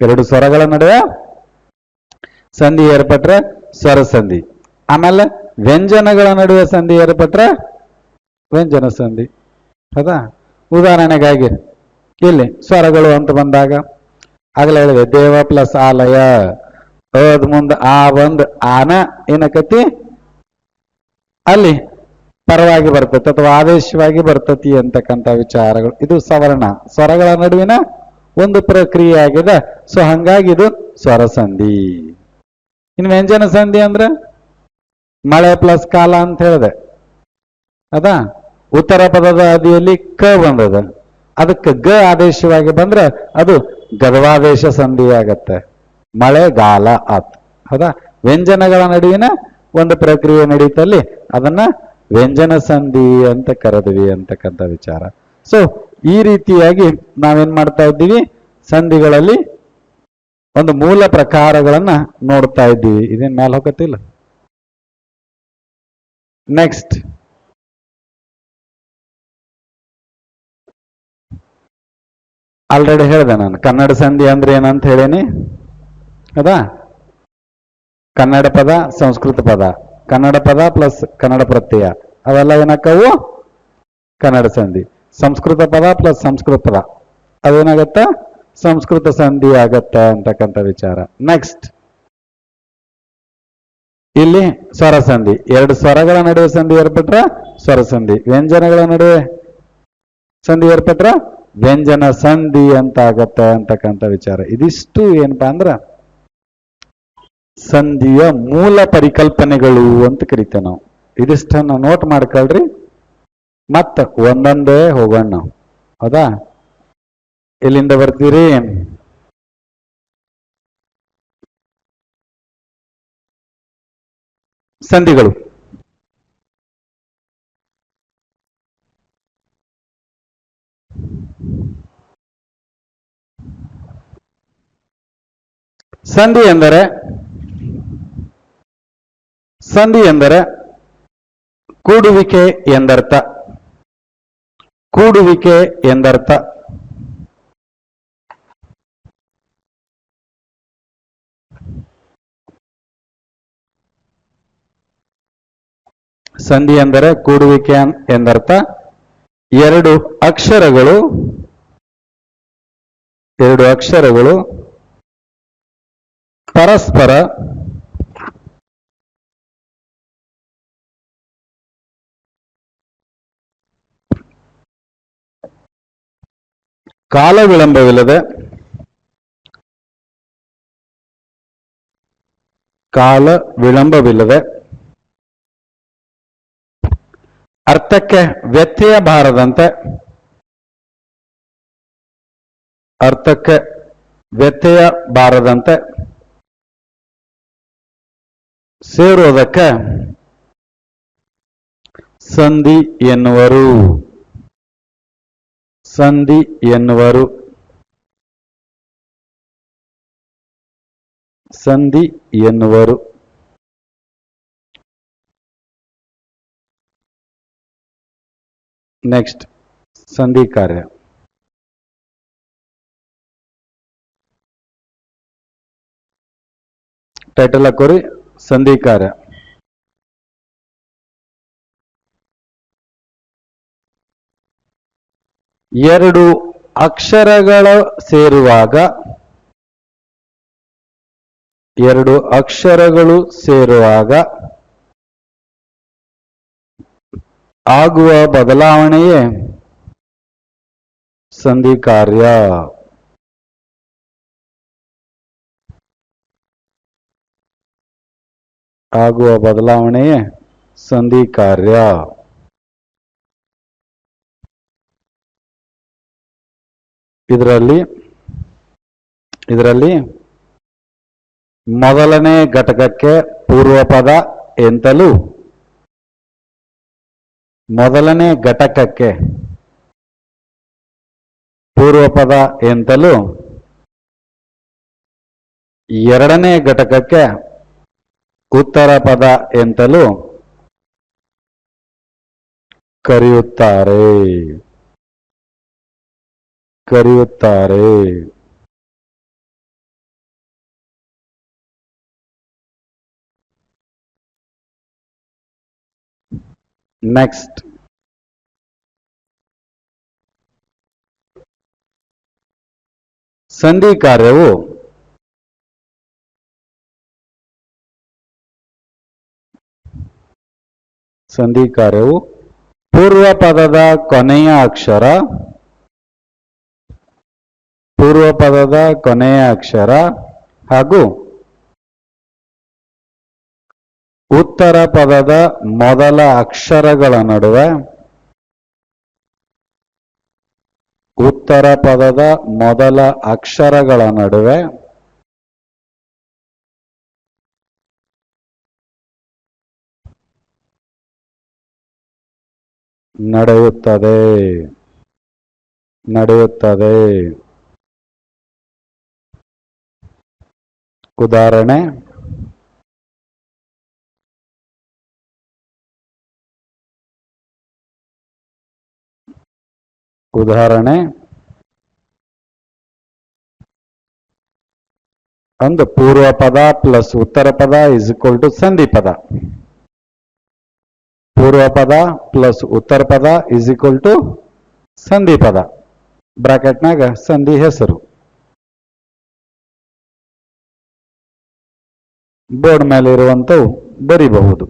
ಎರಡು ಸ್ವರಗಳ ನಡುವೆ ಸಂಧಿ ಏರ್ಪಟ್ರೆ ಸ್ವರ ಸಂಧಿ. ಆಮೇಲೆ ವ್ಯಂಜನಗಳ ನಡುವೆ ಸಂಧಿ ಏರ್ಪಟ್ರೆ ವ್ಯಂಜನ ಸಂಧಿ. ಹೌದಾ? ಉದಾಹರಣೆಗಾಗಿ ಇಲ್ಲಿ ಸ್ವರಗಳು ಅಂತ ಬಂದಾಗ ಆಗಲೇ ಹೇಳಿದೆ, ದೇವ ಪ್ಲಸ್ ಆಲಯ, ಅದ್ ಮುಂದೆ ಆ ಒಂದು ಆನ ಏನಕತಿ ಅಲ್ಲಿ ಪರವಾಗಿ ಬರ್ತತಿ ಅಥವಾ ಆದೇಶವಾಗಿ ಬರ್ತತಿ ಅಂತಕ್ಕಂಥ ವಿಚಾರಗಳು. ಇದು ಸವರ್ಣ ಸ್ವರಗಳ ನಡುವಿನ ಒಂದು ಪ್ರಕ್ರಿಯೆ ಆಗಿದೆ. ಸೊ ಹಂಗಾಗಿ ಇದು ಸ್ವರ ಸಂಧಿ. ಇನ್ನು ವ್ಯಂಜನ ಸಂಧಿ ಅಂದ್ರೆ ಮಳೆ ಪ್ಲಸ್ ಕಾಲ ಅಂತ ಹೇಳಿದೆ. ಅದಾ ಉತ್ತರ ಪದದ ಅದಿಯಲ್ಲಿ ಕ ಬಂದದ, ಅದಕ್ಕೆ ಗ ಆದೇಶವಾಗಿ ಬಂದ್ರೆ ಅದು ಗದವಾದೇಶ ಸಂಧಿ ಆಗತ್ತೆ. ಮಳೆ ಗಾಲ ಆತ್. ಹೌದಾ? ವ್ಯಂಜನಗಳ ನಡುವಿನ ಒಂದು ಪ್ರಕ್ರಿಯೆ ನಡೀತಲ್ಲಿ ಅದನ್ನ ವ್ಯಂಜನ ಸಂಧಿ ಅಂತ ಕರೆದ್ವಿ ಅಂತಕ್ಕಂಥ ವಿಚಾರ. ಸೊ ಈ ರೀತಿಯಾಗಿ ನಾವೇನ್ ಮಾಡ್ತಾ ಇದ್ದೀವಿ, ಸಂಧಿಗಳಲ್ಲಿ ಒಂದು ಮೂಲ ಪ್ರಕಾರಗಳನ್ನ ನೋಡ್ತಾ ಇದ್ದೀವಿ. ಇದೇನ್ ಮೇಲೆ ಹೋಗತ್ತಿಲ್ಲ. ನೆಕ್ಸ್ಟ್ ಆಲ್ರೆಡಿ ಹೇಳಿದೆ ನಾನು ಕನ್ನಡ ಸಂಧಿ ಅಂದ್ರೆ ಏನಂತ ಹೇಳೇನಿ. ಹೌದಾ? ಕನ್ನಡ ಪದ ಸಂಸ್ಕೃತ ಪದ, ಕನ್ನಡ ಪದ ಪ್ಲಸ್ ಕನ್ನಡ ಪ್ರತ್ಯಯ, ಅವೆಲ್ಲ ಏನಕ್ಕವು ಕನ್ನಡ ಸಂಧಿ. ಸಂಸ್ಕೃತ ಪದ ಪ್ಲಸ್ ಸಂಸ್ಕೃತ ಪದ ಅದೇನಾಗತ್ತ ಸಂಸ್ಕೃತ ಸಂಧಿ ಆಗತ್ತ ಅಂತಕ್ಕಂಥ ವಿಚಾರ. ನೆಕ್ಸ್ಟ್ ಇಲ್ಲಿ ಸ್ವರ ಸಂಧಿ. ಎರಡು ಸ್ವರಗಳ ನಡುವೆ ಸಂಧಿ ಏರ್ಪಟ್ರ ಸ್ವರ ಸಂಧಿ, ವ್ಯಂಜನಗಳ ನಡುವೆ ಸಂಧಿ ಏರ್ಪಟ್ರ ವ್ಯಂಜನ ಸಂಧಿ ಅಂತ ಆಗತ್ತ ಅಂತಕ್ಕಂಥ ವಿಚಾರ. ಇದಿಷ್ಟು ಏನಪ್ಪಾ ಅಂದ್ರ ಸಂಧಿಯ ಮೂಲ ಪರಿಕಲ್ಪನೆಗಳು ಅಂತ ಕರಿತೇವೆ ನಾವು. ಇದಿಷ್ಟನ್ನ ನೋಟ್ ಮಾಡ್ಕೊಳ್ರಿ, ಮತ್ತ ಒಂದೊಂದೇ ಹೋಗೋಣ ನಾವು. ಹೌದಾ? ಎಲ್ಲಿಂದ ಬರ್ತೀರಿ? ಸಂಧಿಗಳು. ಸಂಧಿ ಎಂದರೆ ಕೂಡುವಿಕೆ ಎಂದರ್ಥ. ಕೂಡುವಿಕೆ ಎಂದರ್ಥ. ಸಂಧಿ ಎಂದರೆ ಕೂಡುವಿಕೆ ಎಂದರ್ಥ. ಎರಡು ಅಕ್ಷರಗಳು ಪರಸ್ಪರ ಕಾಲ ವಿಳಂಬವಿಲ್ಲದೆ ಅರ್ಥಕ್ಕೆ ವ್ಯತ್ಯಯ ಬಾರದಂತೆ ಸೇರುವುದಕ್ಕೆ ಸಂಧಿ ಎನ್ನುವರು. ನೆಕ್ಸ್ಟ್ ಸಂಧಿ ಕಾರ್ಯ. ಟೈಟಲ್ ಹಾಕೋರಿ, ಸಂಧಿ ಕಾರ್ಯ. ಎರಡು ಅಕ್ಷರಗಳು ಸೇರುವಾಗ ಆಗುವ ಬದಲಾವಣೆಯೇ ಸಂಧಿ ಕಾರ್ಯ. ಇದರಲ್ಲಿ ಮೊದಲನೇ ಘಟಕಕ್ಕೆ ಪೂರ್ವಪದ ಎಂತಲೂ ಎರಡನೇ ಘಟಕಕ್ಕೆ ಉತ್ತರ ಪದ ಎಂತಲೂ ಕರೆಯುತ್ತಾರೆ. ನೆಕ್ಸ್ಟ್, ಸಂಧಿ ಕಾರ್ಯವು ಪೂರ್ವ ಪದದ ಕೊನೆಯ ಅಕ್ಷರ ಹಾಗೂ ಉತ್ತರ ಪದದ ಮೊದಲ ಅಕ್ಷರಗಳ ನಡುವೆ ನಡೆಯುತ್ತದೆ. ಉದಾಹರಣೆ, ಒಂದು ಪೂರ್ವ ಪದ ಪ್ಲಸ್ ಉತ್ತರ ಪದ ಇಸ್ ಈಕ್ವಲ್ ಟು ಸಂಧಿ ಪದ. ಪೂರ್ವ ಪದ ಪ್ಲಸ್ ಉತ್ತರ ಪದ ಇಸ್ ಈಕ್ವಲ್ ಟು ಸಂಧಿ ಪದ. ಬ್ರಾಕೆಟ್ನಾಗ ಸಂಧಿ ಹೆಸರು. ಬೋರ್ಡ್ ಮೇಲೆ ಇರುವಂತವು ಬರಿಬಹುದು.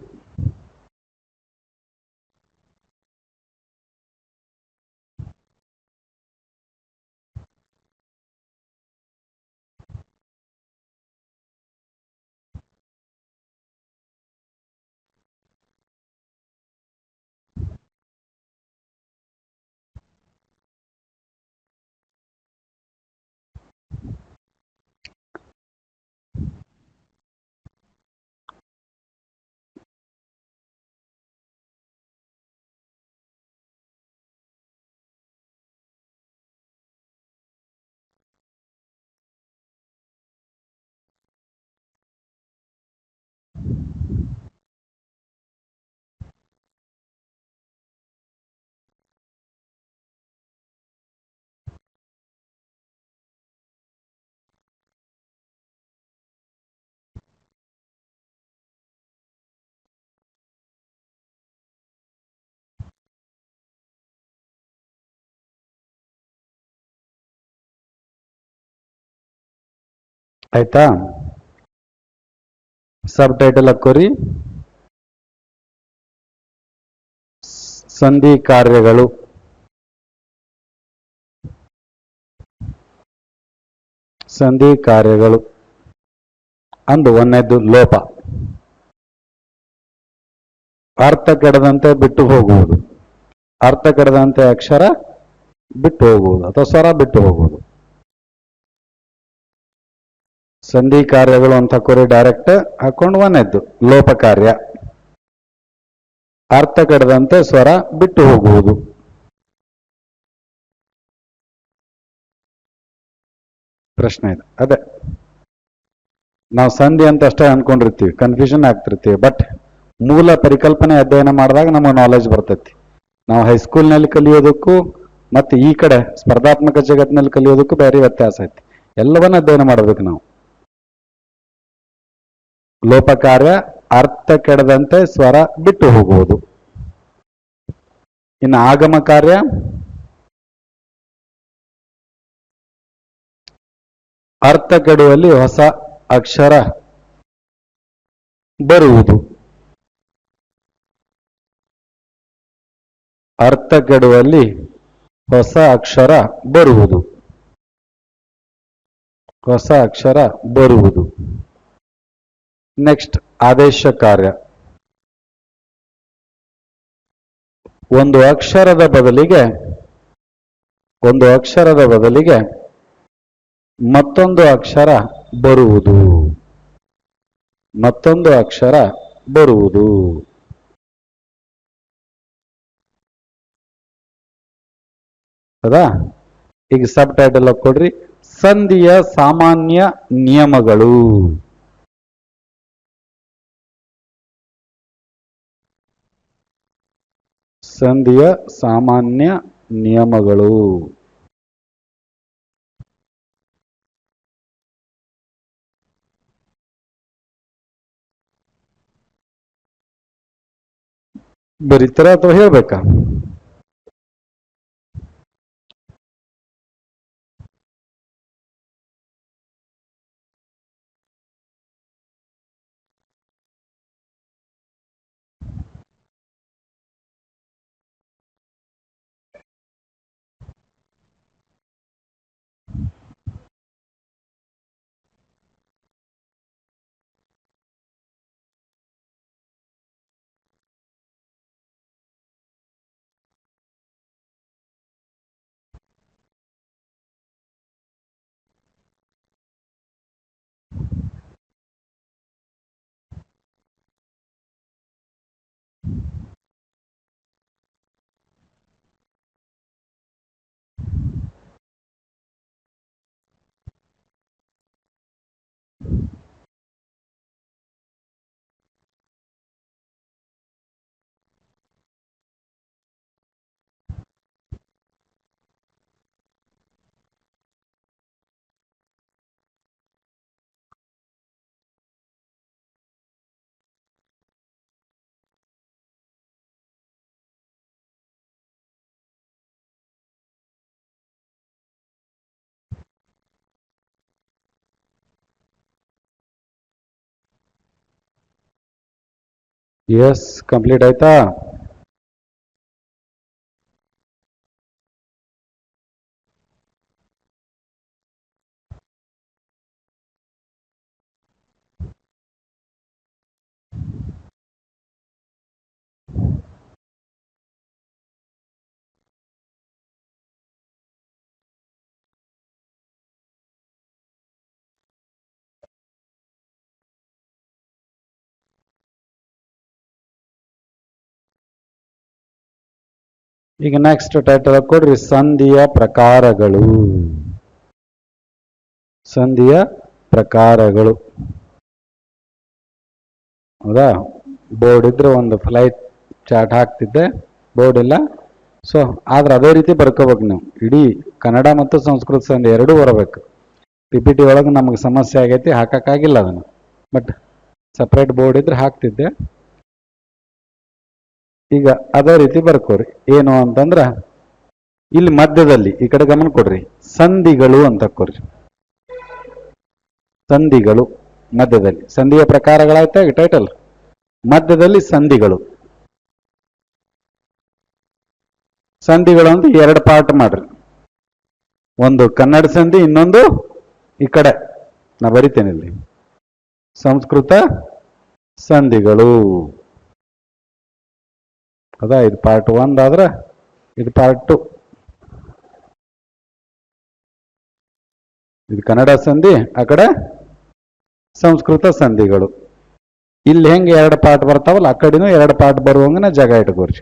ಆಯ್ತಾ? ಸಬ್ ಟೈಟಲ್ ಹಾಕೋರಿ. ಸಂಧಿ ಕಾರ್ಯಗಳು. ಅಂದು ಒಂದನೇದ್ದು ಲೋಪ. ಅರ್ಥ ಕೆಡದಂತೆ ಬಿಟ್ಟು ಹೋಗುವುದು. ಅರ್ಥ ಕೆಡದಂತೆ ಅಕ್ಷರ ಬಿಟ್ಟು ಹೋಗುವುದು ಅಥವಾ ಸ್ವರ ಬಿಟ್ಟು ಹೋಗುವುದು. ಸಂಧಿ ಕಾರ್ಯಗಳು ಅಂತ ಹಾಕೋರಿ. ಡೈರೆಕ್ಟ್ ಹಾಕೊಂಡು ಒಂದನೇದ್ದು ಲೋಪ ಕಾರ್ಯ. ಅರ್ಥ ಕೆಡದಂತೆ ಸ್ವರ ಬಿಟ್ಟು ಹೋಗುವುದು. ಪ್ರಶ್ನೆ ಇದೆ. ಅದೇ ನಾವು ಸಂಧಿ ಅಂತ ಅಷ್ಟೇ ಅನ್ಕೊಂಡಿರ್ತೀವಿ, ಕನ್ಫ್ಯೂಷನ್ ಆಗ್ತಿರ್ತೀವಿ. ಬಟ್ ಮೂಲ ಪರಿಕಲ್ಪನೆ ಅಧ್ಯಯನ ಮಾಡಿದಾಗ ನಮಗೆ ನಾಲೆಜ್ ಬರ್ತೈತಿ. ನಾವು ಹೈಸ್ಕೂಲ್ನಲ್ಲಿ ಕಲಿಯೋದಕ್ಕೂ ಮತ್ತು ಈ ಕಡೆ ಸ್ಪರ್ಧಾತ್ಮಕ ಜಗತ್ತಿನಲ್ಲಿ ಕಲಿಯೋದಕ್ಕೂ ಬೇರೆ ವ್ಯತ್ಯಾಸ ಐತಿ. ಎಲ್ಲವನ್ನ ಅಧ್ಯಯನ ಮಾಡಬೇಕು ನಾವು. ಲೋಪ ಕಾರ್ಯ ಅರ್ಥ ಕೆಡದಂತೆ ಸ್ವರ ಬಿಟ್ಟು ಹೋಗುವುದು. ಇನ್ನು ಆಗಮ ಕಾರ್ಯ ಅರ್ಥ ಕೆಡುವಲ್ಲಿ ಹೊಸ ಅಕ್ಷರ ಬರುವುದು. ಅರ್ಥ ಕೆಡುವಲ್ಲಿ ಹೊಸ ಅಕ್ಷರ ಬರುವುದು. ನೆಕ್ಸ್ಟ್ ಆದೇಶ ಕಾರ್ಯ. ಒಂದು ಅಕ್ಷರದ ಬದಲಿಗೆ ಮತ್ತೊಂದು ಅಕ್ಷರ ಬರುವುದು. ಹೌದಾ? ಈಗ ಸಬ್ ಟೈಟಲ್ ಕೊಡ್ರಿ. ಸಂಧಿಯ ಸಾಮಾನ್ಯ ನಿಯಮಗಳು. ಸಂಧಿಯ ಸಾಮಾನ್ಯ ನಿಯಮಗಳು. ಬರೀತೀರ ಅಥವಾ ಹೇಳ್ಬೇಕಾ? ಎಸ್, ಕಂಪ್ಲೀಟ್ ಆಯ್ತಾ? ಈಗ ನೆಕ್ಸ್ಟ್ ಟೈಟಲ್ ಕೊಡ್ರಿ, ಸಂಧಿಯ ಪ್ರಕಾರಗಳು. ಸಂಧಿಯ ಪ್ರಕಾರಗಳು. ಹೌದಾ? ಬೋರ್ಡ್ ಇದ್ರೆ ಒಂದು ಫ್ಲೈಟ್ ಚಾರ್ಟ್ ಹಾಕ್ತಿದ್ದೆ, ಬೋರ್ಡ್ ಇಲ್ಲ. ಸೊ ಆದ್ರೆ ಅದೇ ರೀತಿ ಬರ್ಕೋಬೇಕು ನೀವು. ಇಡೀ ಕನ್ನಡ ಮತ್ತು ಸಂಸ್ಕೃತ ಸಂಧಿ ಎರಡೂ ಬರಬೇಕು. PPT ಒಳಗೆ ನಮಗೆ ಸಮಸ್ಯೆ ಆಗೈತಿ, ಹಾಕಕ್ಕಾಗಿಲ್ಲ ಅದನ್ನು. ಬಟ್ ಸಪ್ರೇಟ್ ಬೋರ್ಡ್ ಇದ್ರೆ ಹಾಕ್ತಿದ್ದೆ. ಈಗ ಅದೇ ರೀತಿ ಬರ್ಕೋರಿ. ಏನು ಅಂತಂದ್ರ ಇಲ್ಲಿ ಮಧ್ಯದಲ್ಲಿ ಈ ಕಡೆ ಗಮನ ಕೊಡ್ರಿ, ಸಂಧಿಗಳು ಅಂತ ಕೊಡ್ರಿ. ಸಂಧಿಗಳು ಮಧ್ಯದಲ್ಲಿ. ಸಂಧಿಯ ಪ್ರಕಾರಗಳಾಯ್ತಾ ಈ ಟೈಟಲ್. ಮಧ್ಯದಲ್ಲಿ ಸಂಧಿಗಳು. ಸಂಧಿಗಳು ಅಂತ ಎರಡು ಪಾರ್ಟ್ ಮಾಡ್ರಿ. ಒಂದು ಕನ್ನಡ ಸಂಧಿ, ಇನ್ನೊಂದು ಈ ಕಡೆ ನಾ ಬರಿತೇನೆ ಇಲ್ಲಿ ಸಂಸ್ಕೃತ ಸಂಧಿಗಳು. ಹೌದಾ? ಇದು ಪಾರ್ಟ್ 1 ಆದ್ರೆ ಇದು ಪಾರ್ಟ್ 2. ಇದು ಕನ್ನಡ ಸಂಧಿ, ಆ ಕಡೆ ಸಂಸ್ಕೃತ ಸಂಧಿಗಳು. ಇಲ್ಲಿ ಹೆಂಗೆ ಎರಡು ಪಾರ್ಟ್ ಬರ್ತಾವಲ್ಲ, ಆ ಕಡೆನೂ ಎರಡು ಪಾರ್ಟ್ ಬರುವಂಗನ ಜಾಗ ಇಟ್ಕೋರಿ.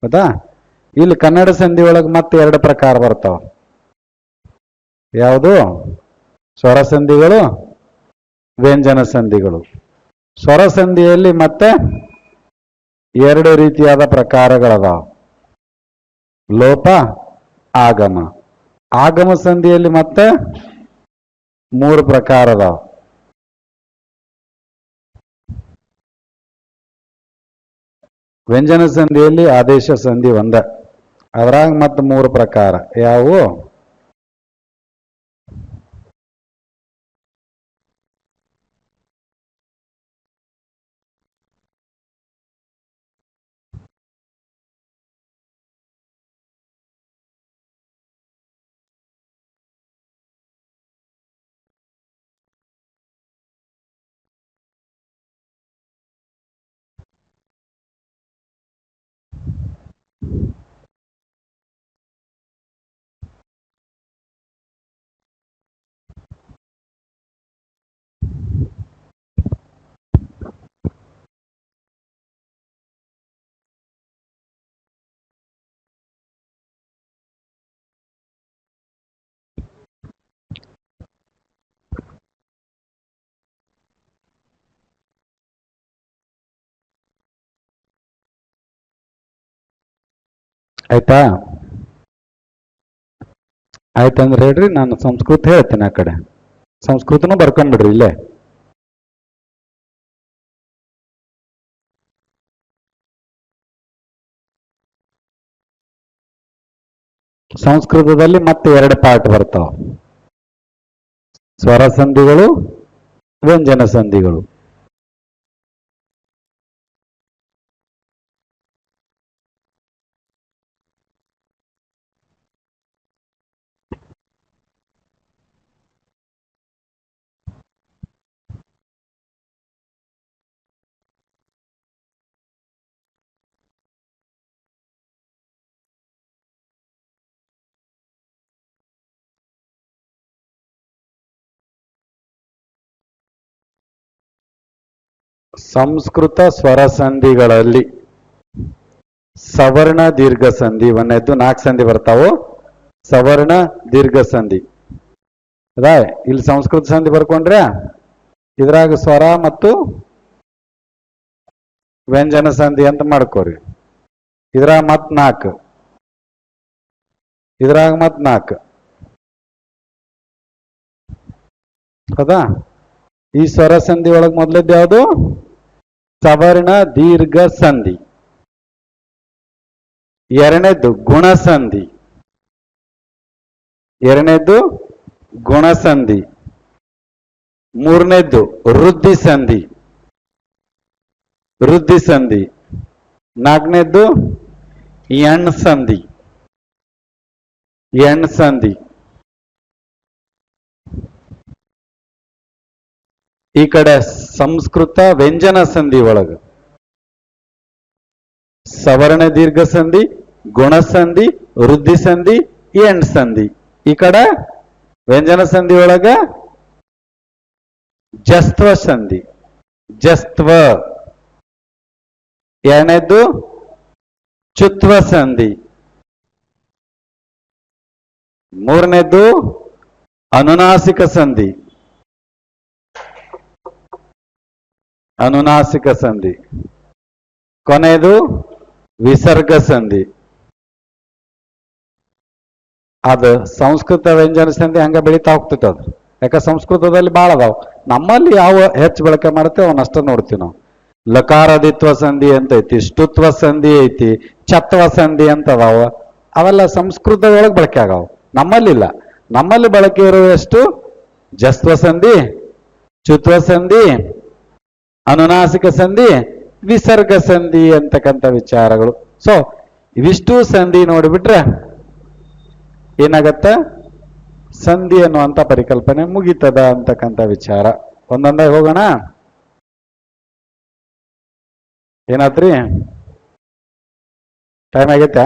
ಹೌದಾ? ಇಲ್ಲಿ ಕನ್ನಡ ಸಂಧಿ ಒಳಗೆ ಮತ್ತೆ ಎರಡು ಪ್ರಕಾರ ಬರ್ತಾವ. ಯಾವುದು? ಸ್ವರ ಸಂಧಿಗಳು, ವ್ಯಂಜನ ಸಂಧಿಗಳು. ಸ್ವರ ಸಂಧಿಯಲ್ಲಿ ಮತ್ತೆ ಎರಡು ರೀತಿಯಾದ ಪ್ರಕಾರಗಳದಾವ, ಲೋಪ, ಆಗಮ. ಆಗಮ ಸಂಧಿಯಲ್ಲಿ ಮತ್ತೆ 3 ಪ್ರಕಾರ ಅದಾವ. ವ್ಯಂಜನ ಸಂಧಿಯಲ್ಲಿ ಆದೇಶ ಸಂಧಿ ಒಂದ, ಅದ್ರಾಗ ಮತ್ತೆ 3 ಪ್ರಕಾರ. ಯಾವುವು? ಆಯ್ತಾ? ಆಯ್ತಂದ್ರೆ ಹೇಳ್ರಿ, ನಾನು ಸಂಸ್ಕೃತ ಹೇಳ್ತೇನೆ. ಆ ಕಡೆ ಸಂಸ್ಕೃತನೂ ಬರ್ಕೊಂಡ್ಬಿಡ್ರಿ ಇಲ್ಲೇ. ಸಂಸ್ಕೃತದಲ್ಲಿ ಮತ್ತೆ 2 ಪಾರ್ಟ್ ಬರ್ತಾವ: ಸ್ವರ ಸಂಧಿಗಳು, ವ್ಯಂಜನ ಸಂಧಿಗಳು. ಸಂಸ್ಕೃತ ಸ್ವರ ಸಂಧಿಗಳಲ್ಲಿ ಸವರ್ಣ ದೀರ್ಘ ಸಂಧಿ ಒಂದನೇದ್ದು. 4 ಸಂಧಿ ಬರ್ತಾವು. ಸವರ್ಣ ದೀರ್ಘ ಸಂಧಿ ಅದಾ. ಇಲ್ಲಿ ಸಂಸ್ಕೃತ ಸಂಧಿ ಬರ್ಕೊಂಡ್ರೆ ಇದ್ರಾಗ ಸ್ವರ ಮತ್ತು ವ್ಯಂಜನ ಸಂಧಿ ಅಂತ ಮಾಡ್ಕೋರಿ. ಇದ್ರಾಗ ಮತ್ 4, ಇದ್ರಾಗ ಮತ್ 4. ಹೌದಾ? ಈ ಸ್ವರ ಸಂಧಿ ಒಳಗೆ ಮೊದಲದ್ದು ಯಾವುದು? ಸವರ್ಣ ದೀರ್ಘ ಸಂಧಿ. ಎರಡನೇದ್ದು ಗುಣಸಂಧಿ. ಎರಡನೇದ್ದು ಗುಣಸಂಧಿ. ಮೂರನೇದ್ದು ವೃದ್ಧಿ ಸಂಧಿ. ವೃದ್ಧಿ ಸಂಧಿ. ನಾಲ್ಕನೇದ್ದು ಎಣ್ ಸಂಧಿ. ಎಣ್ ಸಂಧಿ. ಈ ಕಡೆ ಸಂಸ್ಕೃತ ವ್ಯಂಜನ ಸಂಧಿ ಒಳಗ ಸವರ್ಣ ದೀರ್ಘ ಸಂಧಿ, ಗುಣಸಂಧಿ, ವೃದ್ಧಿ ಸಂಧಿ, ಎಣ್ ಸಂಧಿ. ಈ ಕಡೆ ವ್ಯಂಜನ ಸಂಧಿ ಒಳಗ ಜಸ್ತ್ವ ಸಂಧಿ. ಜಸ್ತ್ವ. ಎರಡನೇದ್ದು ಚುತ್ವ ಸಂಧಿ. ಮೂರನೇದ್ದು ಅನುನಾಸಿಕ ಸಂಧಿ. ಅನುನಾಸಿಕ ಸಂಧಿ. ಕೊನೆಯದು ವಿಸರ್ಗ ಸಂಧಿ. ಅದು ಸಂಸ್ಕೃತ ವ್ಯಂಜನ ಸಂಧಿ ಹಂಗ ಬೆಳೀತಾ ಹೋಗ್ತೈತೆ ಅದು. ಯಾಕೆ ಸಂಸ್ಕೃತದಲ್ಲಿ ಭಾಳ ಅದಾವ. ನಮ್ಮಲ್ಲಿ ಯಾವ ಹೆಚ್ಚು ಬಳಕೆ ಮಾಡ್ತೇವೆ ಅವನ್ನಷ್ಟ ನೋಡ್ತೀವಿ ನಾವು. ಲಕಾರಾದಿತ್ವ ಸಂಧಿ ಅಂತ ಐತಿ, ಷ್ಟುತ್ವ ಸಂಧಿ ಐತಿ, ಚತ್ವ ಸಂಧಿ ಅಂತ ಅದಾವ. ಅವೆಲ್ಲ ಸಂಸ್ಕೃತ ಒಳಗೆ ಬಳಕೆ ಆಗಾವ. ನಮ್ಮಲ್ಲಿಲ್ಲ. ನಮ್ಮಲ್ಲಿ ಬಳಕೆ ಇರೋ ಎಷ್ಟು ಜಸ್ತ್ವ ಸಂಧಿ, ಚುತ್ವ ಸಂಧಿ, ಅನುನಾಸಿಕ ಸಂಧಿ, ವಿಸರ್ಗ ಸಂಧಿ ಅಂತಕ್ಕಂಥ ವಿಚಾರಗಳು. ಸೊ ಇವಿಷ್ಟು ಸಂಧಿ ನೋಡಿಬಿಟ್ರೆ ಏನಾಗತ್ತ? ಸಂಧಿ ಅನ್ನುವಂಥ ಪರಿಕಲ್ಪನೆ ಮುಗೀತದ ಅಂತಕ್ಕಂಥ ವಿಚಾರ. ಒಂದೊಂದಾಗಿ ಹೋಗೋಣ. ಏನಾತ್ರಿ? ಟೈಮ್ ಆಗೈತಾ?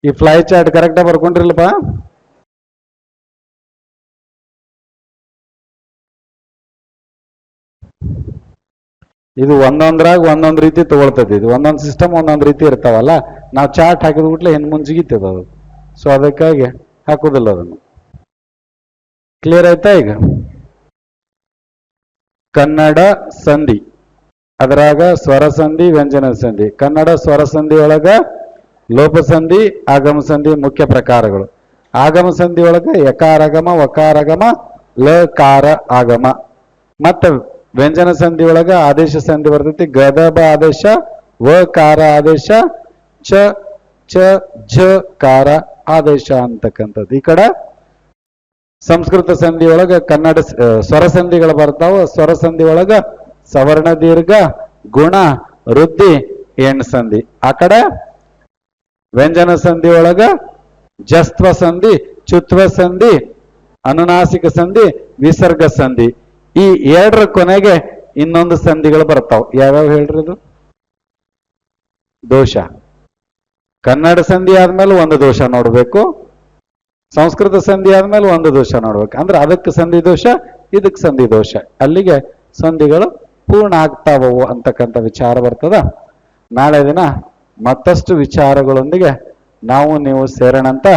ಈ ಫ್ಲೈ ಚಾರ್ಟ್ ಕರೆಕ್ಟಾಗಿ ಬರ್ಕೊಂಡ್ರಿಲ್ಲಪ್ಪ? ಇದು ಒಂದೊಂದ್ರಾಗ ಒಂದೊಂದು ರೀತಿ ತಗೊಳ್ತೈತಿ. ಇದು ಒಂದೊಂದು ಸಿಸ್ಟಮ್ ಒಂದೊಂದು ರೀತಿ ಇರ್ತಾವಲ್ಲ. ನಾವು ಚಾರ್ಟ್ ಹಾಕಿದ ಕೂಡಲೇ ಹಿಂದೆ ಮುಂದೆ ಜಿಗಿತದ ಅದು. ಸೊ ಅದಕ್ಕಾಗಿ ಹಾಕುದಿಲ್ಲ ಅದನ್ನು. ಕ್ಲಿಯರ್ ಆಯ್ತಾ? ಈಗ ಕನ್ನಡ ಸಂಧಿ, ಅದರಾಗ ಸ್ವರ ಸಂಧಿ, ವ್ಯಂಜನ ಸಂಧಿ. ಕನ್ನಡ ಸ್ವರ ಸಂಧಿ ಒಳಗ ಲೋಪ ಸಂಧಿ, ಆಗಮ ಸಂಧಿ ಮುಖ್ಯ ಪ್ರಕಾರಗಳು. ಆಗಮ ಸಂಧಿ ಒಳಗ ಯಕಾರಗಮ, ವಕಾರಗಮ, ಲಕಾರ ಆಗಮ. ಮತ್ತೆ ವ್ಯಂಜನ ಸಂಧಿ ಒಳಗ ಆದೇಶ ಸಂಧಿ ಬರ್ತೈತಿ. ಗದಬ ಆದೇಶ, ವಕಾರ ಆದೇಶ, ಚ ಚ ಝ ಕಾರ ಆದೇಶ ಅಂತಕ್ಕಂಥದ್ದು. ಈ ಕಡೆ ಸಂಸ್ಕೃತ ಸಂಧಿ ಒಳಗ ಕನ್ನಡ ಸ್ವರ ಸಂಧಿಗಳು ಬರ್ತಾವ. ಸ್ವರ ಸಂಧಿ ಒಳಗ ಸವರ್ಣ ದೀರ್ಘ, ಗುಣ, ವೃದ್ಧಿ, ಎಣ್ ಸಂಧಿ. ಆ ಕಡೆ ವ್ಯಂಜನ ಸಂಧಿ ಒಳಗ ಜಸ್ತ್ವ ಸಂಧಿ, ಚುತ್ವ ಸಂಧಿ, ಅನುನಾಸಿಕ ಸಂಧಿ, ವಿಸರ್ಗ ಸಂಧಿ. ಈ 2ರ ಕೊನೆಗೆ ಇನ್ನೊಂದು ಸಂಧಿಗಳು ಬರ್ತಾವ. ಯಾವ್ಯಾವ ಹೇಳ್ರಿ? ಇದು ದೋಷ. ಕನ್ನಡ ಸಂಧಿ ಆದ್ಮೇಲೆ ಒಂದು ದೋಷ ನೋಡ್ಬೇಕು, ಸಂಸ್ಕೃತ ಸಂಧಿ ಆದ್ಮೇಲೆ ಒಂದು ದೋಷ ನೋಡ್ಬೇಕು. ಅಂದ್ರೆ ಅದಕ್ಕೆ ಸಂಧಿ ದೋಷ, ಇದಕ್ಕೆ ಸಂಧಿ ದೋಷ. ಅಲ್ಲಿಗೆ ಸಂಧಿಗಳು ಪೂರ್ಣ ಆಗ್ತಾವವು ಅಂತಕ್ಕಂಥ ವಿಚಾರ ಬರ್ತದ. ನಾಳೆ ದಿನ ಮತ್ತಷ್ಟು ವಿಚಾರಗಳೊಂದಿಗೆ ನಾವು ನೀವು ಸೇರೋಣಂತ